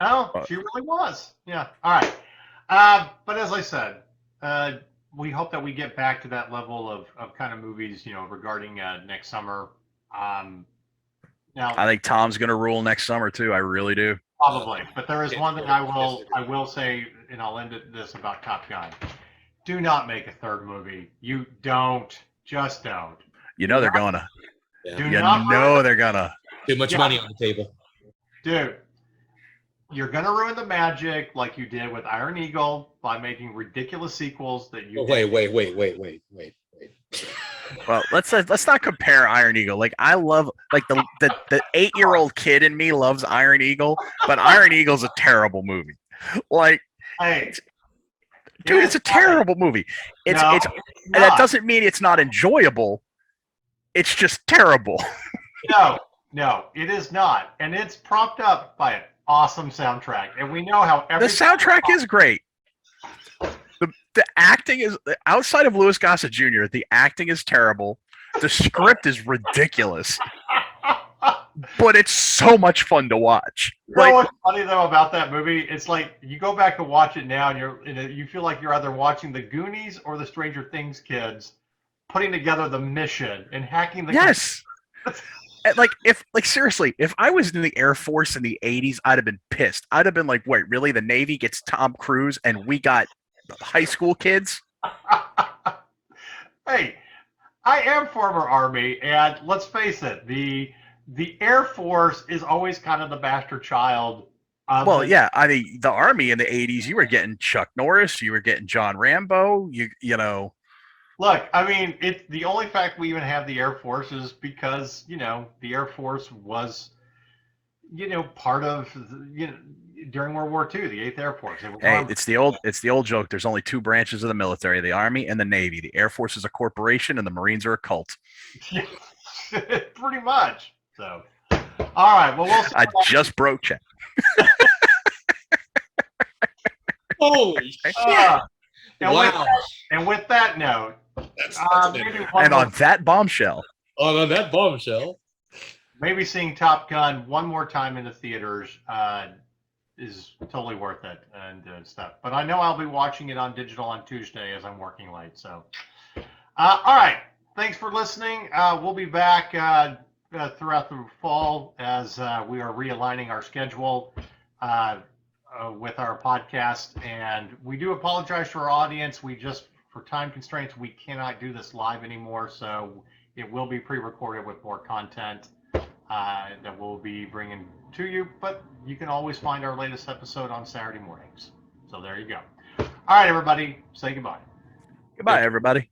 Oh, she really was. Yeah. All right. But as I said, we hope that we get back to that level of kind of movies, regarding next summer. Now, I think Tom's going to rule next summer too. I really do. probably, but there is one thing I will say, and I'll end this about Top Gun. Do not make a third movie. You don't. Just don't. You know they're gonna. Yeah. Do You not know they're gonna. Too much money on the table. Dude, you're going to ruin the magic like you did with Iron Eagle by making ridiculous sequels that you Oh, wait. Well, let's not compare Iron Eagle. Like I love the 8-year-old kid in me loves Iron Eagle, but Iron Eagle's a terrible movie. Like, Hey, dude, it's a terrible movie. And that doesn't mean it's not enjoyable. It's just terrible. No, it is not. And it's propped up by an awesome soundtrack. And we know how The soundtrack is great. The acting is, outside of Louis Gossett Jr., the acting is terrible. The script is ridiculous. But it's so much fun to watch. You know what's funny though about that movie? It's like you go back to watch it now, and you feel like you're either watching the Goonies or the Stranger Things kids putting together the mission and hacking the. Yes. Seriously, if I was in the Air Force in the 80s, I'd have been pissed. I'd have been like, wait, really? The Navy gets Tom Cruise and we got high school kids? Hey, I am former Army, and let's face it, the Air Force is always kind of the bastard child. Yeah, I mean, the Army in the 80s, you were getting Chuck Norris, you were getting John Rambo, you know. Look, I mean, it's the only fact we even have the Air Force is because, the Air Force was, part of, during World War II, the 8th Air Force. Hey, it's the old joke. There's only two branches of the military, the Army and the Navy. The Air Force is a corporation and the Marines are a cult. Pretty much. So, all right. Well, we'll see. I just broke Chad. Holy shit. Wow. With that note, and on that bombshell. On that bombshell. Maybe seeing Top Gun one more time in the theaters is totally worth it and stuff. But I know I'll be watching it on digital on Tuesday as I'm working late. So, all right. Thanks for listening. We'll be back throughout the fall as we are realigning our schedule with our podcast. And we do apologize to our audience. For time constraints, we cannot do this live anymore. So it will be pre-recorded with more content that we'll be bringing to you. But you can always find our latest episode on Saturday mornings. So there you go. All right, everybody. Say goodbye. Goodbye, everybody.